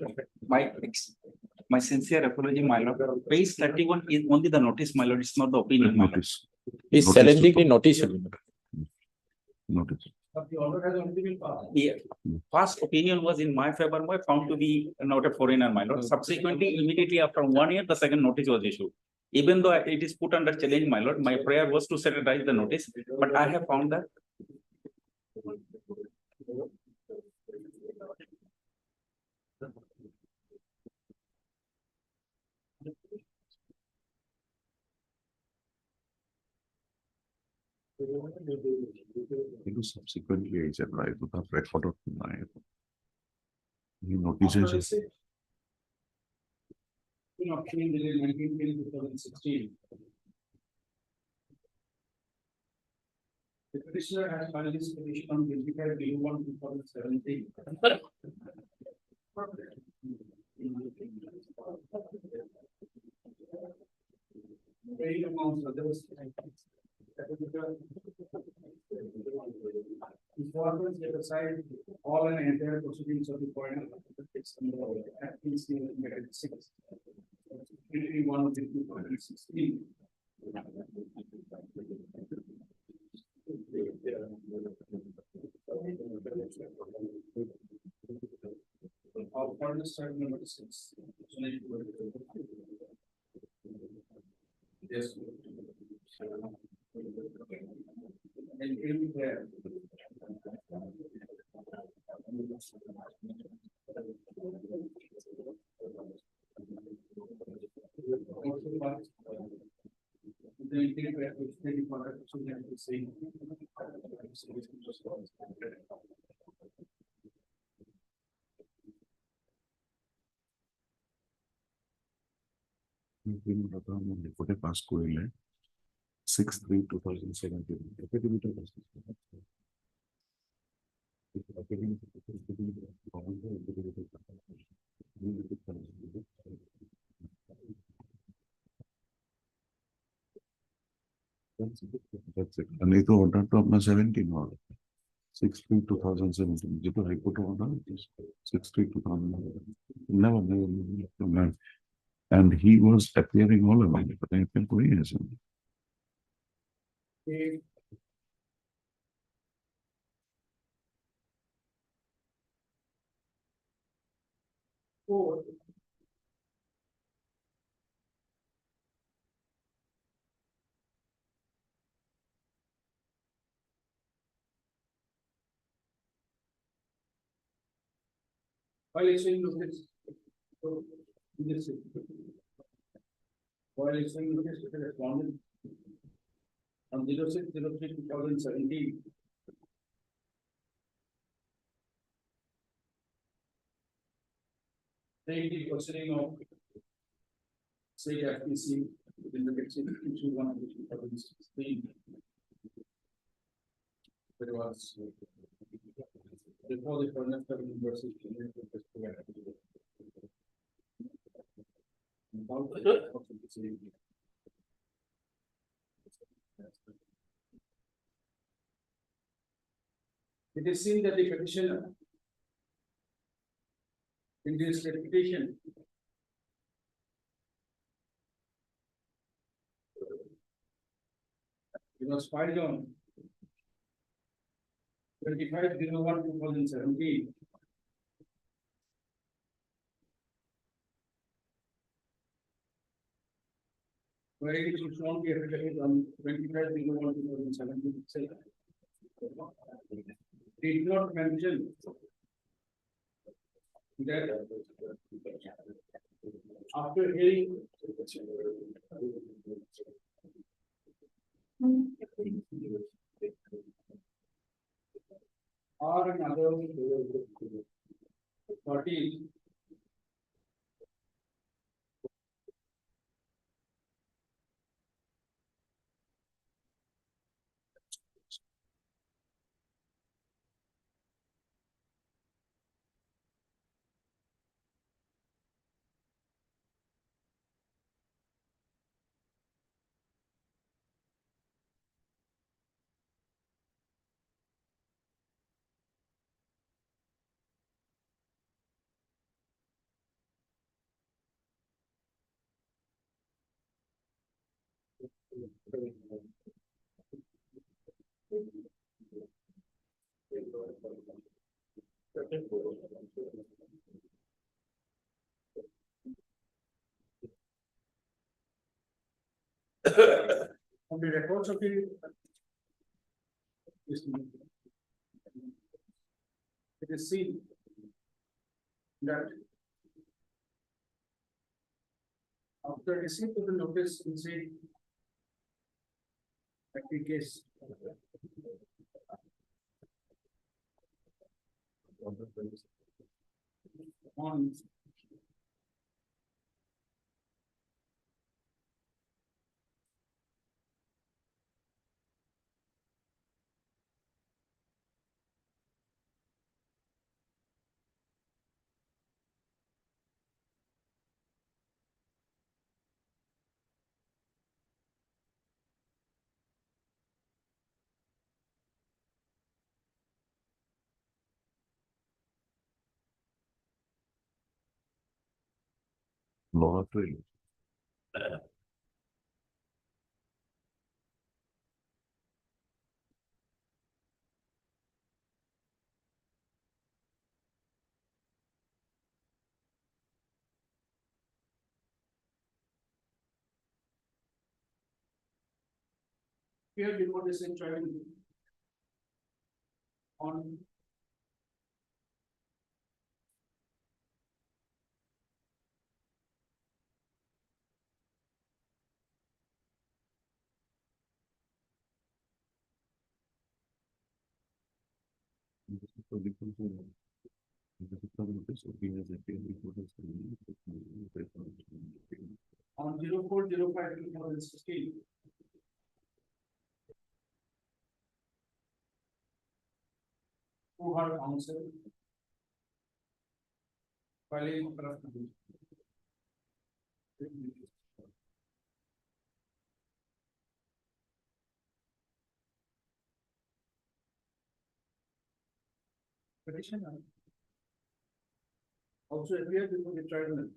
my sincere apology, my lord. Page 31 is only the notice, my lord. It's not the opinion. my lord. Notice. He's Notice challenging to- the notice. Notice. But the order has already been passed. Yeah, first opinion was in my favor, my found to be not a foreigner, my lord. Subsequently, immediately after 1 year, the second notice was issued. Even though it is put under challenge, my lord, my prayer was to sanitize the notice, but I have found that. It was subsequently, I said, right, would have record of my. Notices. In option in 19/2016. The petitioner has filed his petition on 25/01/2017. Very amongst others. Informers set aside all and entire proceedings of the foreigner. At least in 6. 21/2016. Our foreigners side number 6. Yes. And in there. Report pass কৰিলে 6/3/2017. And it order to अपना 17 order. 6/3/2017. जो तो High Court order 6/3/2017. Never. And he was appearing all over, but I think कोई ऐसा नहीं. While issuing notice. This. While issuing notice to the respondent. On 06/03/2017. Take the proceeding of. Say FPC within the section 221/2016. There was. Before the furnace of university. It is seen that the petitioner. In this petition. It was filed on. 25/01/2017. Where it is shown the affidavit on 25/01/2017 itself. Did not mention. That. After hearing. Or another. Party. On the records of the. It is seen. That. After receipt of the notice, in say. That the case. On. Law trade. Here before this in trial. On. On 04/05/2016. To her counsel. Filing. petitioner also appeared before the tribunal.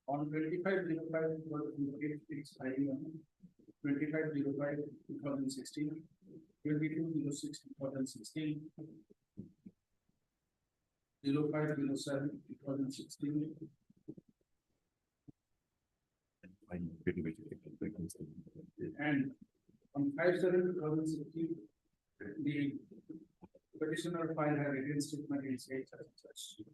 On 25/05/2016, 22/06/2016, 05/07/2016, and on 5/7/2016, the petitioner filed her written statement in state as such.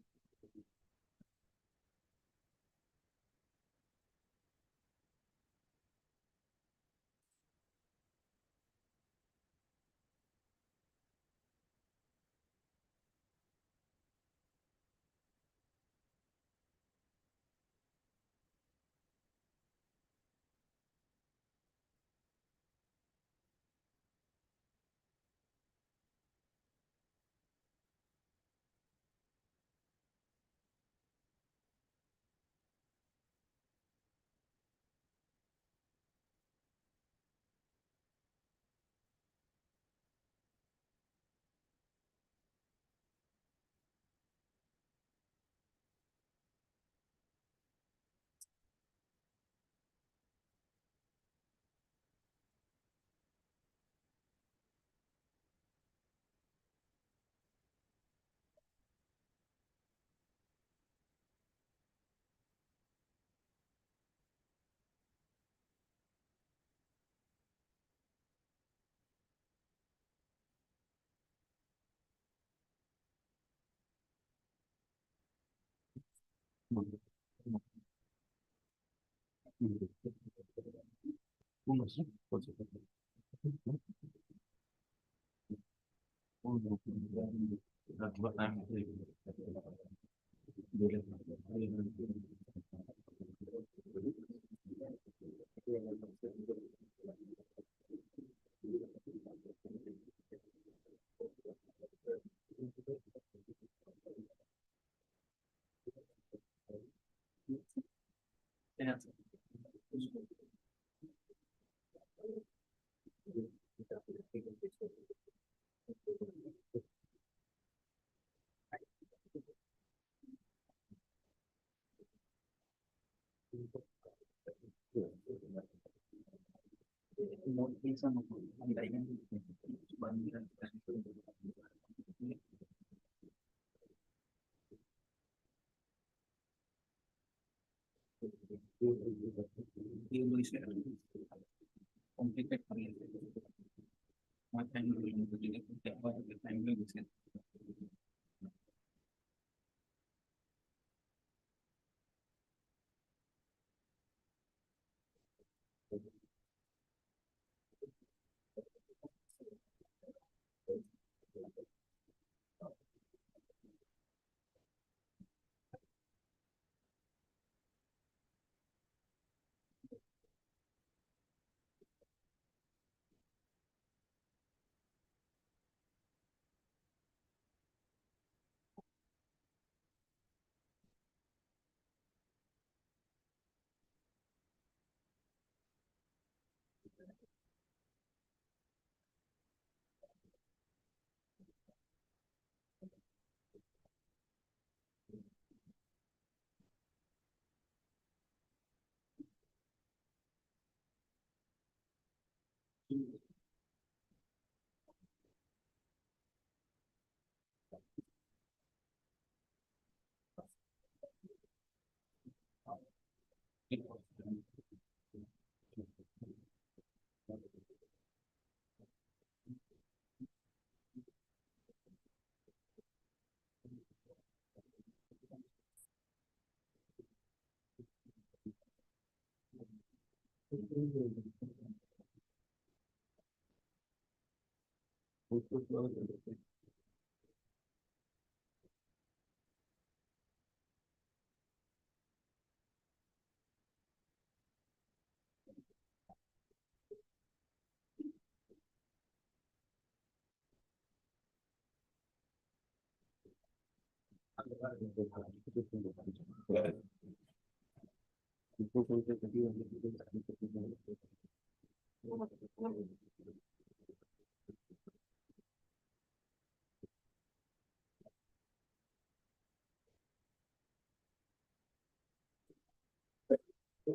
My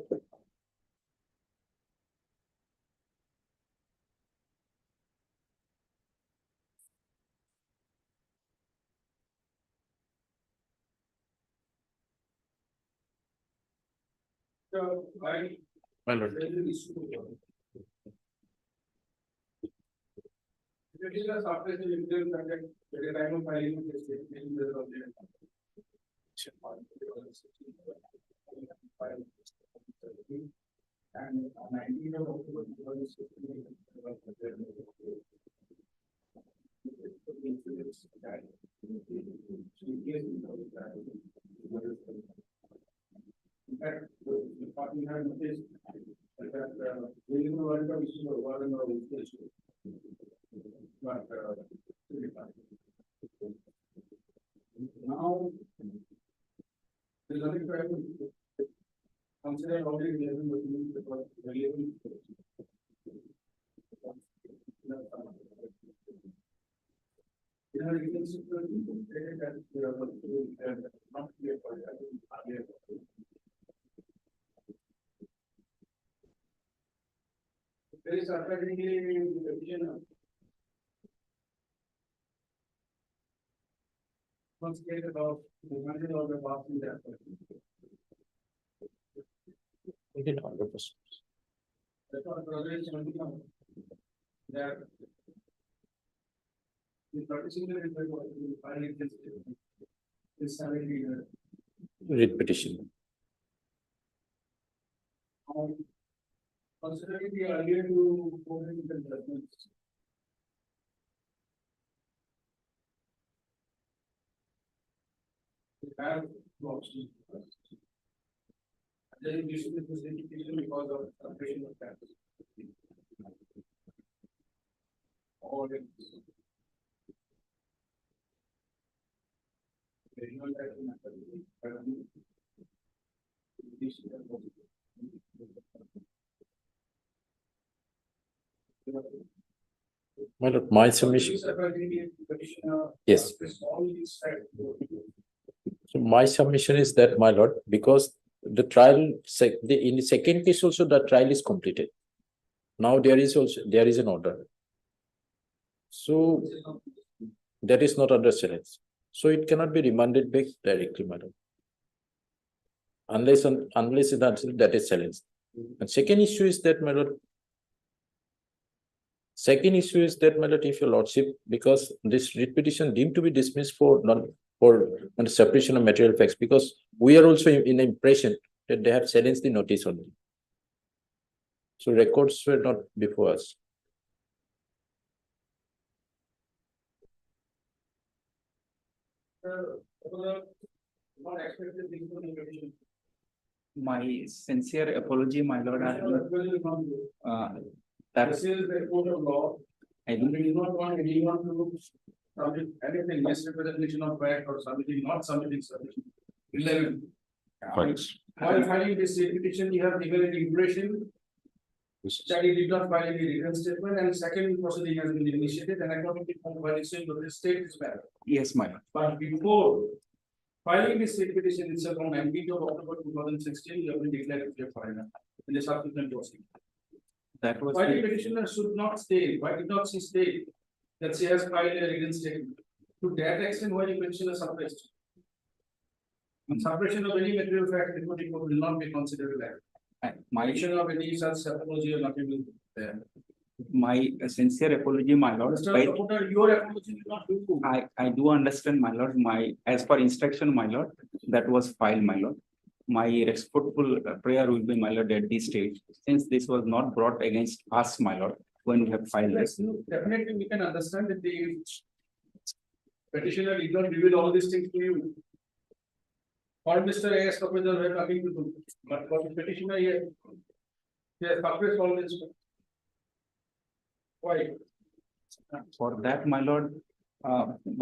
lord. And 19 of October 2016. In fact, the party had noticed that during the World Cup issue of war and all this issue. But now there's nothing to happen. Consider already the level because the level. You can see that there are not clear for that. There is apparently division. Once get about the money of the past in that. That's what progress that the participant is having Read petition. considering the earlier to moving the judgments. We have options. Then we should this indication because of separation of tax. Or My lord, my submission. Yes. So my submission is that, my lord, because the trial, in the second case also, the trial is completed. Now there is an order. So that is not under challenge. So it cannot be remanded back directly, madam. Unless that is challenged. And second issue is that, my lord. Second issue is that, my lord, if your lordship, because this writ petition deemed to be dismissed for separation of material facts, because we are also in the impression that they have challenged the notice only. So records were not before us. My sincere apology, my lord. That's this is the court of law. I And we do not want anyone to submit anything misrepresentation of fact or submitting, not submitting submission. 11. Right. While filing this petition, you have given an impression that he did not file any written statement, and second proceeding has been initiated, and according to the violation of the state is valid. yes, my lord. But before filing this state petition itself on 19th of October 2016, you have been declared a foreigner in the subsequent proceeding. That was Why the the- petitioner should not state, why did not she state that she has filed a written statement? To that extent, why the petitioner suppressed? And suppression of any material fact, the court will not be considered valid. my Mention of any such apology or nothing will be there. my sincere apology, my lord. Mr. By- Supporter, your apology will not do. I do understand, my lord, as per instruction, my lord, that was filed, my lord. My respectful prayer will be, my lord, at this stage, since this was not brought against us, my lord, when we have filed Yes, this. definitely we can understand that the petitioner did not reveal all these things to you. Or Mr. A.S. Kapil were coming to do, but for the petitioner here, he has suppressed all this. Why? For that, my lord,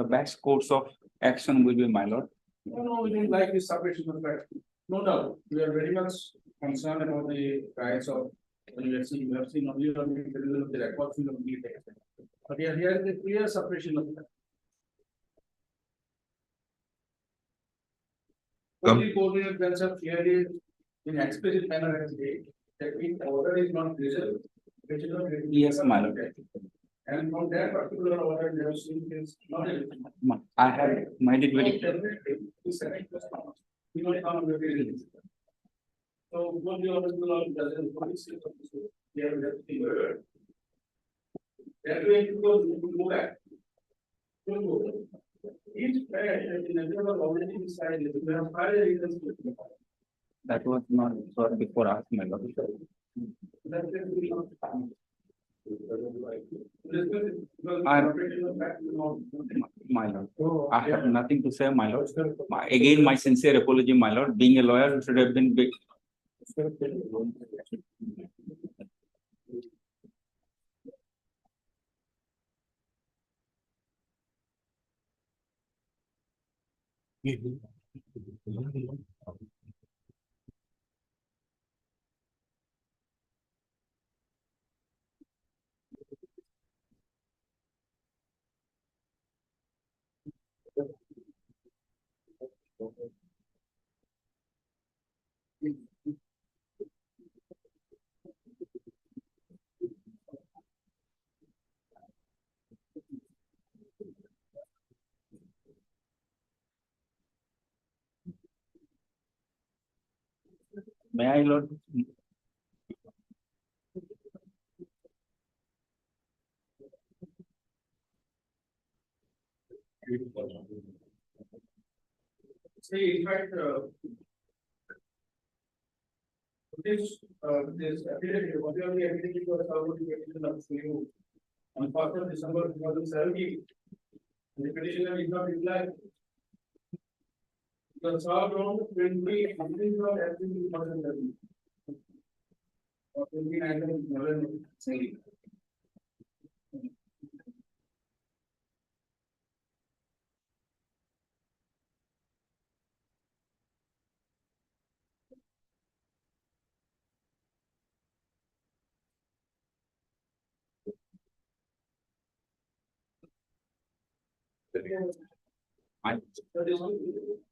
the best course of action will be, my lord. No, we don't like this suppression of fact. No doubt, we are very much concerned about the rights of, we have seen only on the records in the media. But here is the clear suppression of fact. Only coordinate themselves clearly in explicit manner as they, that means the order is not reserved. Which is not. Yes, my lord. And from that particular order, they have seen is not. I have made it very. You know, come with it. So what the order doesn't. They have left the word. That way it goes, go back. Each prayer in the middle of already decided, we have 5 reasons. That was not for before us, my lord. My lord, I have nothing to say, my lord. Again, my sincere apology, my lord. Being a lawyer should have been big. May I, lord? See, in fact, this affidavit, whatever the affidavit was about the petition of you on 1st of December 2017, the petitioner did not reply. The served on 20 of April 2011. Or 29th of November.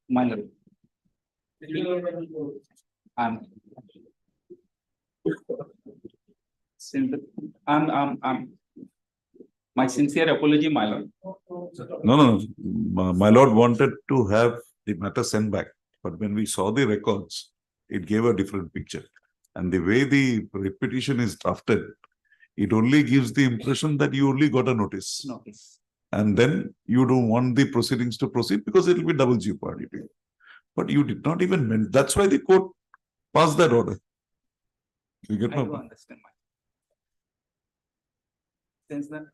My lord. My sincere apology, my lord. No. My lord wanted to have the matter sent back, but when we saw the records, it gave a different picture. And the way the petition is drafted, it only gives the impression that you only got a notice. Notice. And then you don't want the proceedings to proceed because it will be double jeopardy. But you did not even, that's why the court passed that order. You get I my do point? understand. Since then.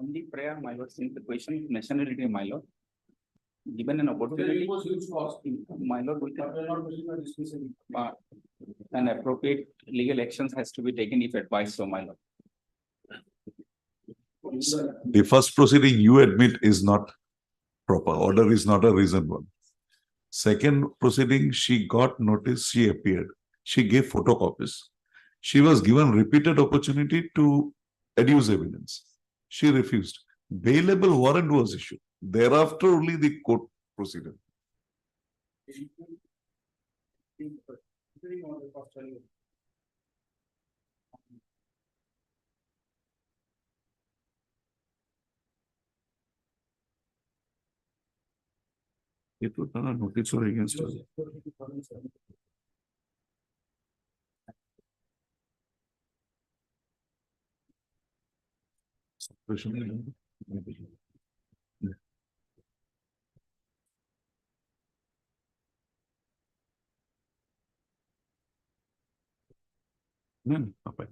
Only prayer, my lord, since the question is nationality, my lord. Given an opportunity, my lord, an appropriate legal actions has to be taken if advised, so my lord. The first proceeding you admit is not proper. Order is not a reasonable. Second proceeding, she got notice, she appeared. She gave photocopies. She was given repeated opportunity to adduce evidence. She refused. Bailable warrant was issued. Thereafter, only the court proceeded. It was not a notice or against us. Suppression. Okay.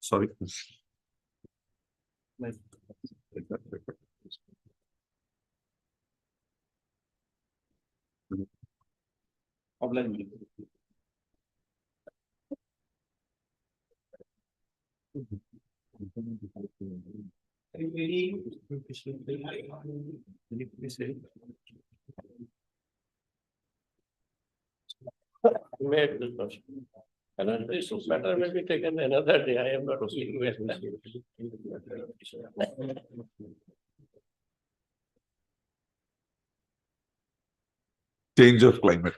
Sorry. Oblige. Made this motion. And this matter may be taken another day. I am not dealing with that. Change of climate.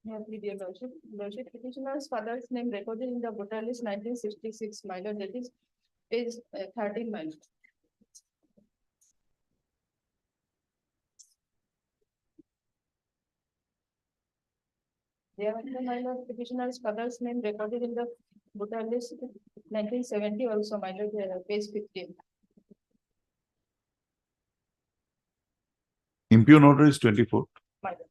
Yeah, dear Lordship, petitioner's father's name recorded in the voter list 1966, my lord, that is page 13, my lord. Thereafter, my lord, petitioner's father's name recorded in the voter list 1970, also my lord, page 15. Impugn order is 24. My lord.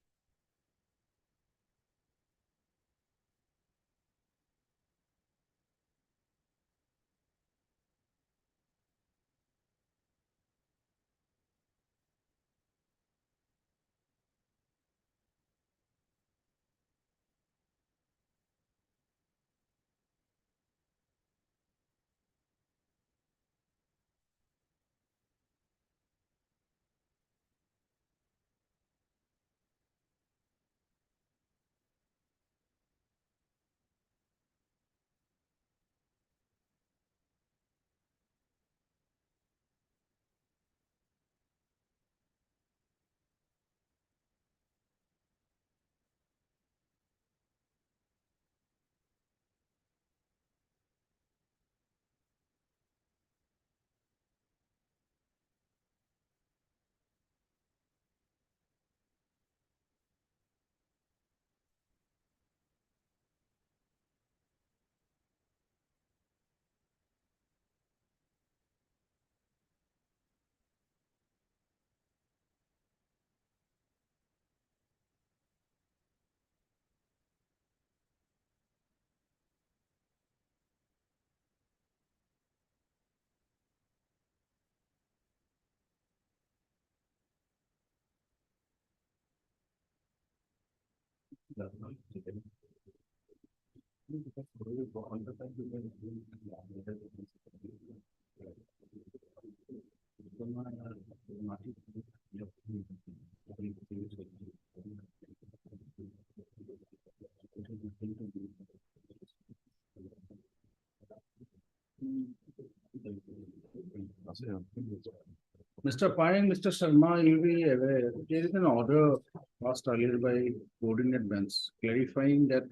Mr. Pai and Mr. Sharma, you'll be aware, there is an order passed earlier by coordinate bench clarifying that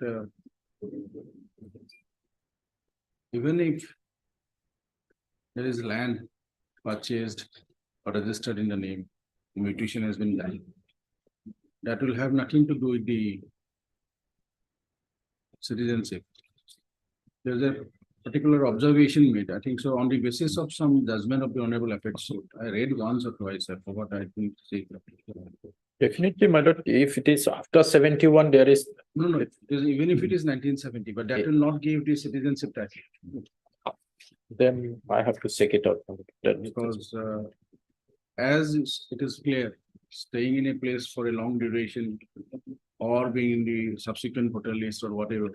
even if there is land purchased or registered in the name, mutation has been done. That will have nothing to do with the citizenship. There's a particular observation made, I think so, on the basis of some judgment of the Honorable Appellate Court. I read once or twice, I forgot, I think. Definitely, my lord, if it is after 71, there is. No, it is, even if it is 1970, but that will not give the citizenship title. Then I have to check it out. Because as it is clear, staying in a place for a long duration or being in the subsequent voter list or whatever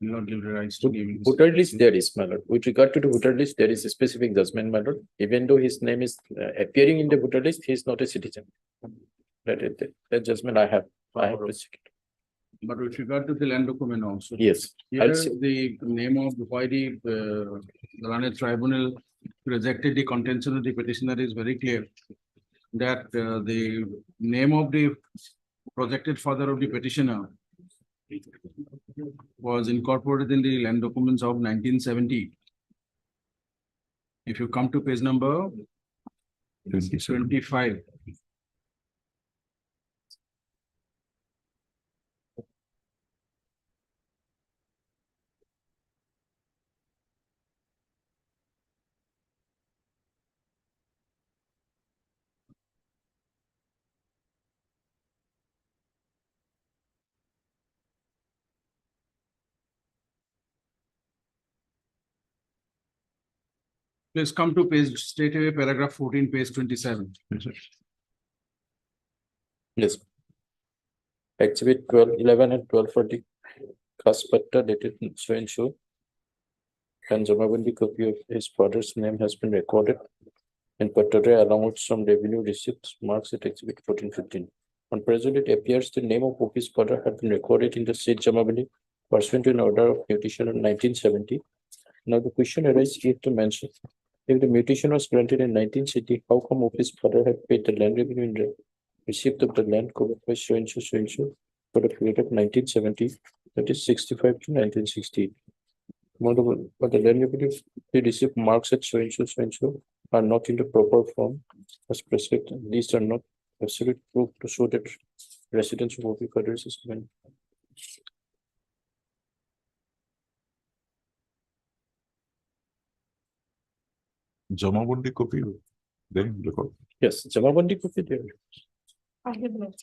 will not give the rights to give. Voter list there is, my lord. With regard to the voter list, there is a specific judgment, my lord. Even though his name is appearing in the voter list, he is not a citizen. That judgment I have to check it. But with regard to the land document also. Yes. Here the name of why the Learned Tribunal rejected the contention of the petitioner is very clear. That the name of the projected father of the petitioner was incorporated in the land documents of 1970. If you come to page number 25. Please come to page, straight away, paragraph 14, page 27. Yes. Exhibit 12, 11 and 1240. Kaspatta dated so and so. And Jamabandi copy of his father's name has been recorded. And Pattare along with some revenue receipts marks at exhibit 1415. On present, it appears the name of his father had been recorded in the said Jamabandi pursuant to an order of mutation in 1970. Now the question arises if to mention, if the mutation was granted in 1970, how come his father had paid the land revenue in the receipt of the land covered by so and so for the period of 1970, that is 65 to 1960. Moreover, but the land revenue they receive marks at so and so are not in the proper form as prescribed. These are not absolute proof to show that residence of OP fathers is given. Jamabandi copy, then record. Yes, Jamabandi copy there. I have not.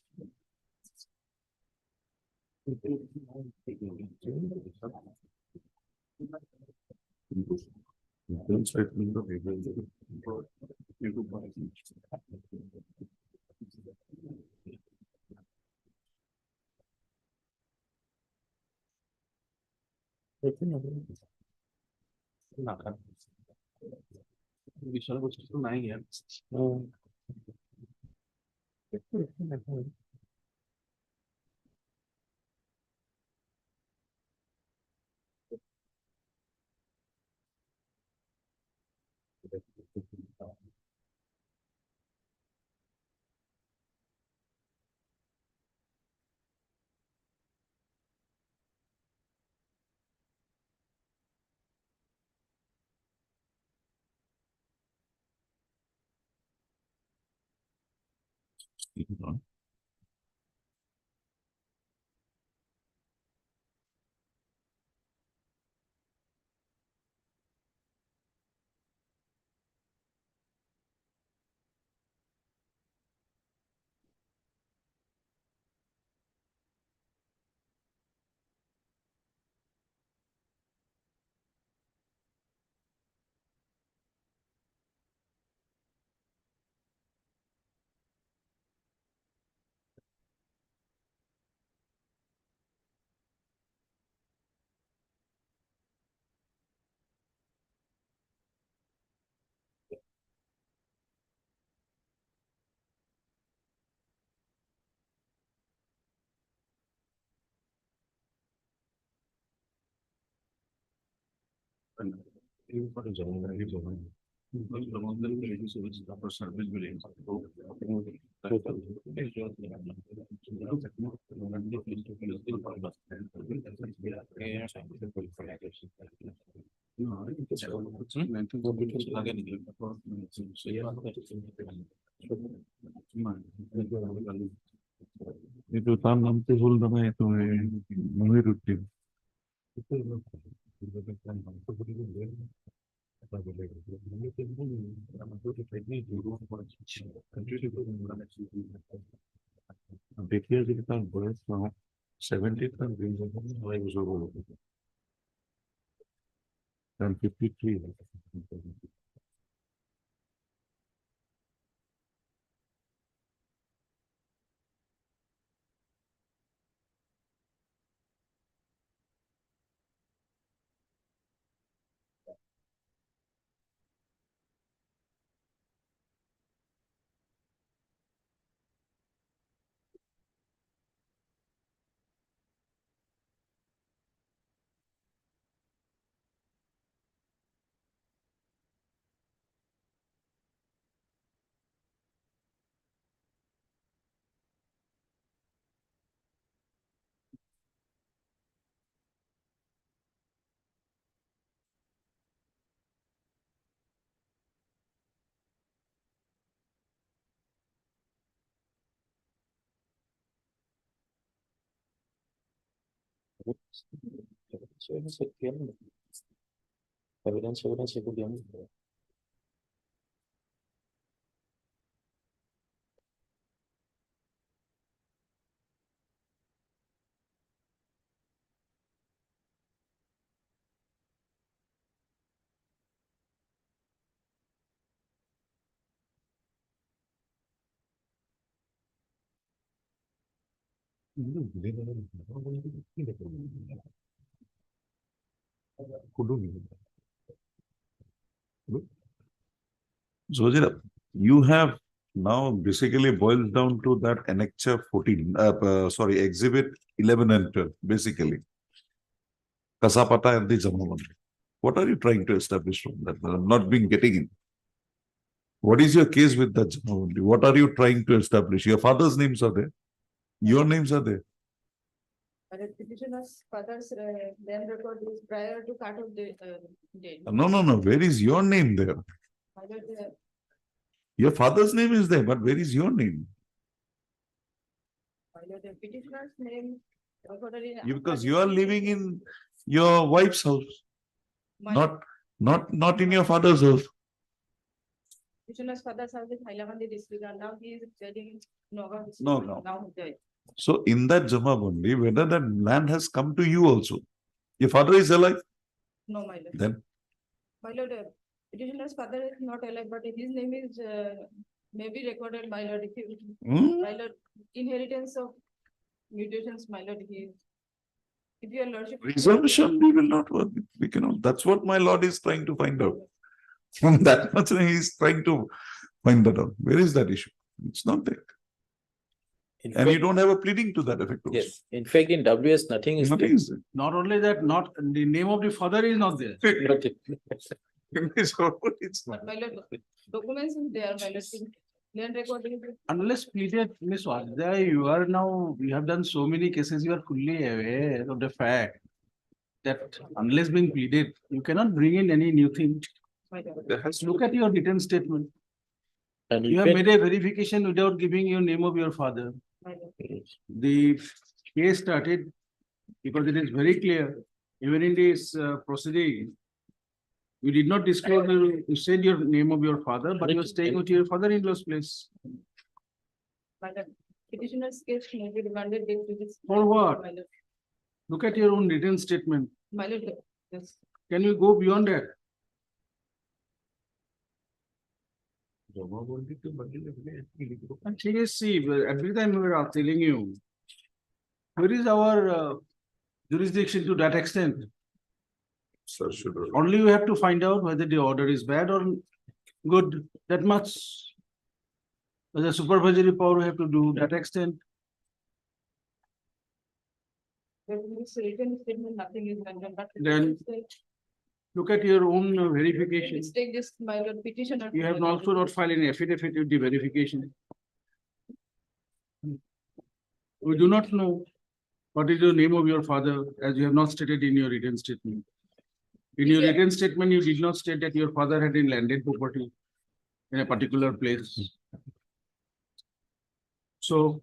বিষয়বস্তু তো নাই ইয়াত। কিন্তু তার নাম তো ভুল নামে তো মনির উদ্দিন। দেখিয়ে যদি তার বয়স না 70 তার আড়াই বছর বড় 53 Zojira, you have now basically boiled down to that annexure 14, sorry, exhibit 11 and 12, basically. Kasapata and the Jamavandi. What are you trying to establish from that? I'm not been getting in. What is your case with that Jamavandi? What are you trying to establish? Your father's names are there. Your names are there. Petitioner's father's land record is prior to cut of the date. No. Where is your name there? My lord, Your father's name is there, but where is your name? the petitioner's name recorded in. Because you are living in your wife's house, not in your father's house. Petitioner's father's house is Hailawandi district and now he is residing in Nogaon district. No. Now there. So in that Jamabandi, whether that land has come to you also. Your father is alive, No, my lord. then My lord, petitioner's father is not alive, but his name is maybe recorded, my lord. If you, my lord, inheritance of mutations, my lord, he. If your lordship. presumption we will not work. We cannot. That's what my lord is trying to find out. From that much he is trying to find that out. Where is that issue? It's not there. And you don't have a pleading to that effect also. Yes, in fact, in WS, nothing is. Nothing is there. Not only that, not the name of the father is not there. It's not. My lord, documents in there, my lord. Land recording. Unless pleaded, Miss Vadya, you are now, you have done so many cases, you are fully aware of the fact that unless being pleaded, you cannot bring in any new thing. My lord. Look at your written statement. And You have made a verification without giving your name of your father. My lord. The case started because it is very clear, even in this proceeding. You did not disclose, you said your name of your father, but you are staying with your father-in-law's place. My lord, petitioner's case may be demanded due to this. For what? My lord, Look at your own written statement. my lord, yes. Can you go beyond that? And see, every time we are telling you, where is our jurisdiction to that extent? Sir, should have. Only you have to find out whether the order is bad or good, that much. The supervisory power we have to do that extent. But in this written statement, nothing is mentioned, but. Then- Look at your own verification. Mistake this, my lord, petitioner. You have also not filed any affidavit with the verification. We do not know what is the name of your father, as you have not stated in your written statement. In your written statement, you did not state that your father had a landed property in a particular place. So,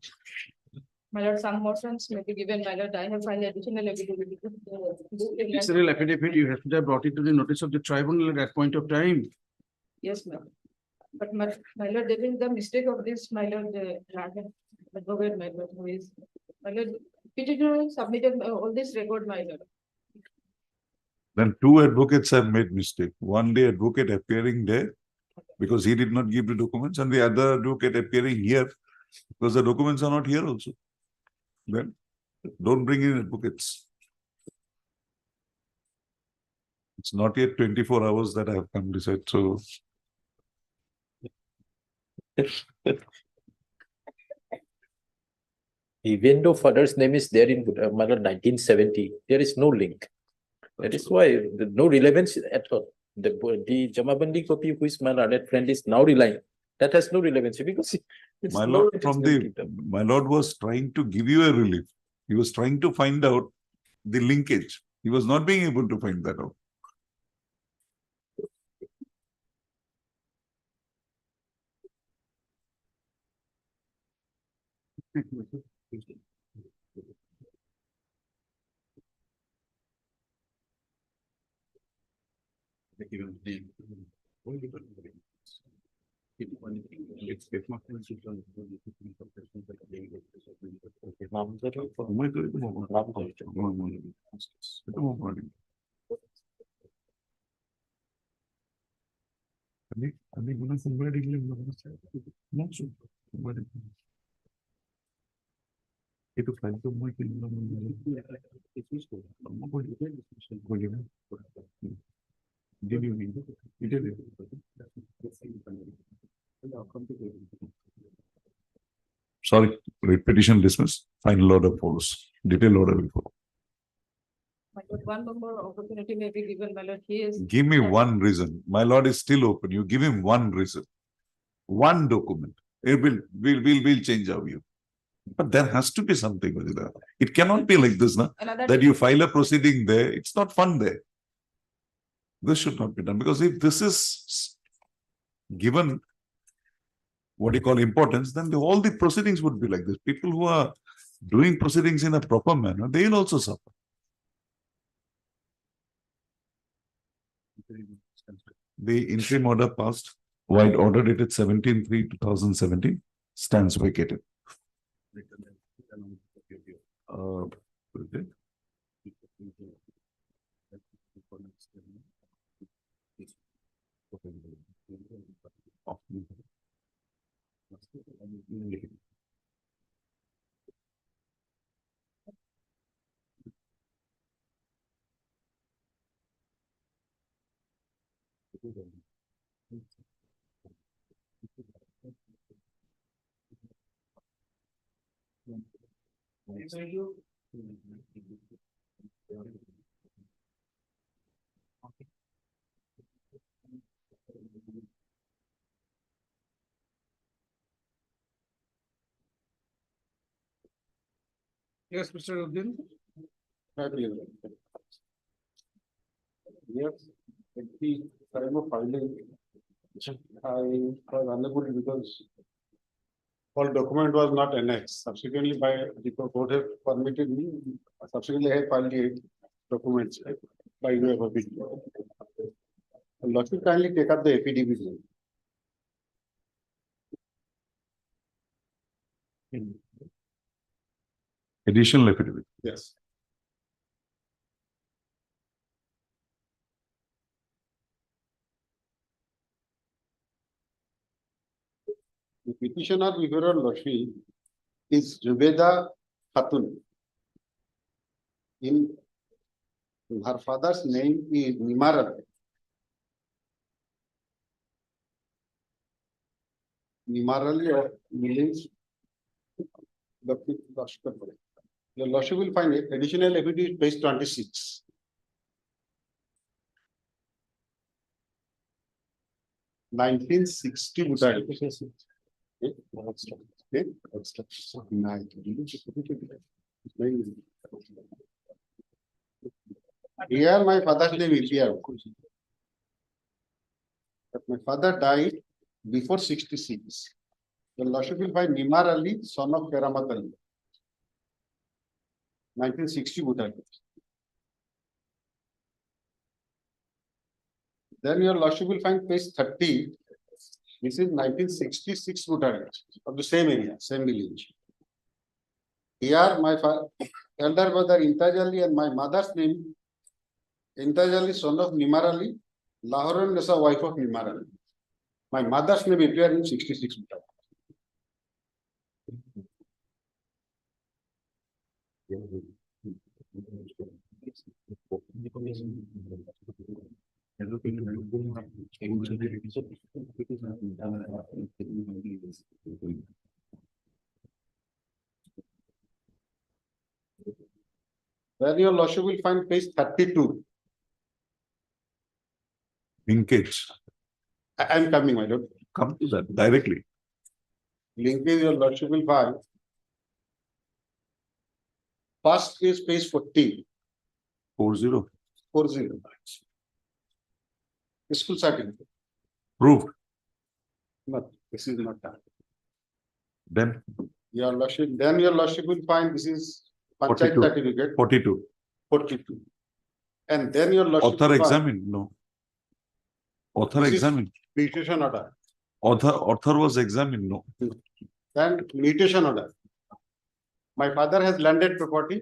My lord, some motions may be given, my lord, I have filed additional affidavit. additional affidavit, you have to have brought it to the notice of the tribunal at that point of time. Yes, ma'am. But my lord, there is the mistake of this, my lord, advocate, my lord, who is, my lord, petitioner submitted all this record, my lord. Then two advocates have made mistake. One the advocate appearing there because he did not give the documents, and the other advocate appearing here because the documents are not here also. Then don't bring in advocates. It's not yet 24 hours that I have come decide. So Even though father's name is there in 1970, there is no link. That is why no relevance at all. The Jamabandi copy which my learned friend is now relying, that has no relevance because it's my no- lord, it is from no the detail. my lord was trying to give you a relief. He was trying to find out the linkage. He was not being able to find that out. Itu file to moi Sorry, petition dismissed. Final order follows. Detailed order will follow. My lord, one more opportunity may be given, my lord, he is. Give me one reason. My lord is still open. You give him one reason. One document. It will change our view. But there has to be something, Vajida. It cannot be like this, na? Another That you file a proceeding there. It's not fun there. This should not be done because if this is given what you call importance, then all the proceedings would be like this. People who are doing proceedings in a proper manner, they will also suffer. The interim order passed, white order dated 17/3/2017, stands vacated. Yes, Mr. Uddin. Yes, at the time of filing, I was unable because all document was not annexed. Subsequently, by the court have permitted me, subsequently I have filed the documents by way of a video. Lordship kindly take up the affidavit. Additional affidavit. Yes. The petitioner before your Lordship is Zubeda Khatun. In her father's name is Nimaral. Nimaral of Millings. The Lordship will find it additional affidavit page 26. 1960 Bhutan. Here my father's name is here. But my father died before 66. The Lordship will find Nimar Ali, son of Keramat Ali. 1960 Bhutan. Then your Lordship will find page 30. This is 1966 Bhutan of the same area, same village. Here my elder brother Imtaz Ali and my mother's name, Imtaz Ali, son of Nimar Ali, Lahore Nessa, wife of Nimar Ali. My mother's name appeared in 66 Bhutan. Then your Lordship will find page 32. Linkage. I am coming, my lord. Come to that directly. Linkage your Lordship will find. First is page 40. 40. 40. School certificate. Proved. No, this is not that. Then Your Lordship, then your Lordship will find this is Panchayat 42. certificate 42. 42. And then your Lordship Author will find examined, no. Author This is- examined. mutation order. Author was examined, no. Then mutation order. My father has landed property,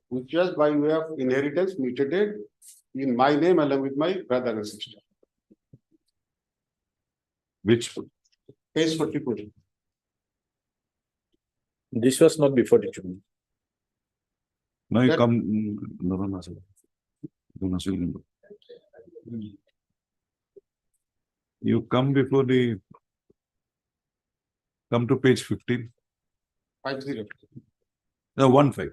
which was by way of inheritance mutated in my name along with my brother and sister. Which Page 44. This was not before the June. no, you That- come. No, no, no, sir. No, no, sir. You come before the. Come to page 15. 50. No, 15.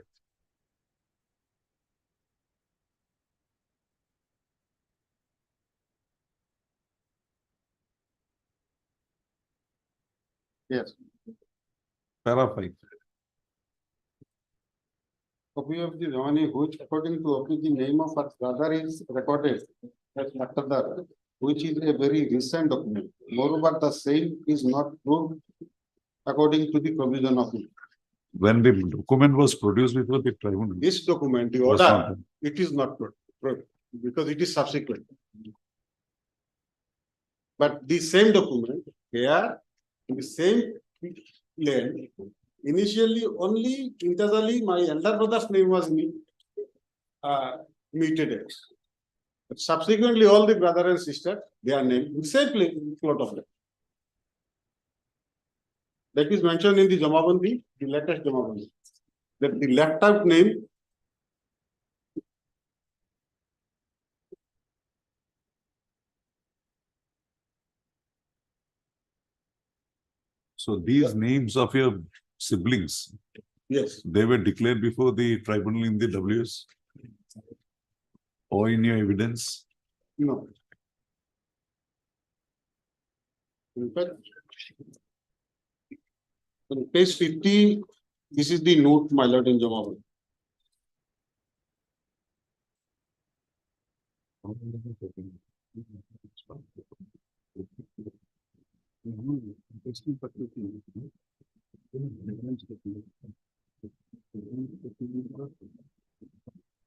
Yes. Para 5. Copy of the Ramani, which according to Opi, the name of her brother is recorded as Laktadar, which is a very recent document. Moreover, the same is not proved according to the provision of it. When the document was produced before the tribunal. This document, the was order, not done. it is not proved because it is subsequent. But the same document here, in the same land, initially only Imtaz Ali, my elder brother's name was mutated. But subsequently, all the brother and sister, they are named in the same plot of land. That is mentioned in the Jamabandi, the latest Jamabandi. That the left out name So these names of your siblings, yes, they were declared before the tribunal in the WS or in your evidence. no. In fact, on page 50, this is the note, my lord, in Jamabandi.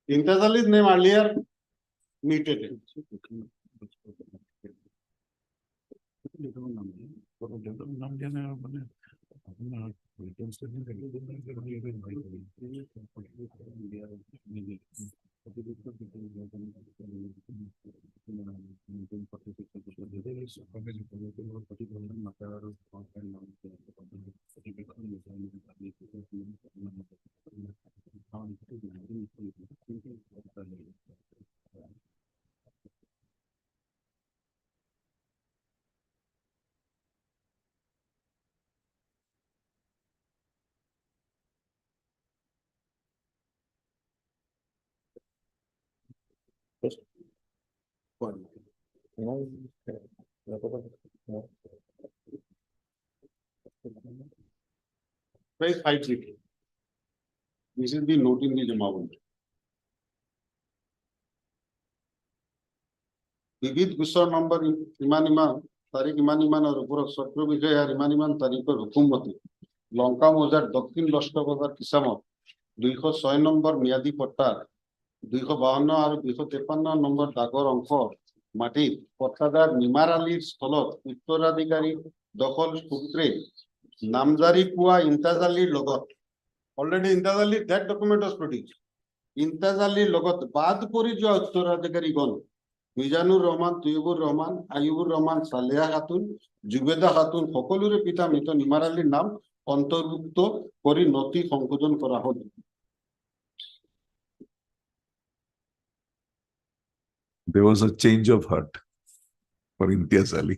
Imtaz Ali's name earlier mutated. Page 533. This is the note in the Jamawan. विविध गुस्सा number इमान तारीख इमान और उपरोक्त सत्र विषय और इमान तारीखर हुकुम मते लंका मौजार दक्षिण लश्कर बाजार किसामत 206 नम्बर म्यादी पट्टार 252 और 253 नम्बर दागर अंक माटी पट्टादार निमार आलीर स्थलत उत्तराधिकारी दखल सूत्रे नामजारी पुआ इंताज आलीर लगत already इंताज आलीर that document was produced इंताज आलीर लगत बाद परि जो उत्तराधिकारी गण মিজানুর রহমান তৈয়বুর রহমান আইয়ুবুর রহমান সালেহা খাতুন জুবেদা খাতুন সকলোৰে পিতা মৃত নিমাৰ আলীৰ নাম অন্তৰ্ভুক্ত কৰি নথি সংশোধন কৰা হ'ল There was a change of heart for Imtiaz Ali.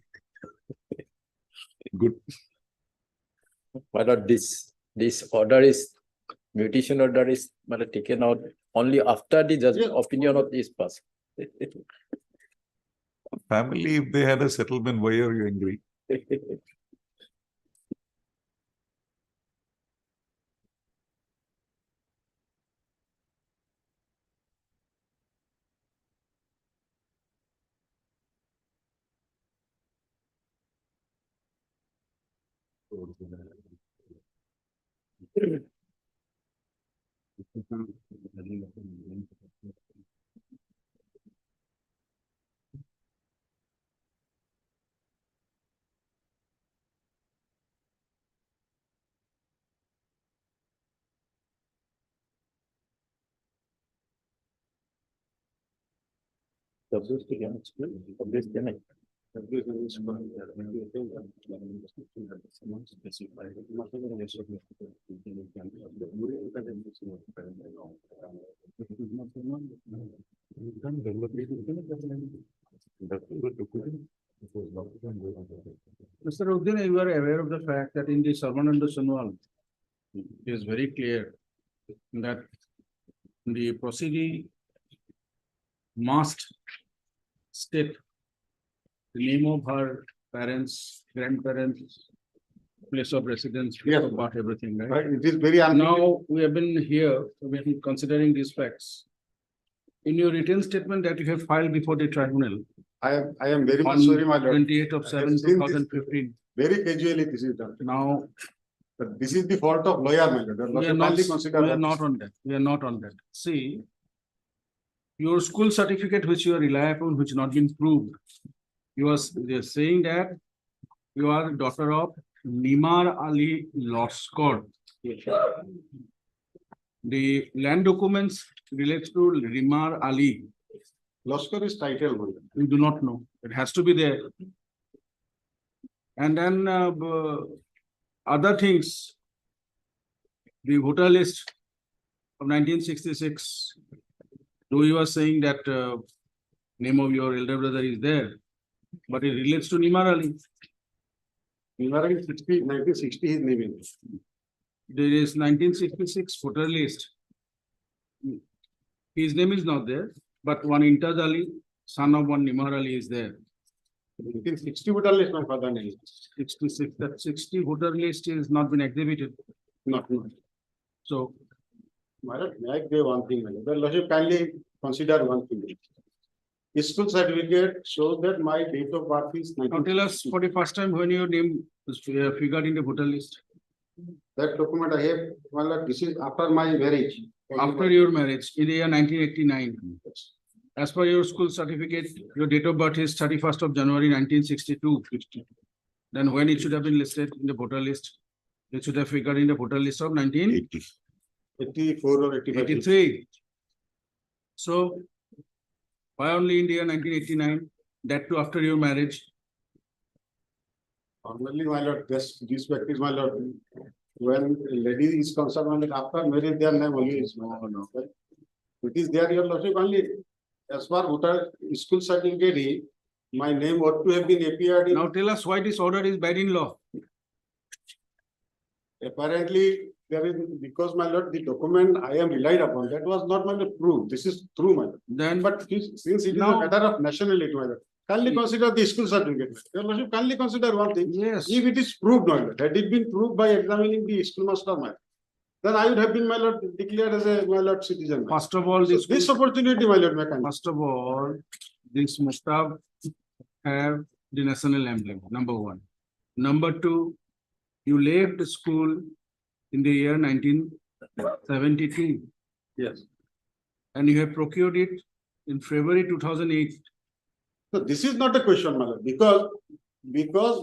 Good. But this order is mutation order is taken out only after the judgment opinion of this person. Family, if they had a settlement, why are you angry? Mr. Uddin, you are aware of the fact that in the Sarvananda Sanwal, it is very clear that the proceeding must state the name of her parents, grandparents, place of residence, place of birth, everything, right? Right, it is very Now, we have been here, we have been considering these facts. In your written statement that you have filed before the tribunal. I am very much on sorry, my lord. 28th of I have 7, seen this 2015. Very casually this is done. Now, But this is the fault of lawyer, my lord. we are not on that. We are not on that. See, your school certificate which you are relying upon, which not been proved. You are saying that you are the daughter of Nimar Ali Loskor. The land documents relates to Nimar Ali. Loskor is title, my lord. We do not know. It has to be there. And then other things, the voter list of 1966, though you are saying that name of your elder brother is there, but it relates to Nimar Ali. Nimar Ali 1960 his name is. There is 1966 voter list. His name is not there, but one Imtiaz Ali, son of one Nimar Ali is there. 1960 voter list, my father name. 66, that 60 voter list is not been exhibited. Not. So, My lord, may I say one thing, my lord? The lordship kindly consider one thing. School certificate shows that my date of birth is now tell us for the first time when your name was figured in the voter list. That document I have, my lord, this is after my marriage. After your marriage, in the year 1989. As per your school certificate, your date of birth is 31st of January 1962. Then when it should have been listed in the voter list? It should have figured in the voter list of 84 or 85. 83. So, why only in the year 1989? That too after your marriage? Normally, my lord, this fact is, my lord, when a lady is concerned, my lord, after marriage, their name only is no. It is there, your lordship, only as far voter school certificate, my name ought to have been appeared in. Now tell us why this order is bad in law. Apparently, there is, because my lord, the document I am relied upon, that was not my lord proved. This is true, my lord. Then, But since it is a Now- matter of nationality, my lord, kindly consider the school certificate. Your lordship, kindly consider one thing. Yes. If it is proved, my lord, had it been proved by examining the schoolmaster, my lord, then I would have been, my lord, declared as a, my lord, citizen. First of all, So this opportunity, my lord, may kindly. First of all, this must have the national emblem, number one. Number two, you left the school in the year 1972 Yes. and you have procured it in February 2008. So this is not a question, my lord, because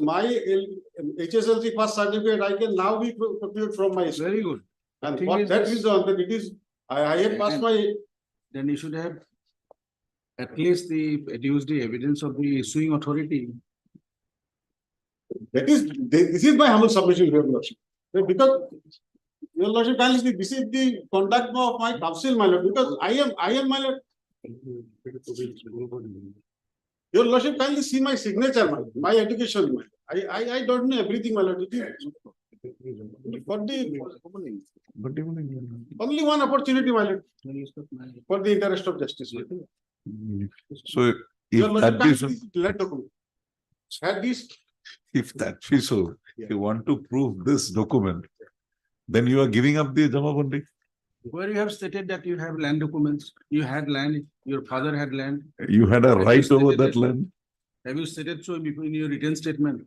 my HSLC pass certificate, I can now be procured from my school. Very good. And Thing for is that this- reason, that it is, I have passed And- my, Then you should have at least adduced the evidence of the issuing authority. this is my humble submission, your lordship. Because, your lordship, kindly see, this is the conduct of my council, my lord, because I am, my lord. Your lordship, kindly see my signature, my education, my. I don't know everything, my lord. It is for the only one opportunity, my lord, for the interest of justice. my lord. So Your if lordship, that is, kindly let document. Had this, if that is so, if you want to prove this document, then you are giving up the Jamabandi. Where you have stated that you have land documents, you had land, your father had land. You had a Have you right over stated that it? land. Have you stated so in your written statement?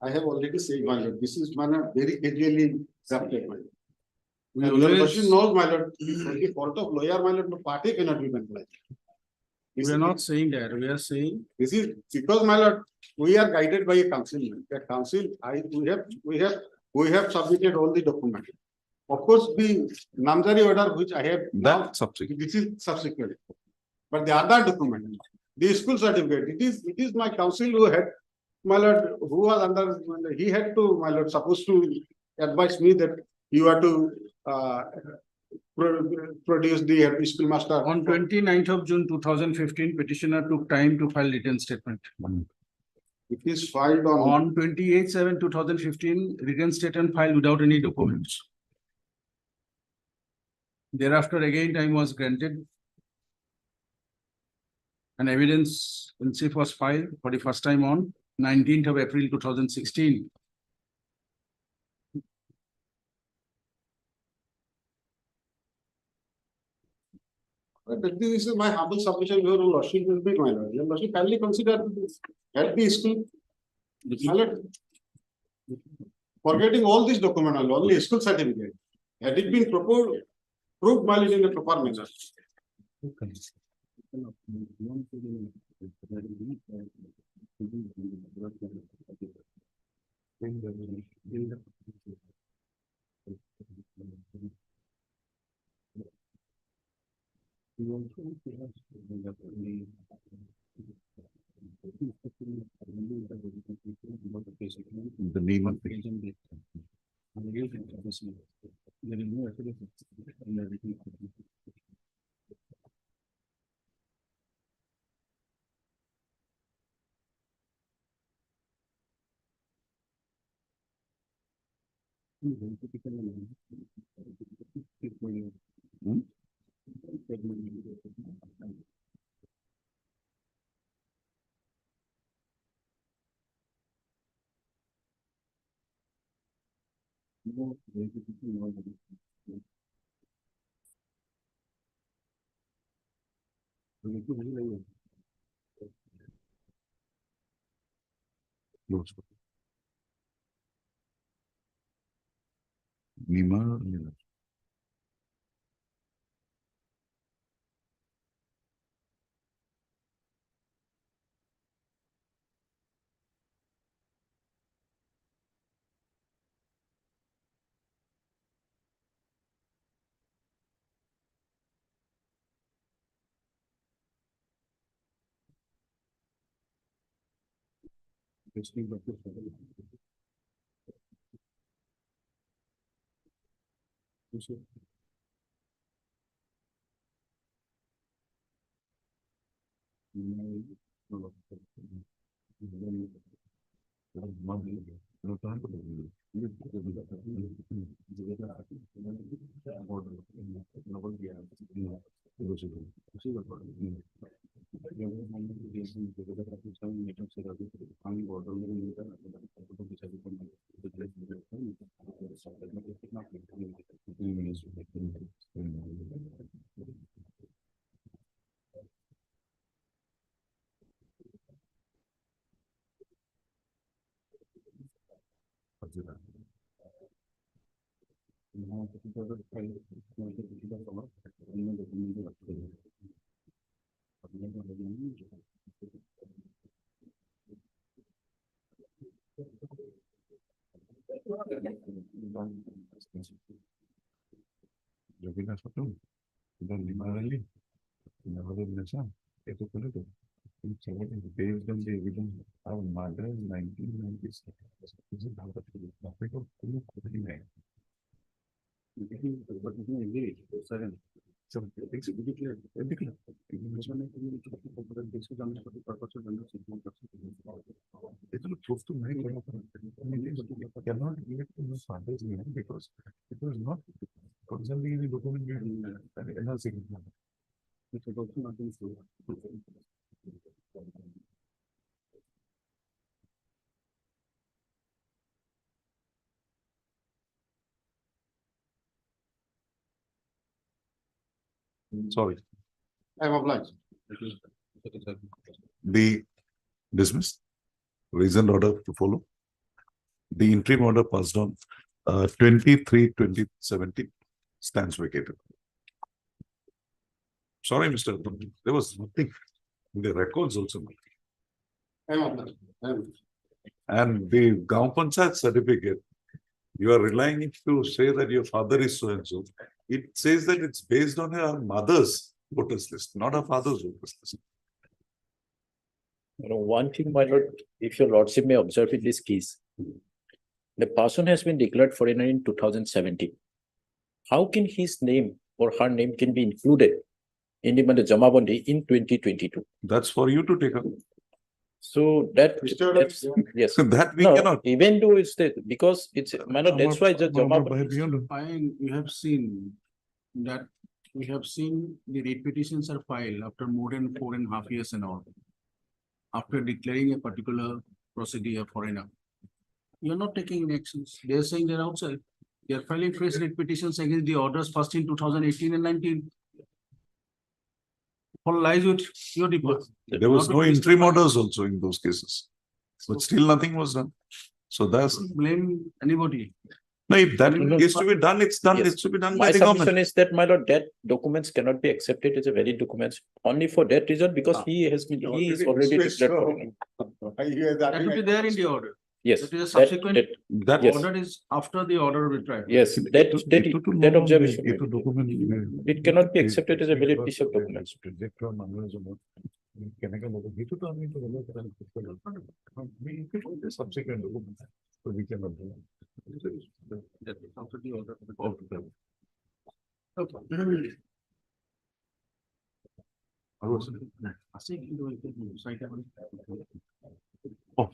I have already said, my lord, this is, my lord, very casually drafted, my lord. We And your always- lordship knows, my lord, for the fault of lawyer, my lord, no party cannot be compliant. We are not saying that. We are saying This is because, my lord, we are guided by a council. That council, we have submitted all the documents. Of course, the Namzari order which I have now, That subject. this is subsequent. But the other document, the school certificate, it is my council who had, my lord, who was under, he had to, my lord, supposed to advise me that you are to produce the schoolmaster. on 29th of June 2015, petitioner took time to file written statement. It is filed On 28/7/2015, written statement filed without any documents. Thereafter, again, time was granted. An evidence in chief was filed for the first time on 19th of April 2016. But this is my humble submission, your lordship will be, my lord. Your lordship kindly consider this. At the school. My lord, forgetting all these documents, only school certificate. Had it been proposed, proved, my lord, in a proper manner. The name of Nima. Based on the evidence, our mother in 1996. This is how the topic of 49. So it's very clear, very clear. It will prove to my cannot give it to my father's name because it was not originally in the document. It was also not in full. Sorry. I'm obliged. The dismissed, reasoned order to follow. The interim order passed on 23/2017 stands vacated. Sorry, Mr. Abdul, there was nothing in the records also. I'm obliged. And the Gaon Panchayat certificate, you are relying it to say that your father is so and so. It says that it's based on her mother's voters list, not her father's voters list. You know, one thing, my lord, if your lordship may observe in this case, the person has been declared foreigner in 2017. How can his name or her name can be included in the Jamabandi in 2022? That's for you to take up. So that's yes. That we No, cannot. even though it's that because it's my lord, that's why the Jamabandi. Fine, we have seen that we have seen the rate petitions are filed after more than 4.5 years and all. After declaring a particular procedure foreigner. You are not taking any actions. They are saying they're outside. They are filing fresh rate petitions against the orders passed in 2018 and 19. All lies with your department. There was no interim orders also in those cases. But still nothing was done. So that's Blame anybody. no, if that is to be done, it's done. Yes. It's to be done My by the submission government. is that, my lord, that documents cannot be accepted as a valid documents only for that reason because he has been, he is already declared foreigner. That will be there in the order. Yes. That is a subsequent That yes. order is after the order of retrial. Yes, that observation. It cannot be accepted as a valid piece of documents. Subsequent documents. So we cannot do That is after the order. that. Okay. I was asking you to cite them. Oh.